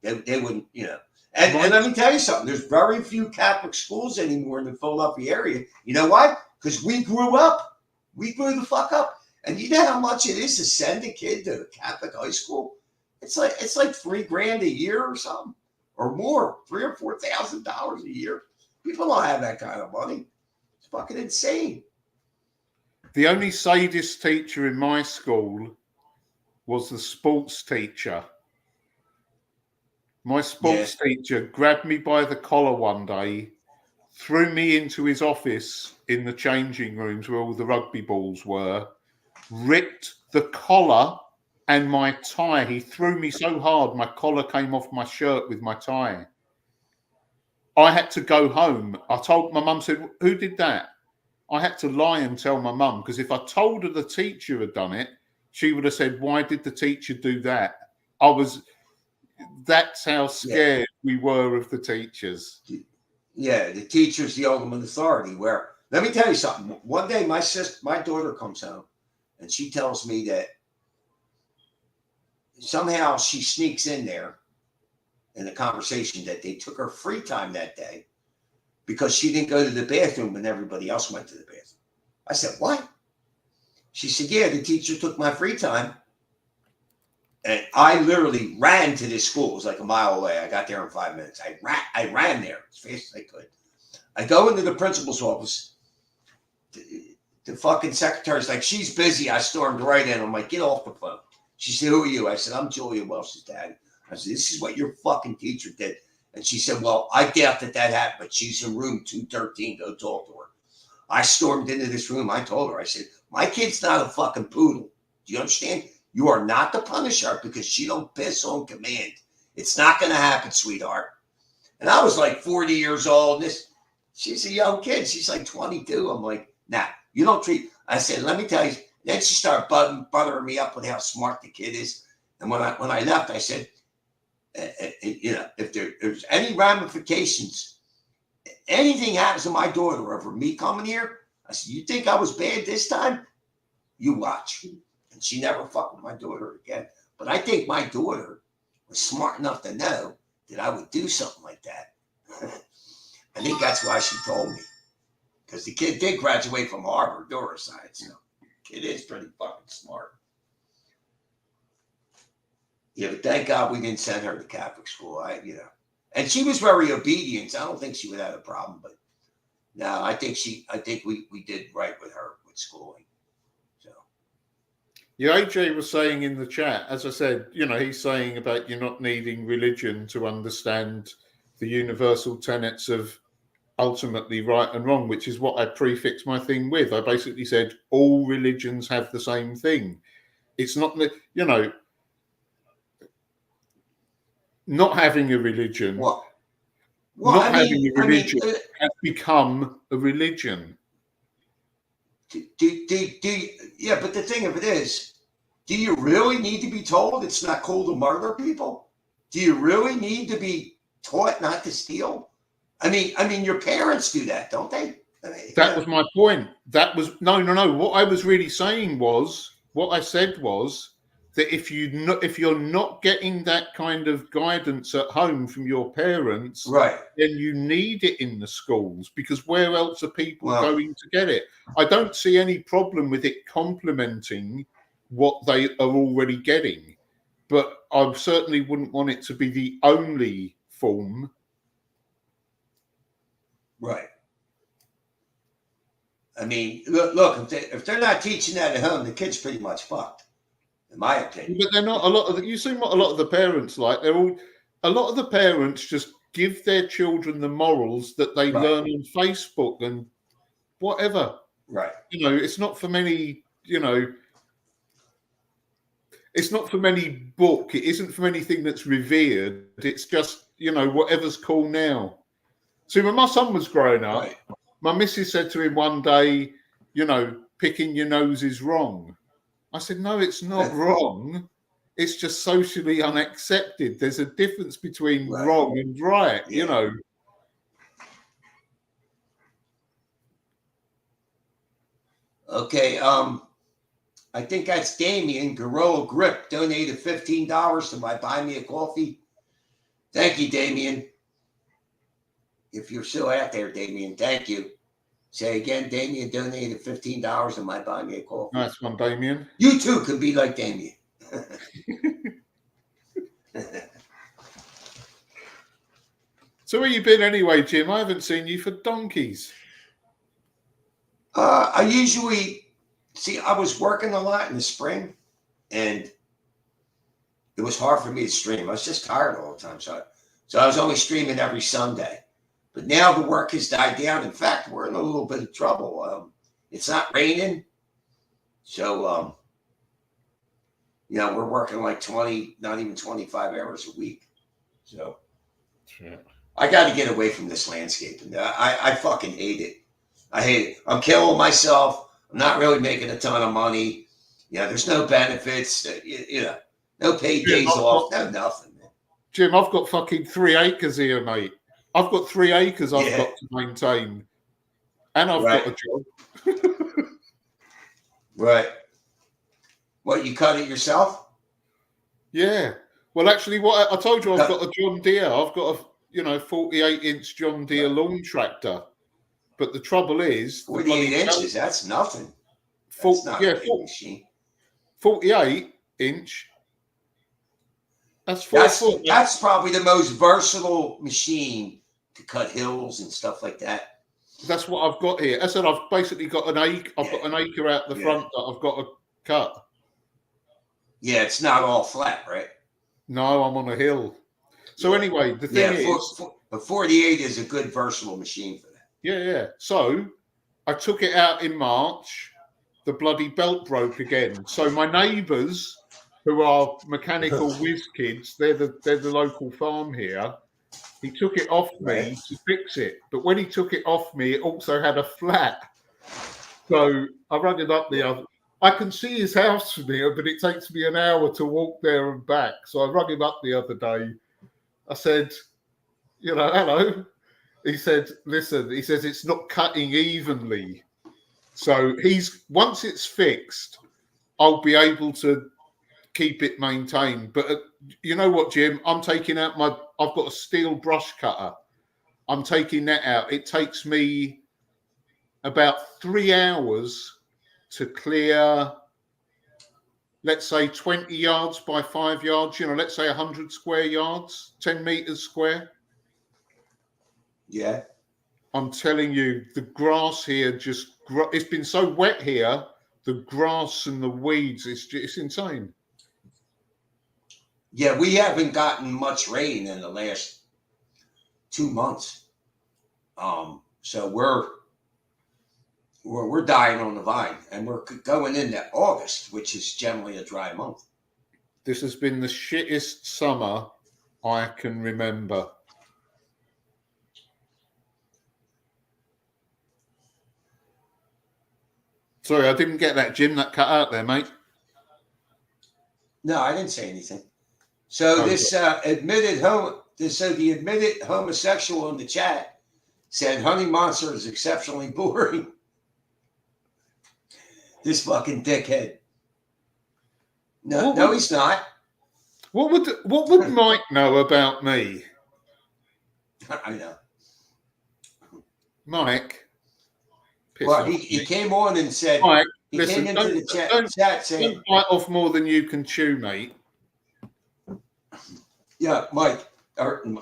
They wouldn't, you know. And let me tell you something. There's very few Catholic schools anymore in the Philadelphia area. You know why? Because we grew up. We grew the fuck up. And you know how much it is to send a kid to a Catholic high school? It's like $3,000 a year or something, or more, $3,000 or $4,000 a year. People don't have that kind of money. It's fucking insane. The only sadist teacher in my school was the sports teacher. My sports teacher grabbed me by the collar one day, threw me into his office in the changing rooms where all the rugby balls were, ripped the collar and my tie. He threw me so hard, my collar came off my shirt with my tie. I had to go home. I told my mum, said, who did that? I had to lie and tell my mum, because if I told her the teacher had done it, she would have said, why did the teacher do that? That's how scared we were of the teachers. Yeah, the teacher's the ultimate authority. Where, let me tell you something. One day my daughter comes home and she tells me that somehow she sneaks in there in the conversation that they took her free time that day because she didn't go to the bathroom when everybody else went to the bathroom. I said, what? She said, yeah, the teacher took my free time. And I literally ran to this school. It was like a mile away. I got there in 5 minutes. I ran there as fast as I could. I go into the principal's office. The fucking secretary's like, she's busy. I stormed right in. I'm like, get off the phone. She said, who are you? I said, I'm Julia Welch's dad. I said, this is what your fucking teacher did. And she said, well, I doubt that happened, but she's in room 213. Go talk to her. I stormed into this room. I told her, I said, my kid's not a fucking poodle. Do you understand? You are not to punish her because she don't piss on command. It's not going to happen, sweetheart. And I was like 40 years old. And she's a young kid. She's like 22. I'm like, nah, you don't treat. I said, let me tell you. Then she started buttering me up with how smart the kid is. And when I left, I said, if there's any ramifications, anything happens to my daughter over me coming here, I said, you think I was bad this time? You watch. And she never fucked with my daughter again. But I think my daughter was smart enough to know that I would do something like that. I think that's why she told me. Because the kid did graduate from Harvard neuroscience. So kid is pretty fucking smart. Yeah, but thank God we didn't send her to Catholic school. And she was very obedient. So I don't think she would have a problem. But no, I think we did right with her with schooling. So yeah, AJ was saying in the chat, as I said, he's saying about you not needing religion to understand the universal tenets of ultimately right and wrong, which is what I prefixed my thing with. I basically said all religions have the same thing. It's not that, not having a religion, has become a religion. Yeah, but the thing of it is, do you really need to be told it's not cool to murder people? Do you really need to be taught not to steal? I mean, your parents do that, don't they? That was my point. That was no. What I was really saying was, what I said was that if you're not getting that kind of guidance at home from your parents, right, then you need it in the schools, because where else are people going to get it? I don't see any problem with it complementing what they are already getting, but I certainly wouldn't want it to be the only form. Right. I mean, look, if they're not teaching that at home, the kid's pretty much fucked, in my opinion. But they're not you see what a lot of the parents like. A lot of the parents just give their children the morals that they learn on Facebook and whatever. Right. It's not from any, it's not from any book. It isn't from anything that's revered. It's just, whatever's cool now. See, when my son was growing up, my missus said to him one day, picking your nose is wrong. I said, no, it's not wrong. It's just socially unaccepted. There's a difference between wrong and right, Okay, I think that's Damien. Gorilla Grip donated $15 to buy me a coffee. Thank you, Damien. If you're still out there, Damien, thank you. Say again, Damien donated $15 to buy me a coffee. Nice one, Damien. You too can be like Damien. So where you been anyway, Jim? I haven't seen you for donkeys. I usually I was working a lot in the spring, and it was hard for me to stream. I was just tired all the time, so I was only streaming every Sunday. But now the work has died down. In fact, we're in a little bit of trouble. It's not raining, so we're working like 20, not even 25 hours a week. So I got to get away from this landscape, and I fucking hate it. I hate it. I'm killing myself. I'm not really making a ton of money. There's no benefits. No paid days off. No nothing. Man. Jim, I've got fucking 3 acres here, mate. I've got 3 acres I've got to maintain, and I've got a job. Right. What, you cut it yourself? Yeah. Well, actually, what I told you, I've got a John Deere. I've got a 48-inch John Deere lawn tractor. But the trouble is, 48 inches. That's nothing. That's not a big machine. 48-inch. That's 4 foot. That's probably the most versatile machine to cut hills and stuff like that. That's what I've got here. I said I've basically got an acre. I've got an acre out the front that I've got to cut. Yeah, it's not all flat, right? No, I'm on a hill. So anyway, the thing is, but 48 is a good versatile machine for that. Yeah. So I took it out in March. The bloody belt broke again. So my neighbours, who are mechanical whiz kids, they're the local farm here. He took it off me to fix it, but when he took it off me, it also had a flat. So I rang him up the other. I can see his house from here, but it takes me an hour to walk there and back. So I rang him up the other day. I said, hello. He said, listen, he says it's not cutting evenly. So once it's fixed, I'll be able to keep it maintained. But you know what, Jim? I'm taking out I've got a steel brush cutter. I'm taking that out. It takes me about 3 hours to clear, let's say 20 yards by 5 yards, let's say 100 square yards, 10 meters square. Yeah. I'm telling you, the grass here it's been so wet here, the grass and the weeds, it's insane. Yeah, we haven't gotten much rain in the last 2 months. So we're dying on the vine, and we're going into August, which is generally a dry month. This has been the shittest summer I can remember. Sorry, I didn't get that, Jim. That cut out there, mate. No, I didn't say anything. So the admitted homosexual in the chat said Honey Monster is exceptionally boring. This fucking dickhead. No, he's not. What would Mike know about me? I know. Mike. Well, he came on and said, Mike, he listen, came into the chat saying, don't bite off more than you can chew, mate. Yeah, Mike. Honey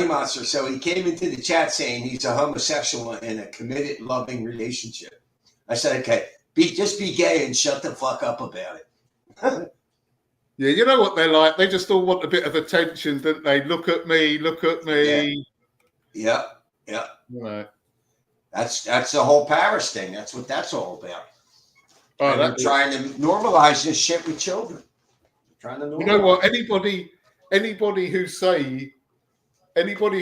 Monster. So he came into the chat saying he's a homosexual in a committed, loving relationship. I said, okay, just be gay and shut the fuck up about it. Yeah, you know what they're like? They just all want a bit of attention, don't they? Look at me, look at me. Yeah. Right. That's the whole Paris thing. That's what that's all about. Oh, they're trying to normalize this shit with children. They're trying to normalize. You know what? Anybody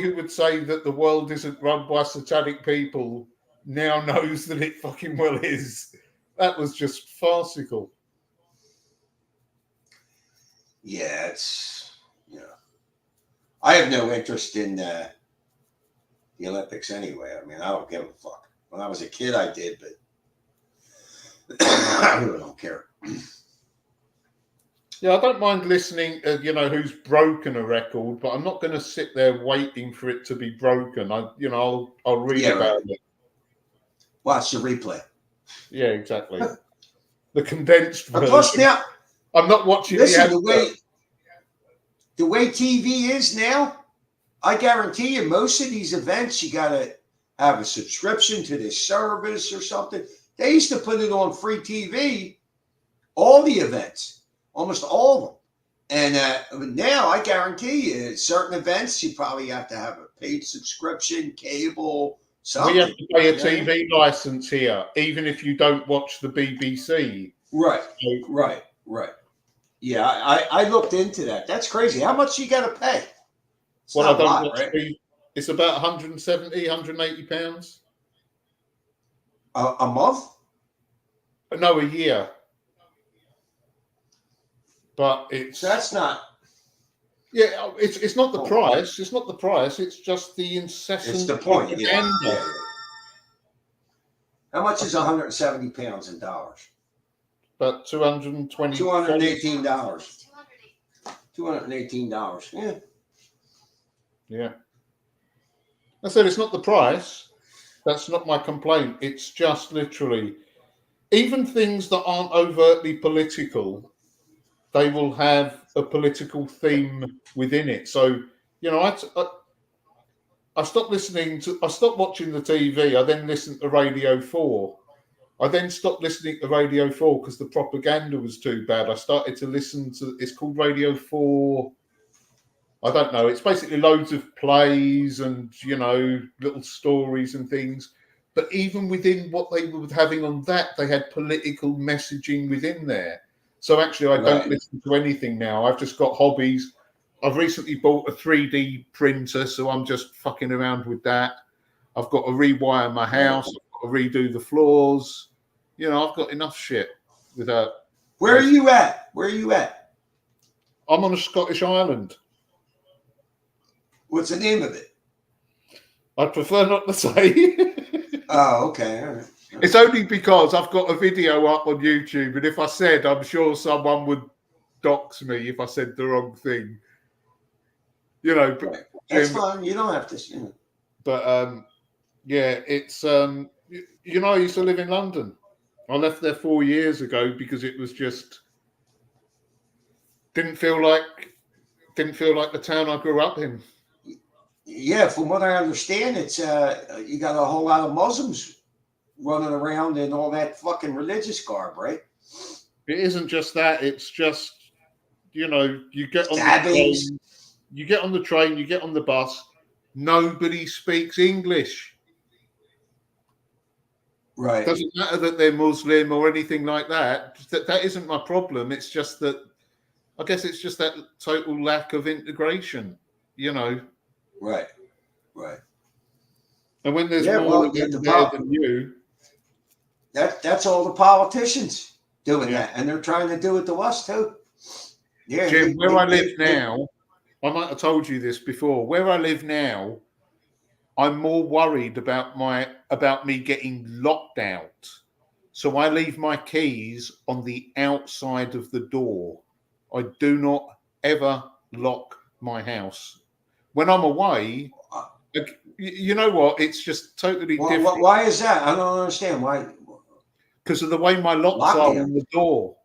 who would say that the world isn't run by satanic people now knows that it fucking well is. That was just farcical. Yeah, I have no interest in the Olympics anyway. I mean, I don't give a fuck. When I was a kid, I did, but I really don't care. Yeah, I don't mind listening, who's broken a record, but I'm not going to sit there waiting for it to be broken. I'll read about it. Watch the replay. Yeah, exactly. The condensed version. Plus now, I'm not watching the way TV is now. I guarantee you, most of these events, you got to have a subscription to this service or something. They used to put it on free TV, all the events, almost all of them. And now I guarantee you, certain events, you probably have to have a paid subscription, cable, something. We have to pay a TV license here, even if you don't watch the BBC. Right. Yeah, I looked into that. That's crazy. How much you got to pay? It's about 170, 180 pounds. A month? No, a year. But that's not. Yeah, it's not the price. It's not the price. It's just the incessant. It's the point. Yeah. How much is 170 pounds in dollars? About $218. $218. Yeah. Yeah. I said it's not the price. That's not my complaint. It's just literally, even things that aren't overtly political, they will have a political theme within it. So, I stopped watching the TV. I then listened to Radio 4. I then stopped listening to Radio 4 because the propaganda was too bad. I started to listen to, it's called Radio 4. I don't know. It's basically loads of plays and, little stories and things. But even within what they were having on that, they had political messaging within there. So actually, I don't listen to anything now. I've just got hobbies. I've recently bought a 3D printer, so I'm just fucking around with that. I've got to rewire my house. I've got to redo the floors. You know, I've got enough shit without. Where are you at? Where are you at? I'm on a Scottish island. What's the name of it? I'd prefer not to say. Oh, okay. All right. It's only because I've got a video up on YouTube, and if I said, I'm sure someone would dox me if I said the wrong thing. You know, but, That's fine. You don't have to. You know. But yeah, it's you know, I used to live in London. I left there 4 years ago because it was just didn't feel like the town I grew up in. Yeah, from what I understand, it's you got a whole lot of Muslims running around in all that fucking religious garb, right? It isn't just that. It's just, you know, you get on the train, you get on the bus, nobody speaks English. Right. Doesn't matter that they're Muslim or anything like that. That isn't my problem. It's just that, I guess it's just that total lack of integration, you know. Right. Right. And when there's more of them there than you. That's all the politicians doing that, and they're trying to do it to us too. Yeah, Jim, where I live now, I might have told you this before. Where I live now, I'm more worried about me getting locked out. So I leave my keys on the outside of the door. I do not ever lock my house. When I'm away, you know what? It's just totally different. Why is that? I don't understand why. Because of the way my locks are on the door.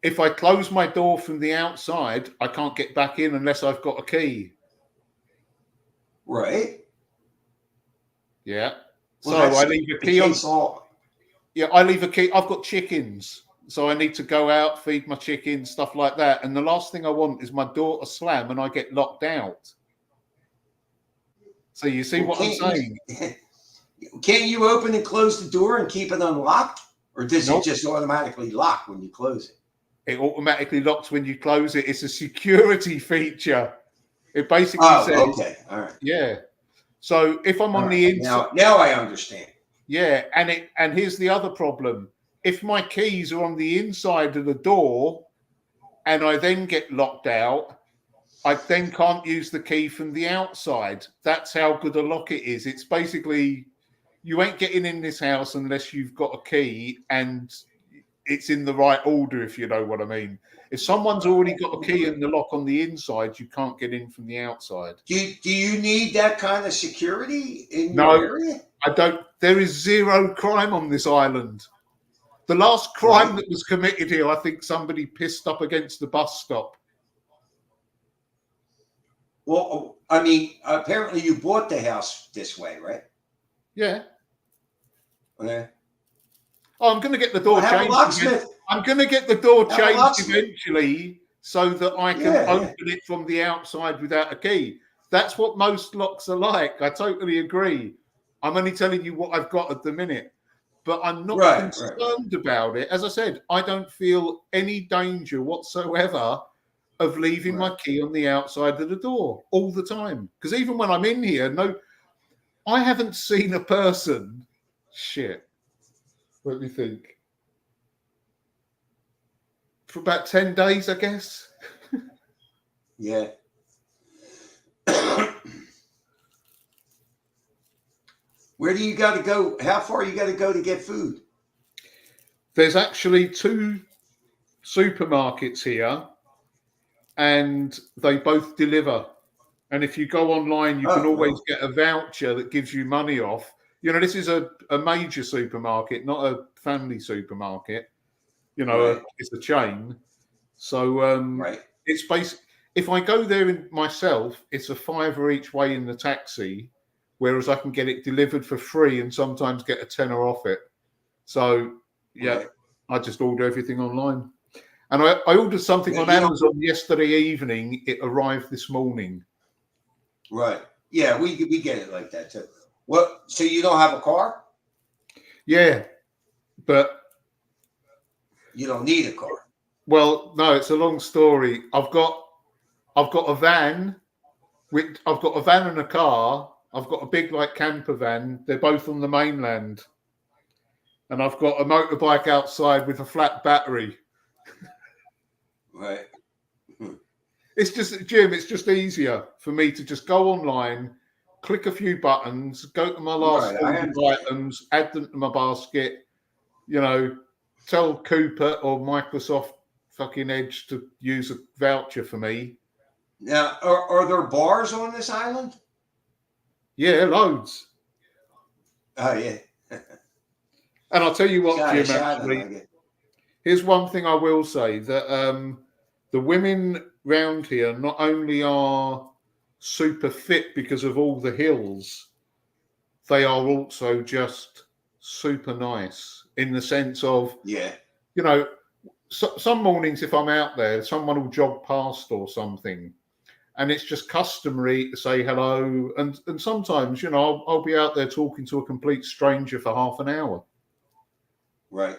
If I close my door from the outside, I can't get back in unless I've got a key. Right. Yeah. Well, so I leave a key on. Yeah, I leave a key. I've got chickens, so I need to go out, feed my chickens, stuff like that. And the last thing I want is my door to slam and I get locked out. So you see what I'm saying? Can't you open and close the door and keep it unlocked? Or does it just automatically lock when you close it? It automatically locks when you close it. It's a security feature. It basically says... okay. All right. Yeah. So if I'm on the inside... Now I understand. Yeah, and here's the other problem. If my keys are on the inside of the door and I then get locked out, I then can't use the key from the outside. That's how good a lock it is. It's basically... You ain't getting in this house unless you've got a key and it's in the right order, if you know what I mean. If someone's already got a key in the lock on the inside, you can't get in from the outside. Do you need that kind of security in your area? I don't. There is zero crime on this island. The last crime that was committed here, I think somebody pissed up against the bus stop. Well, I mean, apparently you bought the house this way, right? Yeah. Okay. Oh, I'm going to get the door changed. I'm going to get the door changed eventually so that I can open it from the outside without a key. That's what most locks are like. I totally agree. I'm only telling you what I've got at the minute. But I'm not concerned about it. As I said, I don't feel any danger whatsoever of leaving my key on the outside of the door all the time. Because even when I'm in here, I haven't seen a person. Shit. Let me think. For about 10 days, I guess. Yeah. Where do you got to go? How far you got to go to get food? There's actually 2 supermarkets here, and they both deliver. And if you go online, you can always get a voucher that gives you money off. You know, this is a major supermarket, not a family supermarket. You know, it's a chain. So it's basically, if I go there myself, it's a £5 each way in the taxi, whereas I can get it delivered for free and sometimes get a tenner off it. So, I just order everything online. And I ordered something on Amazon yesterday evening. It arrived this morning. Right. Yeah, we get it like that too. What? So you don't have a car? Yeah, but you don't need a car. Well, no, it's a long story. I've got a van. I've got a van and a car. I've got a big like camper van. They're both on the mainland, and I've got a motorbike outside with a flat battery. Right. It's just, Jim, it's just easier for me to just go online, click a few buttons, go to my last Right, items, add them to my basket, tell Cooper or Microsoft fucking Edge to use a voucher for me. Now, are there bars on this island? Yeah, loads. Oh, yeah. And I'll tell you what, Sorry, Jim, actually, here's one thing I will say, that the women round here not only are super fit because of all the hills, they are also just super nice in the sense of, some mornings if I'm out there, someone will jog past or something, and it's just customary to say hello. And sometimes, I'll be out there talking to a complete stranger for half an hour. Right.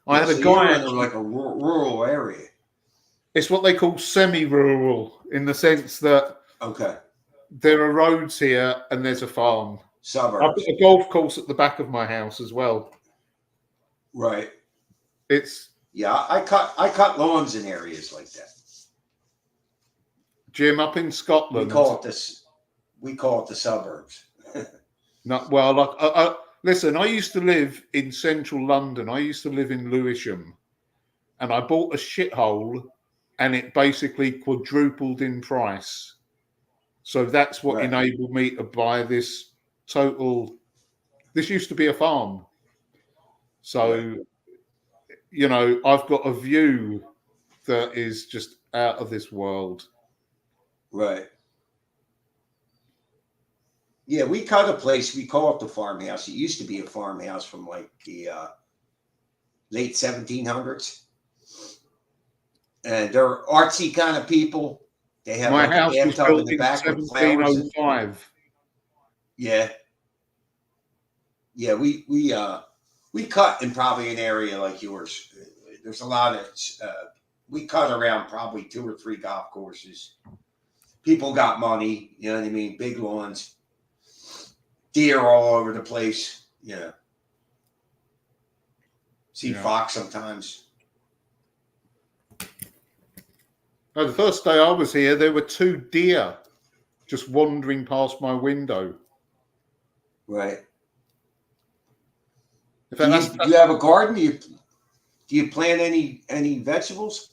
I had a so guy you're in like a rural area. It's what they call semi-rural in the sense that there are roads here and there's a farm. Suburbs. I've got a golf course at the back of my house as well. Right. It's I cut lawns in areas like that. Jim, up in Scotland, we call it the suburbs. Listen, I used to live in central London. I used to live in Lewisham, and I bought a shithole, and it basically quadrupled in price. So that's what enabled me to buy this total. This used to be a farm. So, I've got a view that is just out of this world. Right. Yeah, we cut a place. We call it the farmhouse. It used to be a farmhouse from like the late 1700s. And they're artsy kind of people. They have My like house a was bathtub built in the in back with flowers. 1705. Yeah. Yeah, we cut in probably an area like yours. There's a lot of we cut around probably 2 or 3 golf courses. People got money, you know what I mean? Big lawns, deer all over the place. See fox sometimes. No, the first day I was here, there were 2 deer just wandering past my window. Right. In fact, do you have a garden? Do you plant any vegetables?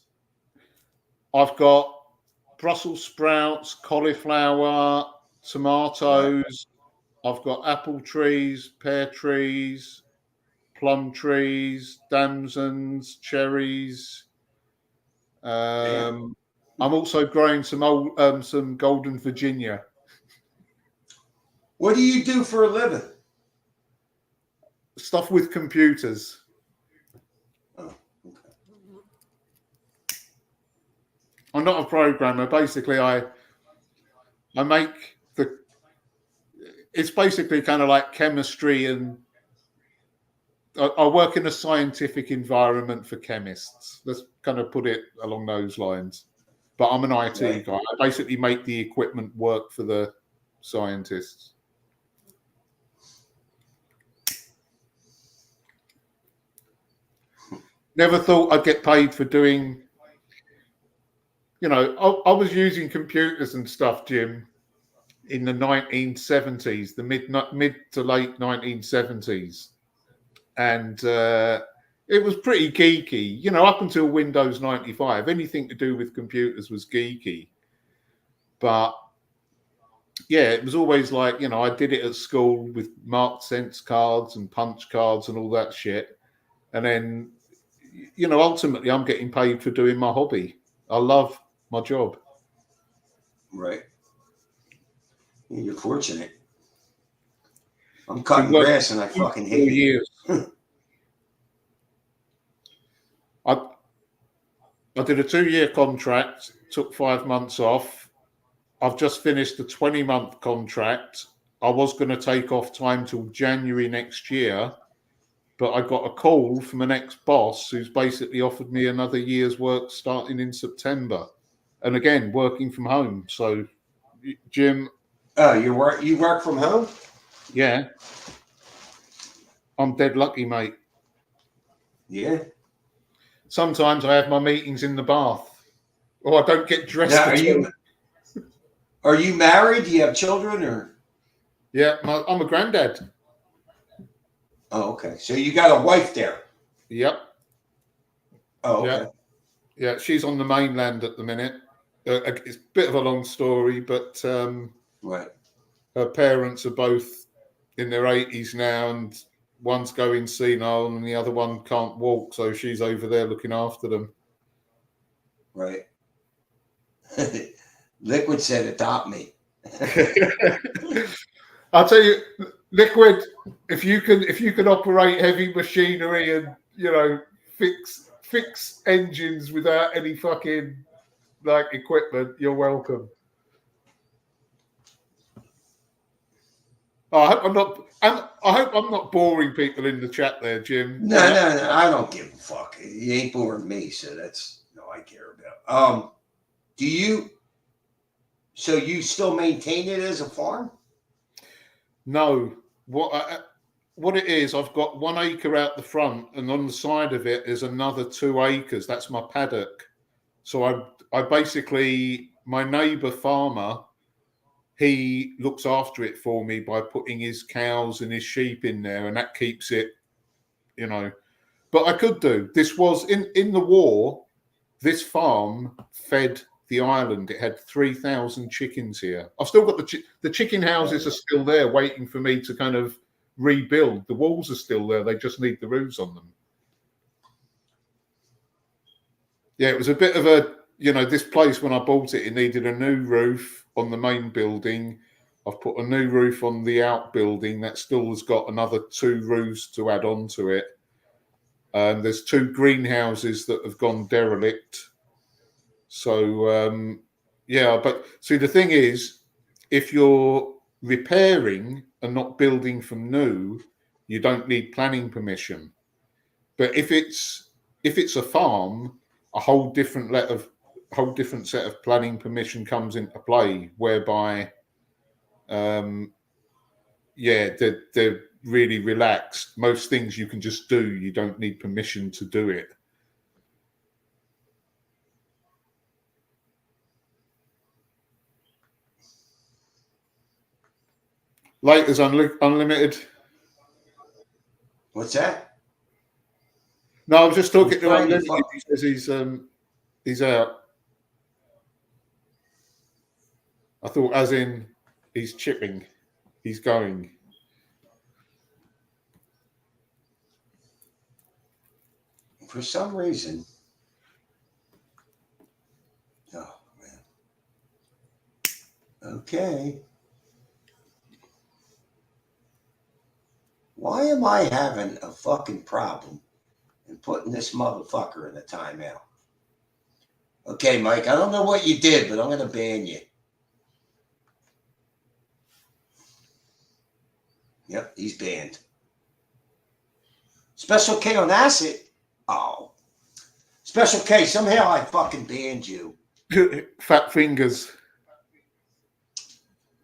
I've got Brussels sprouts, cauliflower, tomatoes. I've got apple trees, pear trees, plum trees, damsons, cherries. I'm also growing some golden Virginia. What do you do for a living? Stuff with computers. Oh, I'm not a programmer. Basically, I make it's basically kind of like chemistry, and I work in a scientific environment for chemists. Let's kind of put it along those lines. But I'm an IT guy. I basically make the equipment work for the scientists. Never thought I'd get paid for doing, I was using computers and stuff, Jim, in the 1970s, the mid to late 1970s. And it was pretty geeky, up until Windows 95. Anything to do with computers was geeky. But yeah, it was always like, I did it at school with marked sense cards and punch cards and all that shit. And then, ultimately I'm getting paid for doing my hobby. I love my job. Right. You're fortunate. I'm cutting grass and I fucking hate it. Years. I did a 2-year contract, took 5 months off, I've just finished a 20-month contract. I was going to take off time till January next year, but I got a call from an ex-boss who's basically offered me another year's work starting in September, and again working from home. So, Jim. Oh, you work from home? Yeah. I'm dead lucky, mate. Yeah. Sometimes I have my meetings in the bath, or I don't get dressed. Now, are you married? Do you have children, or? Yeah, I'm a granddad. Oh, okay. So you got a wife there? Yep. Oh, okay. Yeah, she's on the mainland at the minute. It's a bit of a long story, but right. Her parents are both in their 80s now, and one's going senile, and the other one can't walk, so she's over there looking after them. Right. Liquid said adopt me. I'll tell you, Liquid, if you can operate heavy machinery and fix engines without any fucking equipment, you're welcome. Oh, I hope I'm not boring people in the chat there, Jim. No, I don't give a fuck. You ain't boring me, so that's all I care about. So you still maintain it as a farm? No. What it is, I've got 1 acre out the front, and on the side of it is another 2 acres. That's my paddock. So I basically, my neighbour farmer, he looks after it for me by putting his cows and his sheep in there, and that keeps it, But I could do. This was in the war. This farm fed the island. It had 3,000 chickens here. I've still got the chicken houses are still there, waiting for me to kind of rebuild. The walls are still there. They just need the roofs on them. Yeah, it was a bit of a, this place when I bought it, it needed a new roof on the main building. I've put a new roof on the outbuilding that still has got another 2 roofs to add on to it. There's 2 greenhouses that have gone derelict. So, but see, the thing is, if you're repairing and not building from new, you don't need planning permission. But if it's a farm, a whole different set of planning permission comes into play, whereby, they're really relaxed. Most things you can just do. You don't need permission to do it. Laters Unlimited. What's that? No, I was just talking to Unlimited. He says he's out. I thought as in he's chipping. He's going. For some reason. Oh, man. Okay. Why am I having a fucking problem in putting this motherfucker in a timeout? Okay, Mike, I don't know what you did, but I'm going to ban you. Yep, he's banned. Special K on acid? Oh. Special K, somehow I fucking banned you. Fat fingers.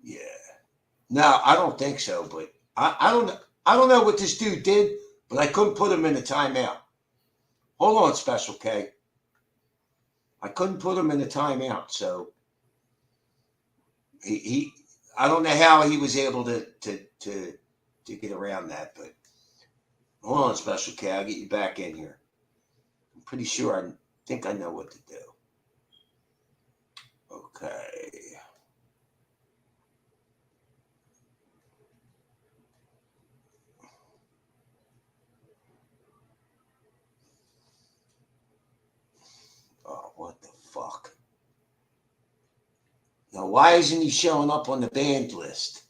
Yeah. No, I don't think so, but I don't know what this dude did, but I couldn't put him in a timeout. Hold on, Special K. I couldn't put him in a timeout, so he I don't know how he was able to get around that, but hold on, Special K. I'll get you back in here. I'm pretty sure I think I know what to do. Okay. Oh, what the fuck? Now, why isn't he showing up on the banned list?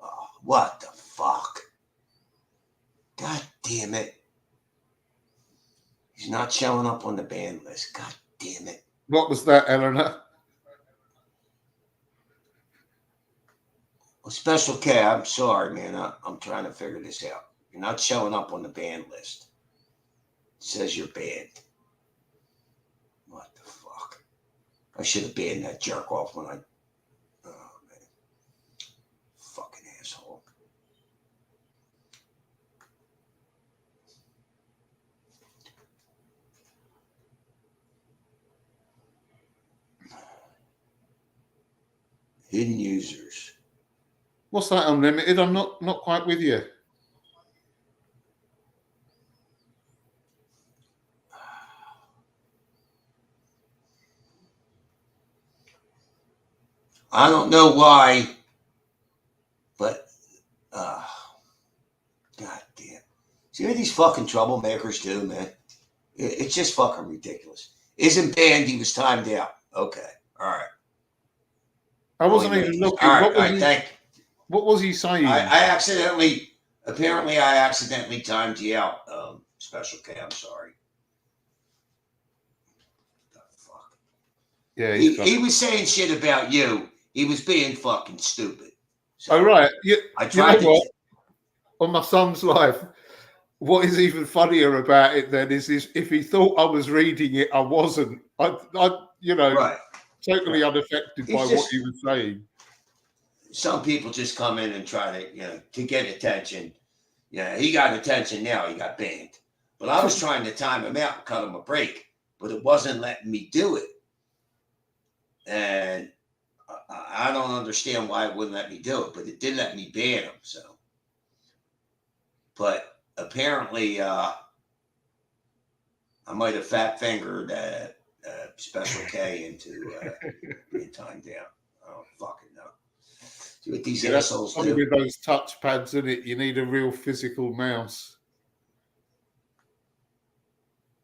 Oh, what the fuck? God damn it. He's not showing up on the banned list. God damn it. What was that, Eleanor? Well, Special K, I'm sorry, man. I'm trying to figure this out. You're not showing up on the banned list. It says you're banned. What the fuck? I should have banned that jerk off when I... Oh, man. Fucking asshole. Hidden users. What's that, unlimited? I'm not quite with you. I don't know why, but God damn. See what these fucking troublemakers do, man? It's just fucking ridiculous. Isn't banned, he was timed out. Okay. All right. I wasn't even looking. All right, what was he saying? I accidentally timed you out, Special K. I'm sorry. The fuck? Yeah, he was saying shit about you. He was being fucking stupid. So, right. I tried you know what? On my son's life, what is even funnier about it then is if he thought I was reading it, I wasn't. I totally unaffected by what he was saying. Some people just come in and try to get attention. Yeah, he got attention now. He got banned. But I was trying to time him out and cut him a break, but it wasn't letting me do it. And I don't understand why it wouldn't let me do it, but it did let me ban him. So, but apparently, I might have fat fingered Special K into being timed down. I don't fucking know. See what these assholes do. With those touch pads in it, you need a real physical mouse.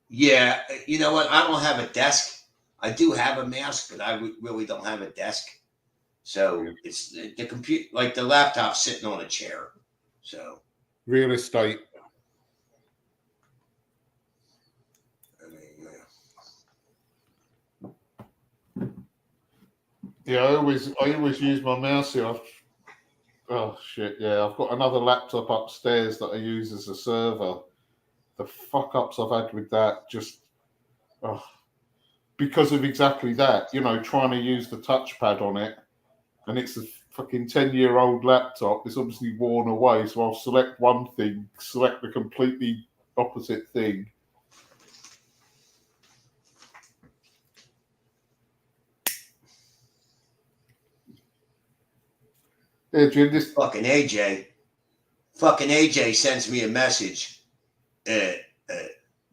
Yeah, you know what? I don't have a desk. I do have a mouse, but I really don't have a desk. So it's the computer, like the laptop sitting on a chair. So real estate. Yeah, I always use my mouse here. Oh shit! Yeah, I've got another laptop upstairs that I use as a server. The fuck ups I've had with that, just because of exactly that. Trying to use the touchpad on it, and it's a fucking 10-year-old laptop. It's obviously worn away, so I'll select one thing, select the completely opposite thing. Yeah, Jim, this fucking AJ sends me a message. Yeah,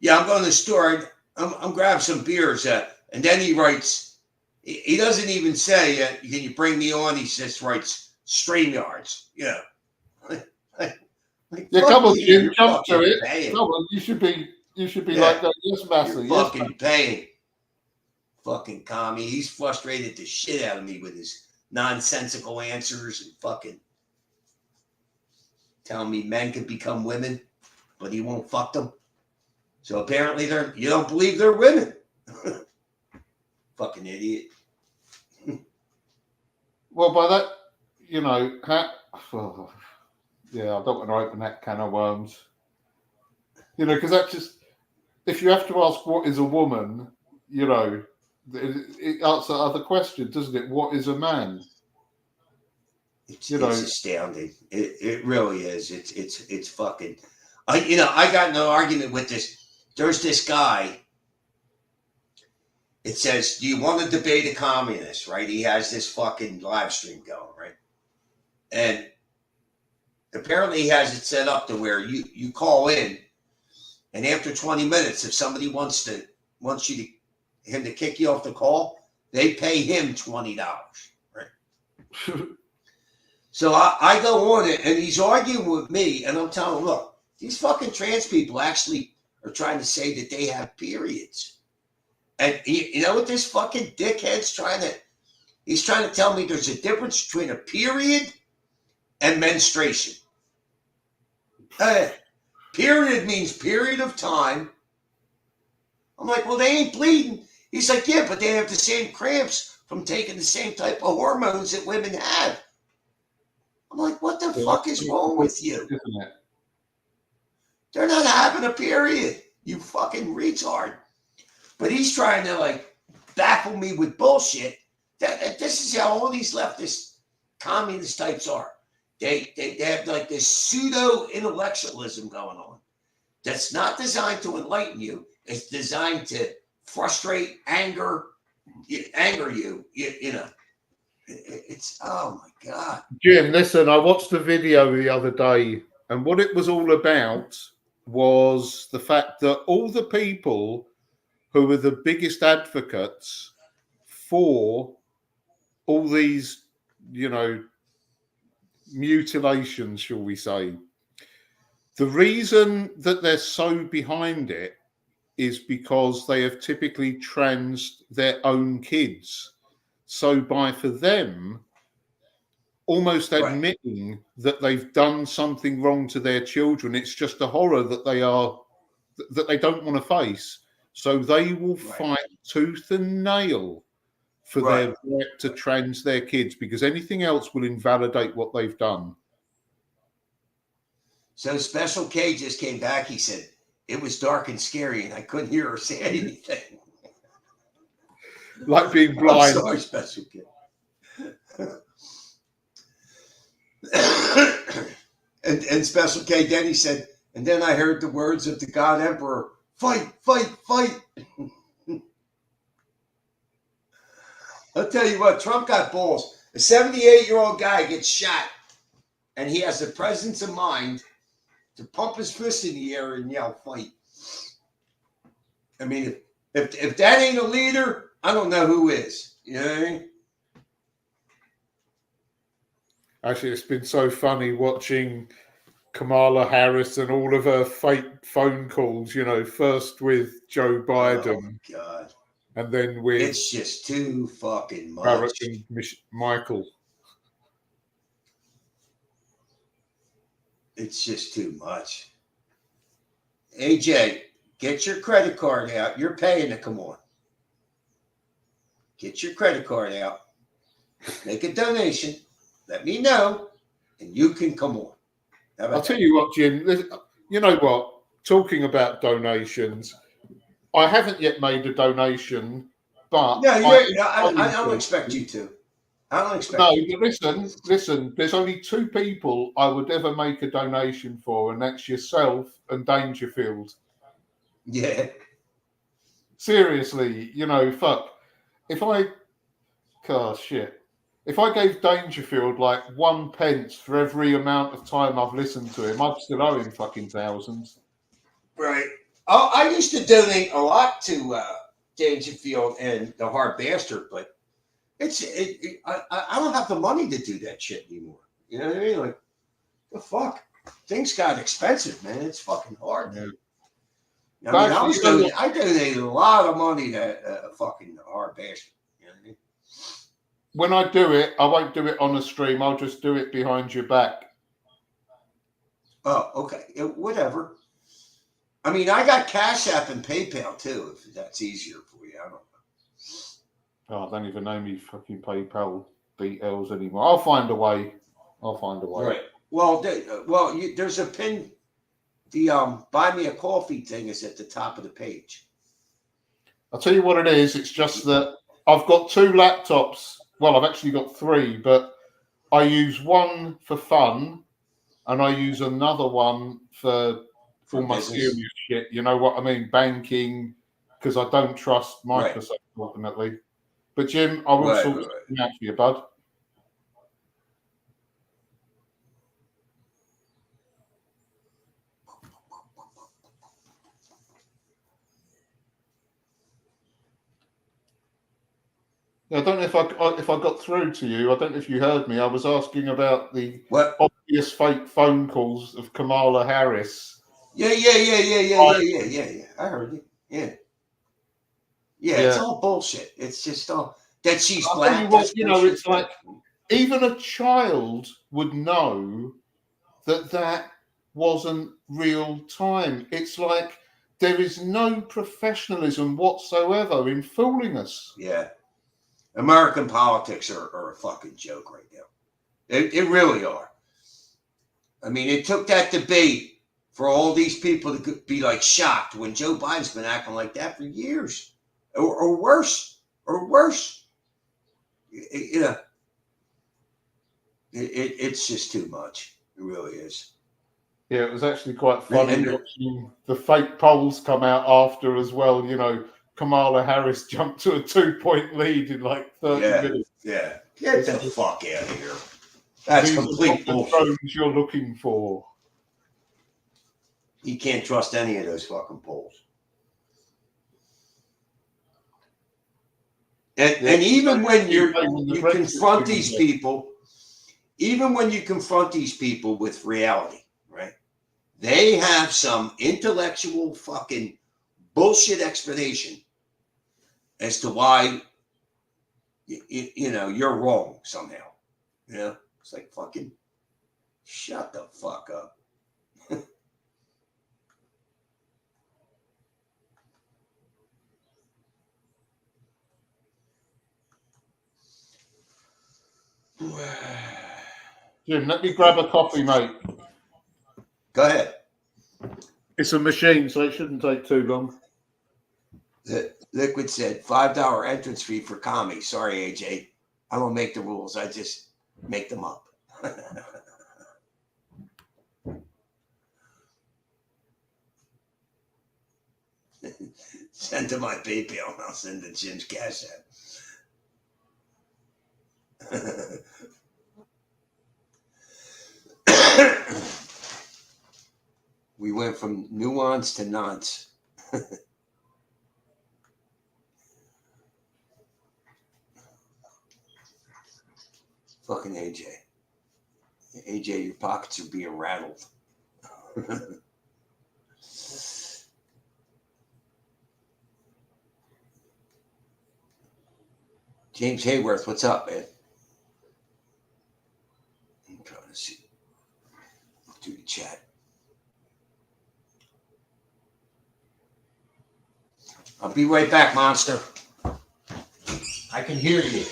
I'm going to the store. I'm grabbing some beers. And then he writes, he doesn't even say, can you bring me on? He just writes StreamYards. Yeah. Yeah, come on, Jim, jump to it. Come on, you should be like that. Yes, master. You're fucking paying. Fucking commie. He's frustrated the shit out of me with his nonsensical answers and fucking telling me men can become women, but he won't fuck them. So apparently you don't believe they're women. Fucking idiot. Well, by that, yeah, I don't want to open that can of worms. Because that's just, if you have to ask what is a woman, it answers other questions, doesn't it? What is a man? It's astounding. It really is. It's fucking. I got in an argument with this. There's this guy. It says, "Do you want to debate a communist?" Right? He has this fucking live stream going, right? And apparently, he has it set up to where you call in, and after 20 minutes, if somebody wants him to kick you off the call, they pay him $20, right? So I go on it, and he's arguing with me, and I'm telling him, look, these fucking trans people actually are trying to say that they have periods. And you know what this fucking dickhead's he's trying to tell me there's a difference between a period and menstruation. Period means period of time. I'm like, well, they ain't bleeding. He's like, yeah, but they have the same cramps from taking the same type of hormones that women have. I'm like, what the fuck is wrong with you? Isn't it? They're not having a period, you fucking retard. But he's trying to like baffle me with bullshit. This is how all these leftist communist types are. They have like this pseudo intellectualism going on that's not designed to enlighten you. It's designed to frustrate, anger you. You know. It's oh my god. Jim, listen, I watched a video the other day, and what it was all about was the fact that all the people who were the biggest advocates for all these, you know, mutilations, shall we say, the reason that they're so behind it is because they have typically transed their own kids. So for them, almost admitting that they've done something wrong to their children, it's just a horror that they don't want to face. So they will fight tooth and nail for their right to trans their kids, because anything else will invalidate what they've done. So Special K just came back. He said, it was dark and scary and I couldn't hear her say anything. Like being blind. I'm sorry, Special K. and Special K, then he said, and then I heard the words of the God Emperor, fight, fight, fight. I'll tell you what, Trump got balls. A 78-year-old guy gets shot, and he has the presence of mind to pump his fist in the air and yell, fight. I mean, if that ain't a leader, I don't know who is. You know what I mean? Actually, it's been so funny watching Kamala Harris and all of her fake phone calls, you know, first with Joe Biden. Oh, God. And then with... It's just too fucking much. Barack and Michael. It's just too much. AJ, get your credit card out. You're paying to come on. Get your credit card out. Make a donation. Let me know, and you can come on. I'll tell you what, Jim. You know what? Talking about donations, I haven't yet made a donation, but I don't expect you to. I don't expect. No, but listen. There's only two people I would ever make a donation for, and that's yourself and Dangerfield. Yeah. Seriously, you know, fuck. If I gave Dangerfield like 1 pence for every amount of time I've listened to him, I'd still owe him fucking thousands. Right. Oh, I used to donate a lot to Dangerfield and the Hard Bastard, but I don't have the money to do that shit anymore. You know what I mean? Like, the fuck? Things got expensive, man. It's fucking hard. Yeah. I mean, I donated a lot of money to fucking Hard Bastard. You know what I mean? When I do it, I won't do it on a stream. I'll just do it behind your back. Oh, okay. Whatever. I mean, I got Cash App and PayPal too, if that's easier for you. I don't know. Oh, I don't even know me fucking PayPal details anymore. I'll find a way. Right. Well, there's a pin. The buy me a coffee thing is at the top of the page. I'll tell you what it is. It's just that I've got two laptops. Well, I've actually got three, but I use one for fun and I use another one for all my serious shit. You know what I mean? Banking, because I don't trust Microsoft ultimately. But Jim, I will sort something out for you, bud. I don't know if I got through to you. I don't know if you heard me. I was asking about the obvious fake phone calls of Kamala Harris. Yeah. I heard you. Yeah, it's all bullshit. It's just all that she's black. You know, it's like even a child would know that wasn't real time. It's like there is no professionalism whatsoever in fooling us. Yeah. American politics are a fucking joke right now. It really are. I mean, it took that debate for all these people to be like shocked when Joe Biden's been acting like that for years, or worse, You know, it's just too much. It really is. Yeah, it was actually quite funny watching the fake polls come out after as well. You know, Kamala Harris jumped to a 2-point lead in like 30 minutes. Yeah. Get the fuck out of here. That's complete bullshit. Drones you're looking for. You can't trust any of those fucking polls. And even when you confront these people, even when you confront these people with reality, right? They have some intellectual fucking bullshit explanation as to why you know you're wrong somehow. You know, it's like fucking shut the fuck up. Jim, let me grab a coffee, mate. Go ahead. It's a machine, so it shouldn't take too long. The Liquid said $5 entrance fee for commie. Sorry, AJ. I don't make the rules. I just make them up. Send to my PayPal and I'll send to Jim's Cash App. We went from nuance to nonce. Fucking AJ. AJ, your pockets are being rattled. James Hayworth, what's up, man? I'm trying to see. Do the chat. I'll be right back, monster. I can hear you.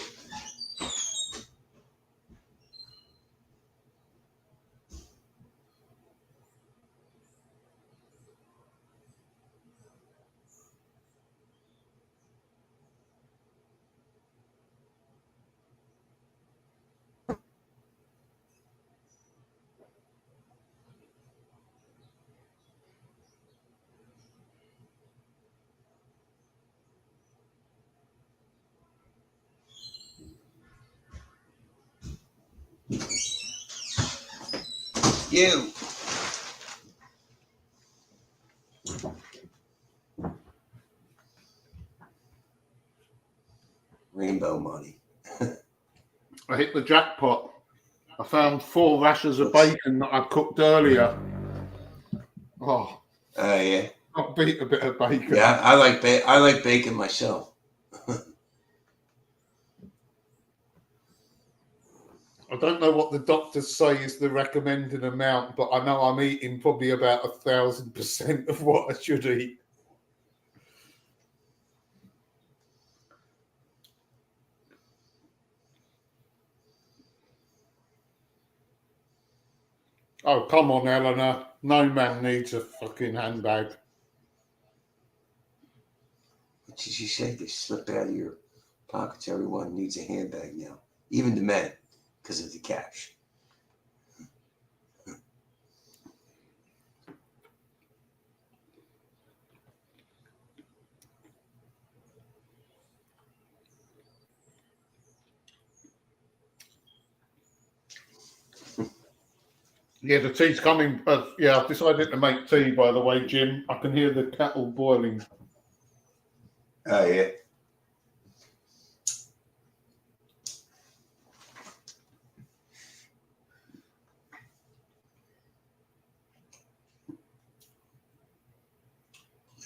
You. Rainbow money. I hit the jackpot. I found 4 rashers of bacon that I cooked earlier. Oh. Yeah. I beat a bit of bacon. Yeah, I like bacon myself. I don't know what the doctors say is the recommended amount, but I know I'm eating probably about 1,000% of what I should eat. Oh, come on, Eleanor. No man needs a fucking handbag. What did she say? They slip out of your pockets. Everyone needs a handbag now. Even the men, because of the cash. Yeah, the tea's coming. Yeah, I've decided to make tea, by the way, Jim. I can hear the kettle boiling. Oh, yeah.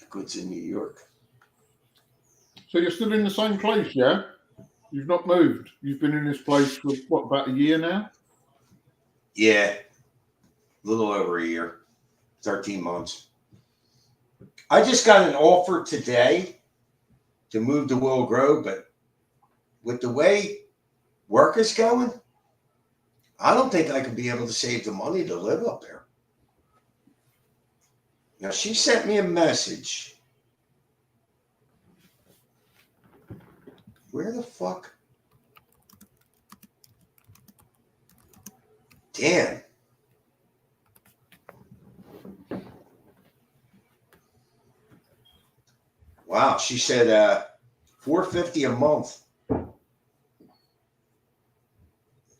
Liquid's in New York. So you're still in the same place, yeah? You've not moved. You've been in this place for, what, about a year now? Yeah. A little over a year. 13 months. I just got an offer today to move to Willow Grove, but with the way work is going, I don't think I could be able to save the money to live up there. Now, she sent me a message. Where the fuck? Damn. Wow, she said $450 a month.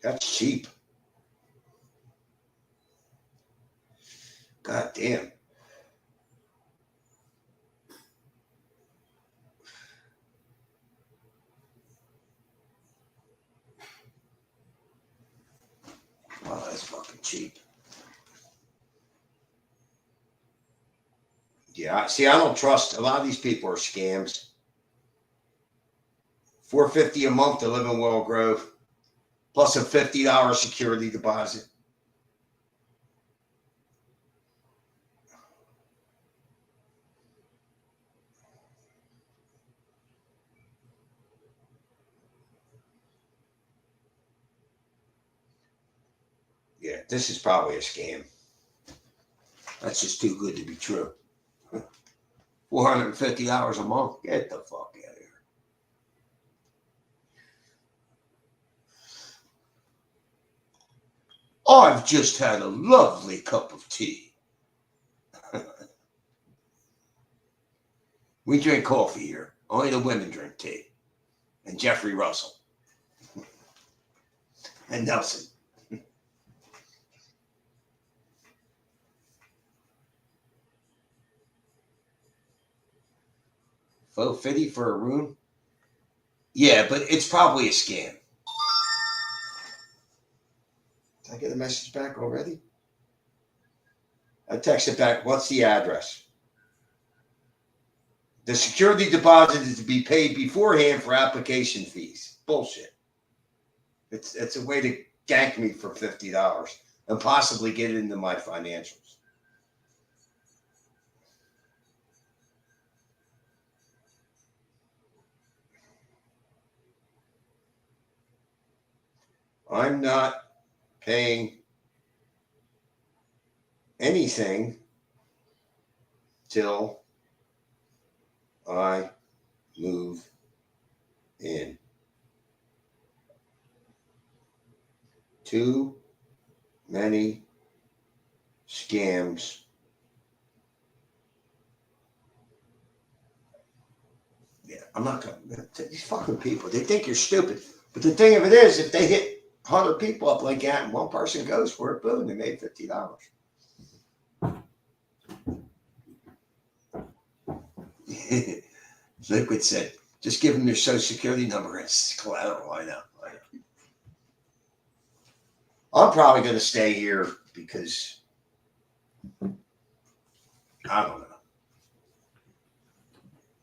That's cheap. God damn. Wow, that's fucking cheap. Yeah, see, I don't trust a lot of these people are scams. $450 a month to live in Willow Grove, plus a $50 security deposit. Yeah, this is probably a scam. That's just too good to be true. $450 a month. Get the fuck out of here. I've just had a lovely cup of tea. We drink coffee here. Only the women drink tea. And Jeffrey Russell. And Nelson. $450 for a room? Yeah, but it's probably a scam. Did I get a message back already? I texted back, what's the address? The security deposit is to be paid beforehand for application fees. Bullshit. It's a way to gank me for $50 and possibly get it into my financials. I'm not paying anything till I move in. Too many scams. Yeah, I'm not going to. These fucking people, they think you're stupid. But the thing of it is, if they hit 100 people up like that and one person goes for it, boom, they made $50. Liquid said, just give them your social security number. It's collateral. I know. I'm probably going to stay here because I don't know.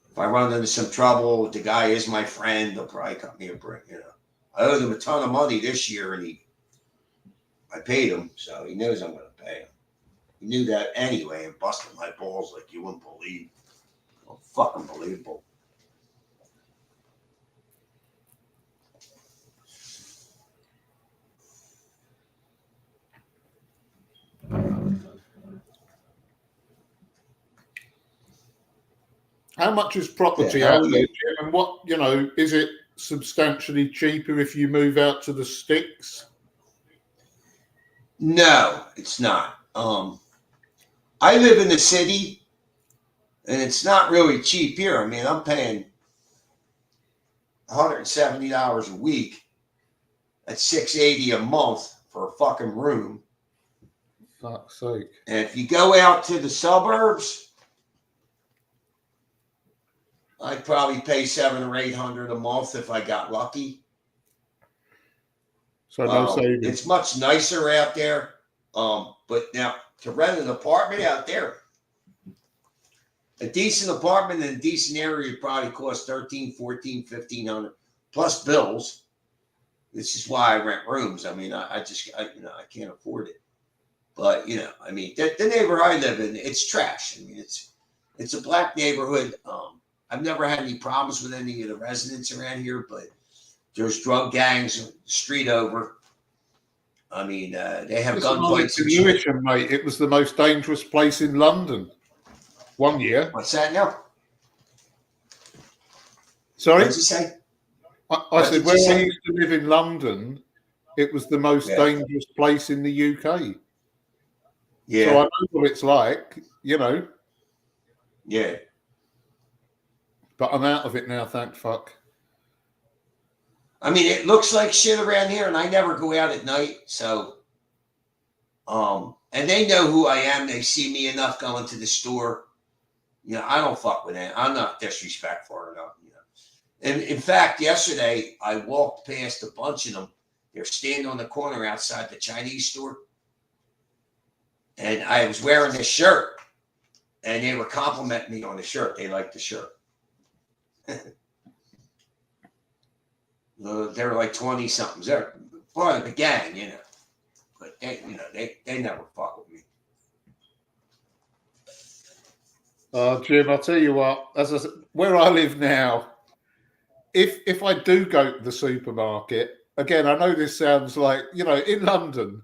If I run into some trouble, the guy is my friend. They'll probably cut me a break. You know, I owed him a ton of money this year, and I paid him, so he knows I'm going to pay him. He knew that anyway, and busted my balls like you wouldn't believe. Oh, fucking believable. How much is property Yeah, out there, Jim? And what, is it substantially cheaper if you move out to the sticks? No, it's not. I live in the city, and it's not really cheap here. I mean, I'm paying $170 a week. That's $680 a month for a fucking room. Fuck's sake. And if you go out to the suburbs, I'd probably pay $700 or $800 a month if I got lucky. So no savings. It's much nicer out there. But now to rent an apartment out there, a decent apartment in a decent area would probably cost $1,300, $1,400, $1,500 plus bills. This is why I rent rooms. I mean, I can't afford it. But I mean, the neighborhood I live in, it's trash. I mean, it's a black neighborhood. I've never had any problems with any of the residents around here, but there's drug gangs the street over. I mean, they have Listen, I lived gunfights in and shit. Lewisham, mate. It was the most dangerous place in London. 1 year. What's that now? Sorry? What'd you say? I said, where I used to live in London, it was the most dangerous place in the UK. Yeah. So I know what it's like, you know. Yeah. But I'm out of it now, thank fuck. I mean, it looks like shit around here, and I never go out at night. So, and they know who I am. They see me enough going to the store. You know, I don't fuck with that. I'm not disrespectful or nothing. You know. And in fact, yesterday I walked past a bunch of them. They're standing on the corner outside the Chinese store, and I was wearing this shirt, and they were complimenting me on the shirt. They liked the shirt. They're like 20 somethings. They're part of the gang, you know. But they, you know, they never fuck with me. Jim, I'll tell you what. As I said, where I live now, if I do go to the supermarket, again, I know this sounds like, you know, in London,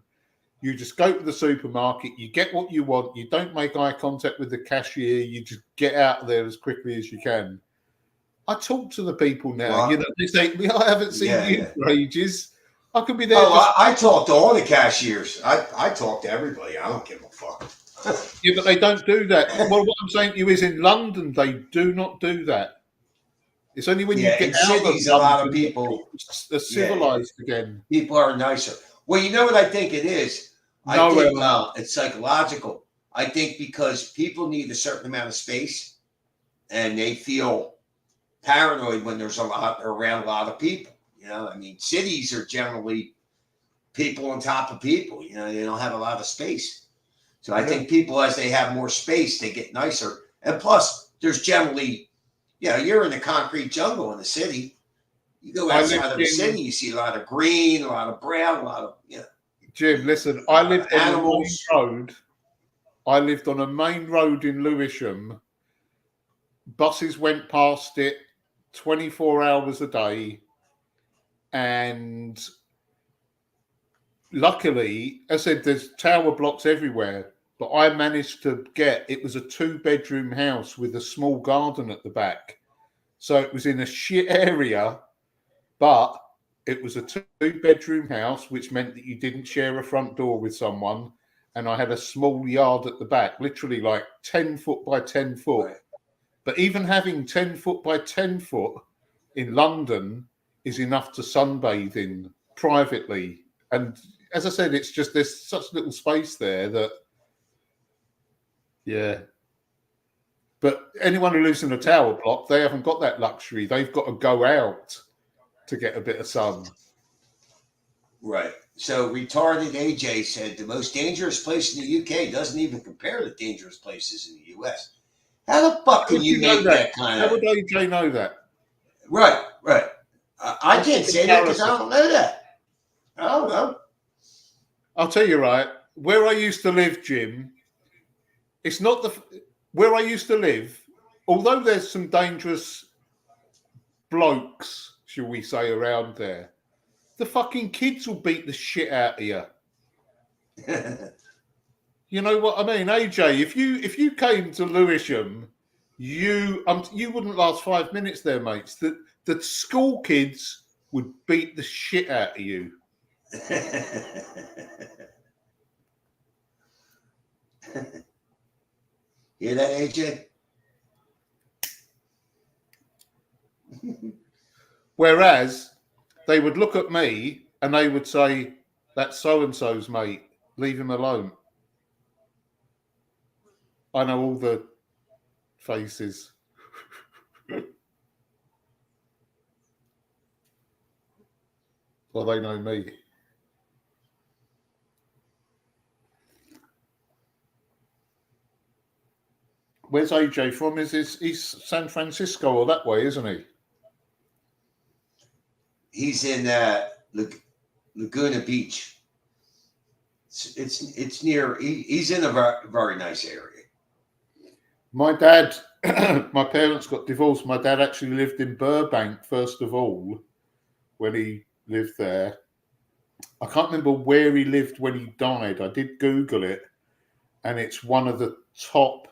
you just go to the supermarket, you get what you want, you don't make eye contact with the cashier, you just get out of there as quickly as you can. I talk to the people now. Well, you know, they say, I haven't seen you for ages. I could be there. I talk to all the cashiers. I talk to everybody. I don't give a fuck. Yeah, but they don't do that. Well, what I'm saying to you is in London, they do not do that. It's only when you get in out cities, of a lot of London, people they're civilized again. People are nicer. Well, you know what I think it is? I think it's psychological. I think because people need a certain amount of space, and they feel paranoid when there's around a lot of people. You know, I mean, cities are generally people on top of people. You know, they don't have a lot of space. So I think people, as they have more space, they get nicer. And plus, there's generally, you know, you're in the concrete jungle in the city. You go outside of the city, you see a lot of green, a lot of brown, a lot of, you know. Jim, listen, I lived on animals. a main road. I lived on a main road in Lewisham. Buses went past it 24 hours a day. And luckily, as I said, there's tower blocks everywhere. But I managed to it was a 2-bedroom house with a small garden at the back. So it was in a shit area, but it was a 2-bedroom house, which meant that you didn't share a front door with someone. And I had a small yard at the back, literally like 10 foot by 10 foot. Right. But even having 10 foot by 10 foot in London is enough to sunbathe in privately. And as I said, it's just there's such little space there that, yeah. But anyone who lives in a tower block, they haven't got that luxury. They've got to go out to get a bit of sun. Right. So retarded AJ said the most dangerous place in the UK doesn't even compare to dangerous places in the US. How the fuck can you make that kind of... How would AJ know that? Right, right. I can't say that because I don't know that. I don't know. I'll tell you, right, where I used to live, Jim, it's not where I used to live, although there's some dangerous blokes, shall we say, around there, the fucking kids will beat the shit out of you. You know what I mean, AJ? If you came to Lewisham, you wouldn't last 5 minutes there, mates. The school kids would beat the shit out of you. Hear that, AJ? Whereas they would look at me and they would say, "That's so and so's mate. Leave him alone." I know all the faces. Well, they know me. Where's AJ from? He's San Francisco or that way, isn't he? He's in Laguna Beach. It's near. He's in a very nice area. My dad, my parents got divorced. My dad actually lived in Burbank first of all when he lived there, I can't remember where he lived when he died. I did Google it, and it's one of the top.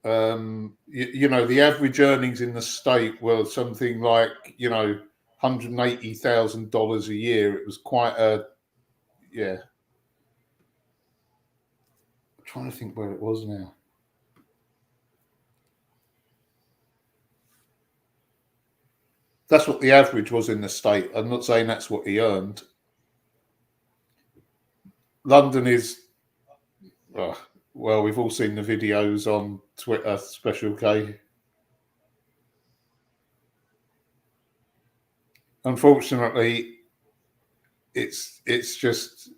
The average earnings in the state were something like $180,000 a year. It was quite a I'm trying to think where it was now. That's what the average was in the state. I'm not saying that's what he earned. London is, well, we've all seen the videos on Twitter, Special K. Unfortunately, it's just,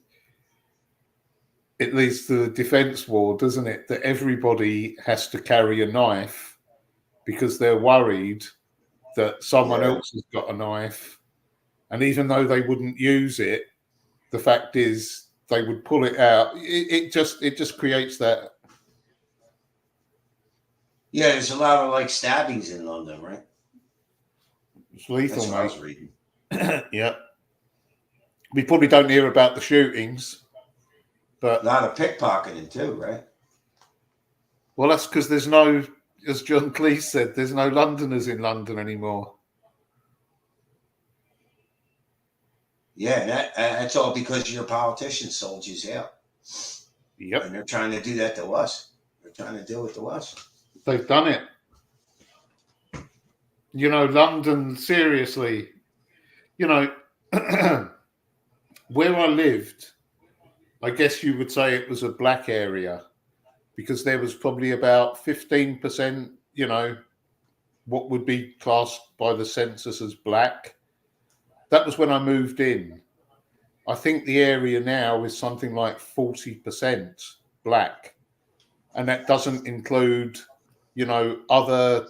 it leads to the defense war, doesn't it? That everybody has to carry a knife because they're worried that someone else has got a knife. And even though they wouldn't use it, the fact is they would pull it out. It just creates that. Yeah, there's a lot of like stabbings in London, right? It's lethal, That's what I mate. was reading. Yeah. We probably don't hear about the shootings, but a lot of pickpocketing too, right? Well, that's because there's no, as John Cleese said, there's no Londoners in London anymore. Yeah, that's all because your politicians sold you out. Yep. And they're trying to do that to us. They're trying to do it to us. They've done it. London, seriously, where I lived, I guess you would say it was a black area because there was probably about 15%, what would be classed by the census as black. That was when I moved in. I think the area now is something like 40% black. And that doesn't include, other,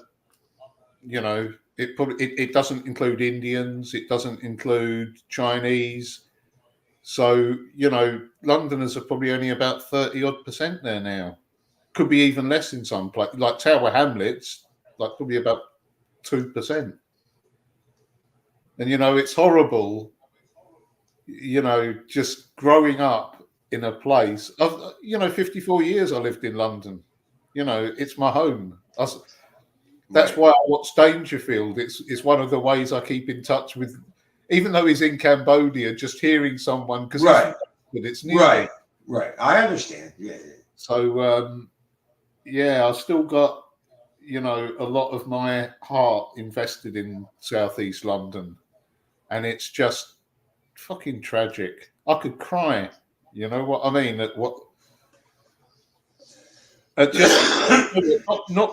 it doesn't include Indians. It doesn't include Chinese. So, Londoners are probably only about 30% there now. Could be even less in some places, like Tower Hamlets, like probably about 2%. And, it's horrible, just growing up in a place. 54 years I lived in London. It's my home. That's why I watch Dangerfield. It's one of the ways I keep in touch with, even though he's in Cambodia, just hearing someone, because it's near. Right. I understand. Yeah. So, I've still got, a lot of my heart invested in Southeast London. And it's just fucking tragic. I could cry. You know what I mean? Not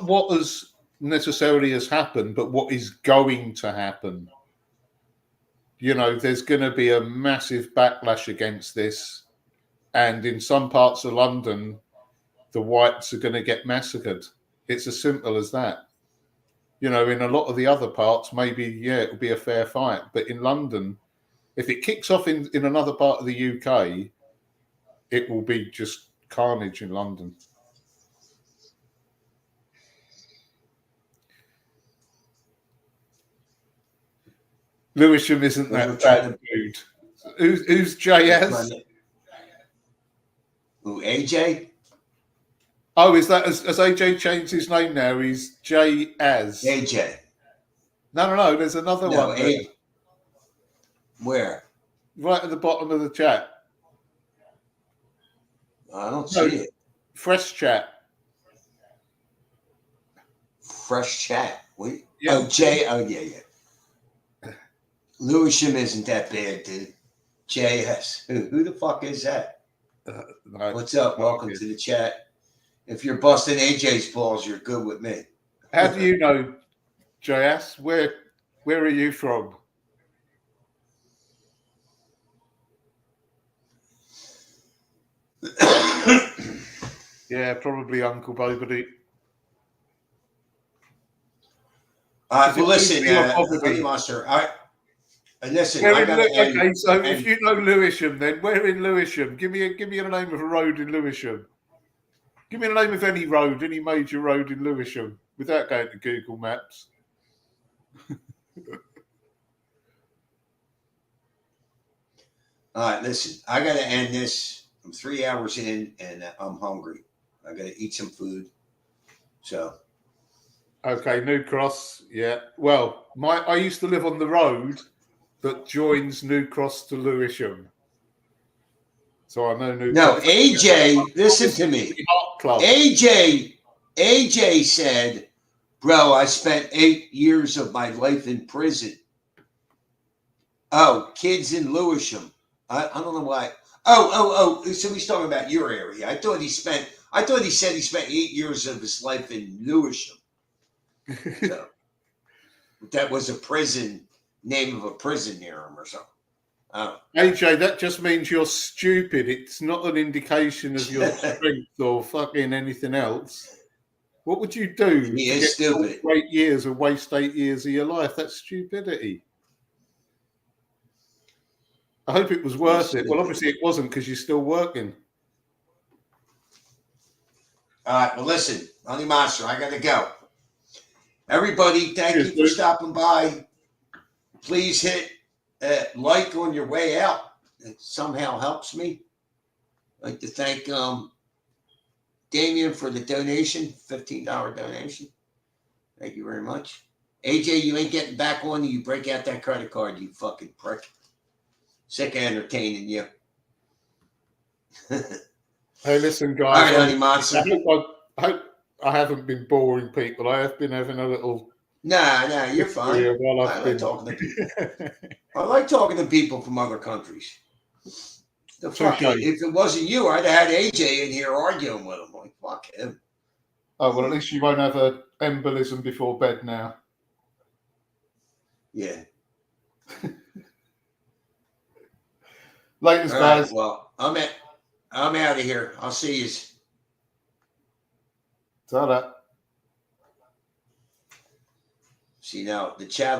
what has necessarily has happened, but what is going to happen. There's going to be a massive backlash against this. And in some parts of London, the whites are going to get massacred. It's as simple as that. In a lot of the other parts, maybe, it'll be a fair fight. But in London, if it kicks off in another part of the UK, it will be just carnage in London. Lewisham isn't that bad, dude. Who's JS? Who, AJ? Oh, is that has AJ changed his name now? He's JS. AJ. No. There's another one. Where? Right at the bottom of the chat. I don't see it. Fresh chat. Fresh chat. Wait. Yeah. Oh, Jay. Oh, yeah. Lewisham isn't that bad, dude. JS. Who the fuck is that? What's up? Welcome to the chat. If you're busting AJ's balls, you're good with me. How do you know, JS? Where are you from? Yeah, probably Uncle Bobby. Well, listen, Honey Monster. Listen. Okay, so if you know Lewisham, then where in Lewisham? Give me a name of a road in Lewisham. Give me the name of any road, any major road in Lewisham, without going to Google Maps. All right, listen, I got to end this. I'm 3 hours in and I'm hungry. I got to eat some food. So. Okay, New Cross. Yeah. Well, I used to live on the road that joins New Cross to Lewisham. So I know New No, Cross. AJ, listen to me. AJ said, bro, I spent 8 years of my life in prison. Oh, kids in Lewisham. I don't know why. Oh. So he's talking about your area. I thought he said he spent 8 years of his life in Lewisham. So, that was a prison, name of a prison near him or something. Oh. AJ, that just means you're stupid. It's not an indication of your strength or fucking anything else. What would you do to get stupid. 8 years and waste 8 years of your life? That's stupidity. I hope it was worth it. Well, obviously it wasn't because you're still working. All right, well, listen, Honey Monster, I got to go. Everybody, thank you for stopping by. Please hit like on your way out. It somehow helps me. I'd like to thank Damien for the donation, $15 donation. Thank you very much. AJ, you ain't getting back on you. Break out that credit card, you fucking prick. Sick of entertaining you. Hey, listen, guys. All right, Honey Monster. I hope I haven't been boring people. I have been having a little. Nah, you're fine. I like talking to people. I like talking to people from other countries. The fuck? If it wasn't you, I'd have had AJ in here arguing with him. Like, fuck him. Oh, well, at least you won't have an embolism before bed now. Yeah. Latest, guys. Well, I'm out of here. I'll see you. Ta-da. See, now the chat